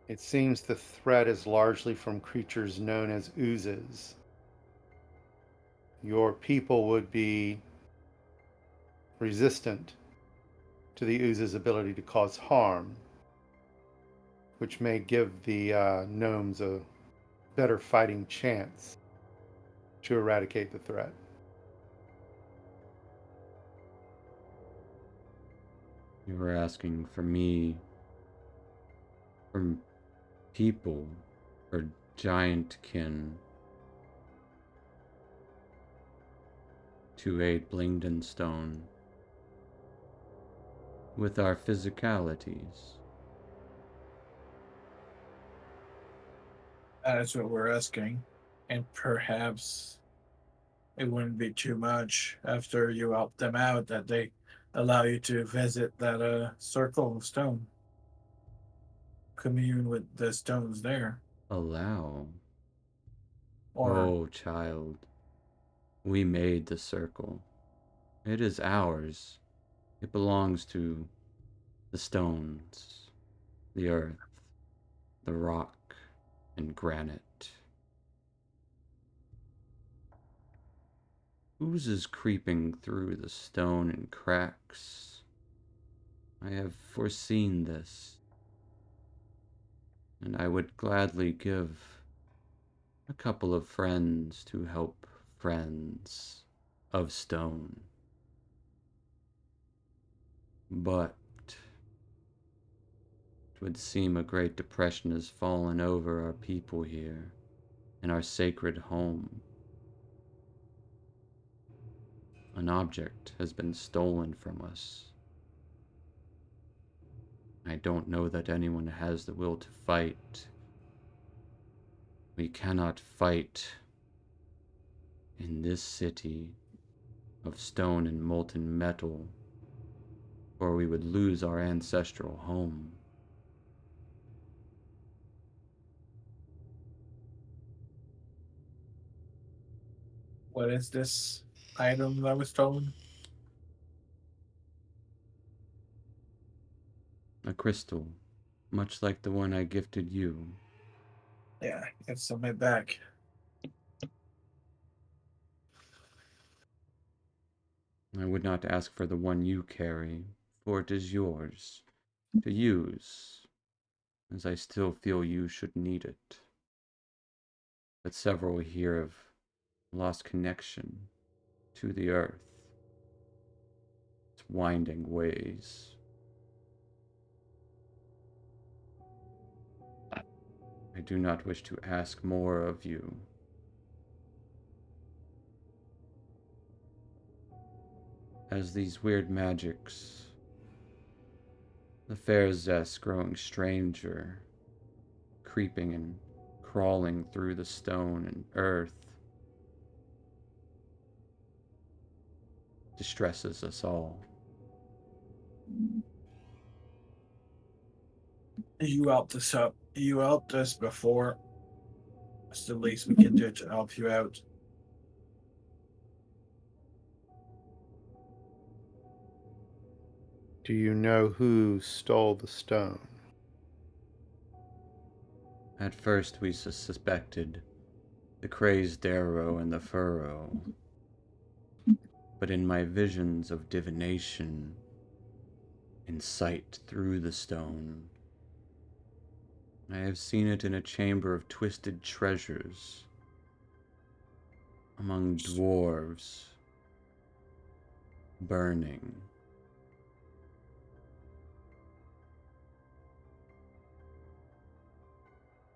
It seems the threat is largely from creatures known as oozes. Your people would be resistant to the ooze's ability to cause harm, which may give the gnomes a better fighting chance to eradicate the threat. You were asking for me, from people, or giant kin, to aid Blingdenstone with our physicalities. That is what we're asking. And perhaps it wouldn't be too much after you help them out that they allow you to visit that circle of stone. Commune with the stones there. Allow. Or Oh, child. We made the circle. It is ours. It belongs to the stones, the earth, the rock, and granite. Oozes creeping through the stone and cracks. I have foreseen this, and I would gladly give a couple of friends to help friends of stone. But it would seem a great depression has fallen over our people here in our sacred home. An object has been stolen from us. I don't know that anyone has the will to fight. We cannot fight in this city of stone and molten metal, or we would lose our ancestral home. What is this item that was stolen? A crystal, much like the one I gifted you. Yeah, it's something back. I would not ask for the one you carry, for it is yours to use, as I still feel you should need it. But several here have lost connection to the earth, its winding ways. I do not wish to ask more of you. As these weird magics, the fair zest growing stranger, creeping and crawling through the stone and earth, distresses us all. You helped us up. You helped us before. It's the least we can do to help you out. Do you know who stole the stone? At first we suspected the crazed Darrow and the furrow, but in my visions of divination and sight through the stone, I have seen it in a chamber of twisted treasures among dwarves, burning.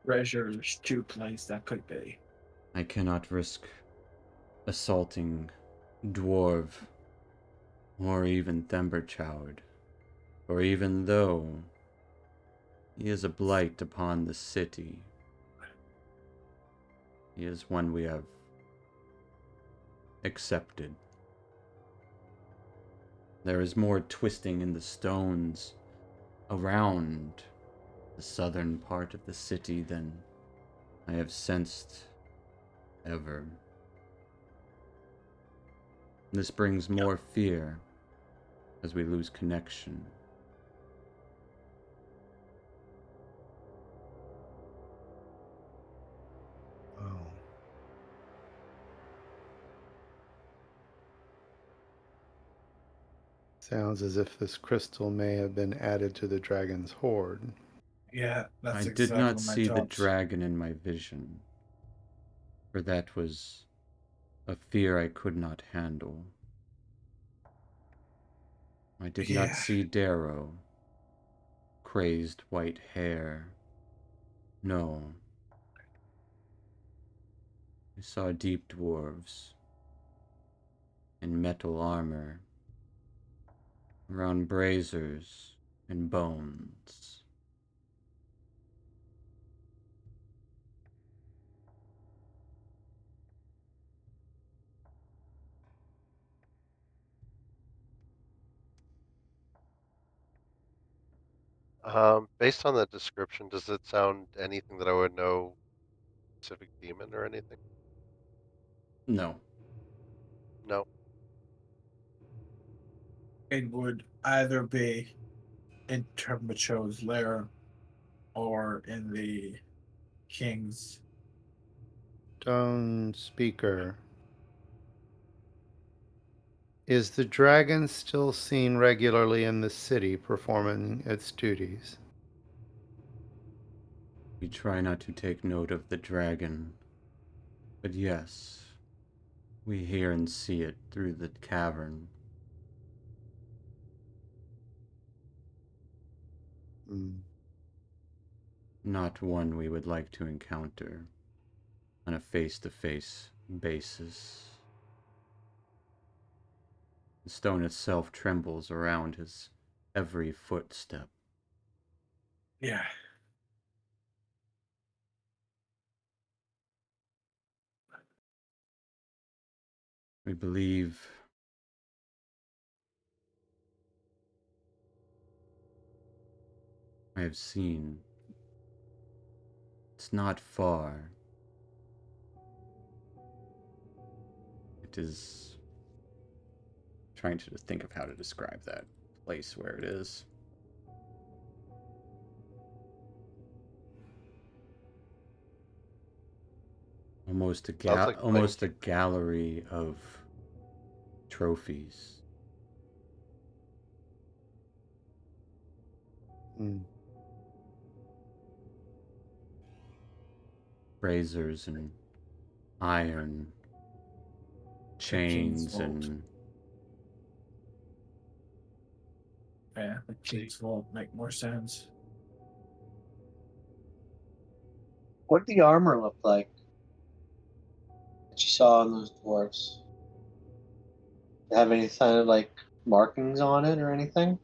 Treasures, two place that could be. I cannot risk assaulting dwarf or even Themberchowd, for even though he is a blight upon the city, he is one we have accepted. There is more twisting in the stones around the southern part of the city than I have sensed ever. This brings more fear as we lose connection. Oh. Sounds as if this crystal may have been added to the dragon's hoard. Yeah, that's I exactly did not my see the thoughts. dragon in my vision, for that was a fear I could not handle. I did not Yeah. see Darrow, crazed white hair. No. I saw deep dwarves in metal armor, around braziers and bones. Based on the description, does it sound anything that I would know specific demon or anything? No. No. It would either be in Termacho's lair or in the king's. Stone speaker. Is the dragon still seen regularly in the city performing its duties? We try not to take note of the dragon, but yes, we hear and see it through the cavern. Hmm. Not one we would like to encounter on a face-to-face basis. The stone itself trembles around his every footstep. Yeah. We believe I have seen. It's not far. It is trying to think of how to describe that place where it is. Almost a Sounds like almost a gallery of trophies. Hmm. Razors and iron King's chains vault. and Yeah, the king's vault make more sense. What did the armor look like that you saw on those dwarves? Did it have any kind of like markings on it or anything?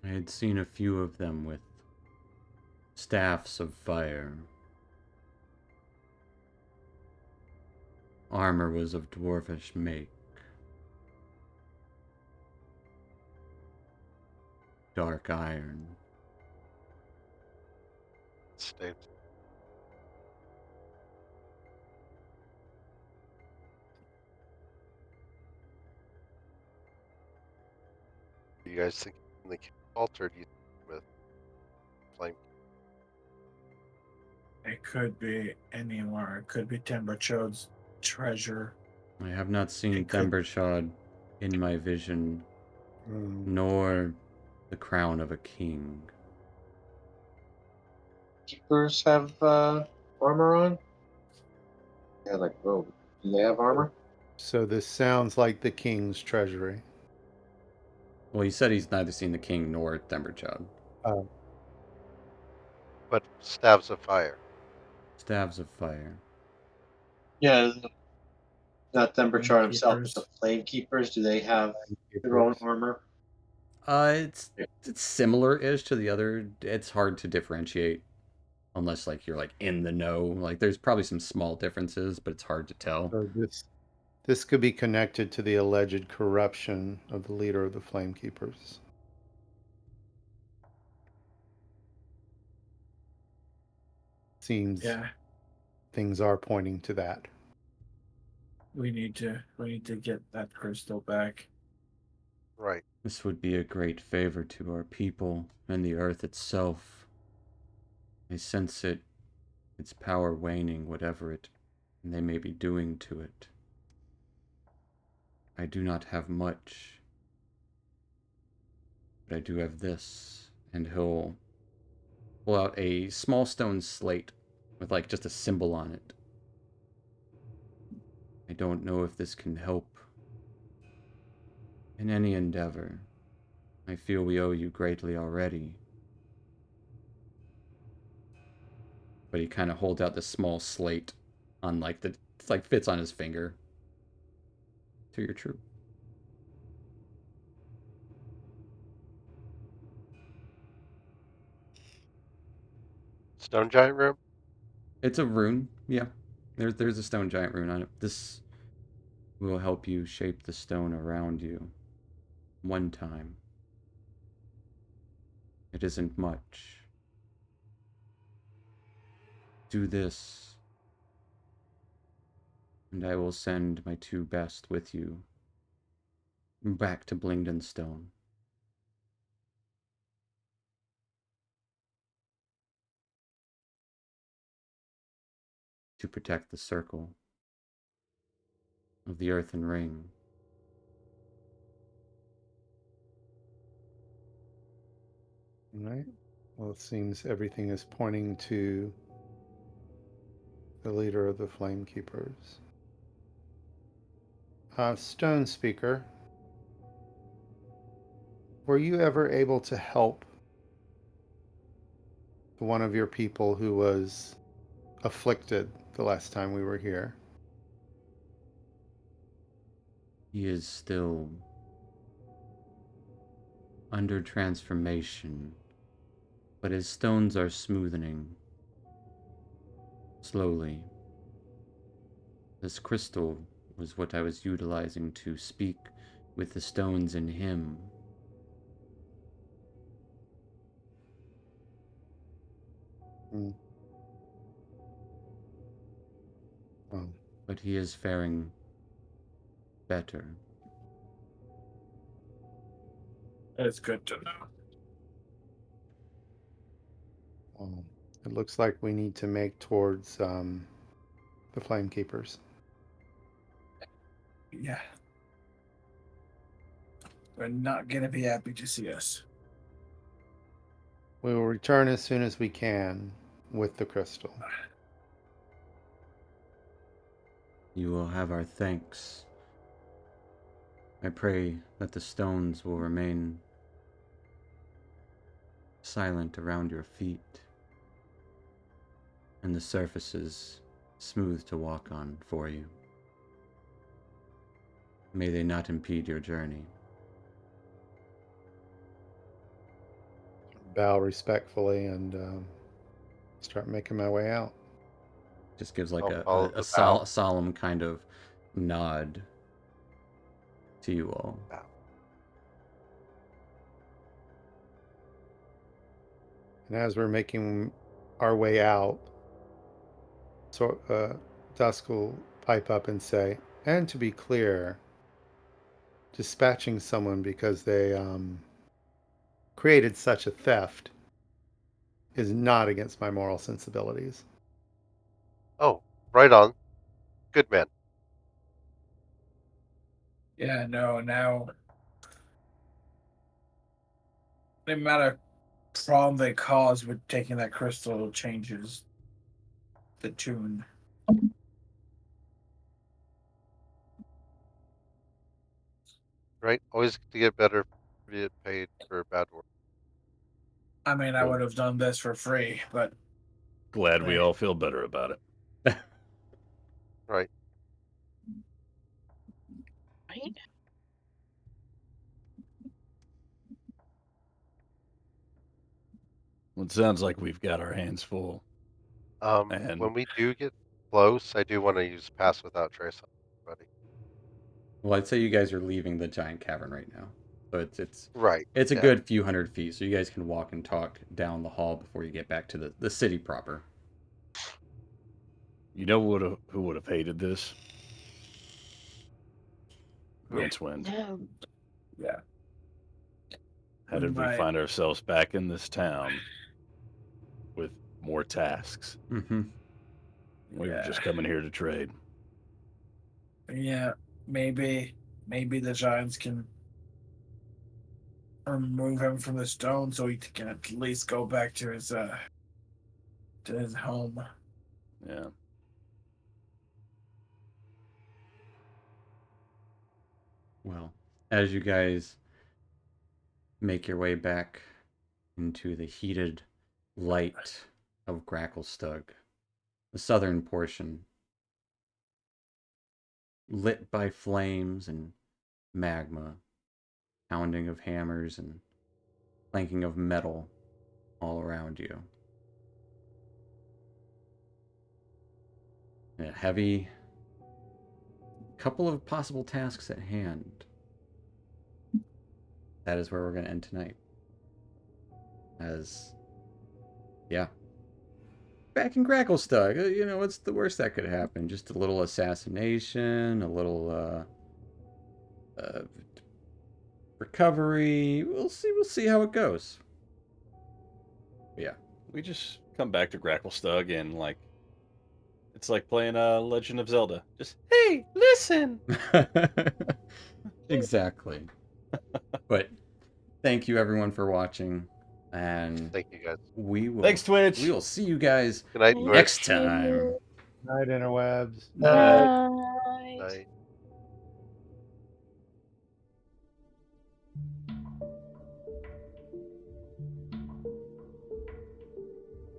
I had seen a few of them with staffs of fire. Armor was of dwarfish make. Dark iron. state. Do you guys think the altered you with flame? It could be anywhere. It could be Timberchode's treasure. I have not seen It could- Themberchaud in my vision, Hmm. nor the crown of a king. Keepers have armor on? Yeah, like robe. Do they have armor? So this sounds like the king's treasury. Well, he said he's neither seen the king nor Themberchaud. Oh, But staves of fire. Staves of fire. Yeah, not Themberchard himself, but Keepers. the Flame Keepers. Do they have their own armor? It's similar-ish to the other. It's hard to differentiate unless like you're like in the know. Like there's probably some small differences, but it's hard to tell. So this could be connected to the alleged corruption of the leader of the Flame Keepers. Seems Yeah, things are pointing to that. we need to get that crystal back. Right. This would be a great favor to our people and the earth itself. I sense its power waning, whatever they may be doing to it. I do not have much, but I do have this. And he'll pull out a small stone slate with like just a symbol on it. I don't know if this can help in any endeavor. I feel we owe you greatly already. But he kind of holds out this small slate on like it's like fits on his finger. To your troop. Stone giant room? It's a rune, yeah. There's a stone giant rune on it. This will help you shape the stone around you. One time. It isn't much. do this, and I will send my 2 best with you back to Blingden Stone. To protect the circle of the Earthen Ring. All right. Well, it seems everything is pointing to the leader of the Flame Keepers. Stone Speaker, were you ever able to help one of your people who was afflicted the last time we were here? He is still under transformation, but his stones are smoothening slowly. This crystal was what I was utilizing to speak with the stones in him. Well, But he is faring better. It's good to know. it looks like we need to make towards the Flame Keepers. Yeah. They're not gonna be happy to see us. We will return as soon as we can with the crystal. You will have our thanks. I pray that the stones will remain silent around your feet, and the surfaces smooth to walk on for you. May they not impede your journey. Bow respectfully and start making my way out. Just gives like I'll follow a the bow. solemn kind of nod to you all. Bow. And as we're making our way out, so Dusk will pipe up and say, and to be clear, dispatching someone because they created such a theft is not against my moral sensibilities. Oh, right on. Good man. Yeah, no, now the amount of problem they cause with taking that crystal changes the tune. Right? Always to get better, get paid for bad work. I mean, I Cool. would have done this for free, but Glad we all feel better about it. Right. Right? Well, it sounds like we've got our hands full. And When we do get close, I do want to use Pass Without Trace on everybody. Well, I'd say you guys are leaving the giant cavern right now, so Right. it's a yeah. good few hundred feet, so you guys can walk and talk down the hall before you get back to the city proper. you know who would have hated this? Rincewind. No. yeah. How did we Right. find ourselves back in this town with more tasks? Mm-hmm. We were just coming here to trade. Yeah, maybe the giants can remove him from the stone so he can at least go back to his home. Yeah. Well, as you guys make your way back into the heated light of Gracklestug, the southern portion, lit by flames and magma, pounding of hammers and clanking of metal all around you. A heavy couple of possible tasks at hand. That is where we're going to end tonight. As, yeah, back in Gracklestug. You know, what's the worst that could happen? Just a little assassination, a little recovery. We'll see. We'll see how it goes. Yeah. We just come back to Gracklestug and like it's like playing Legend of Zelda. Just hey, listen. Exactly. But thank you everyone for watching, and Thank you guys. we will. Thanks, Twitch. We will see you guys Good night, Thank Twitch. next time. you. Night, interwebs. Bye. Night.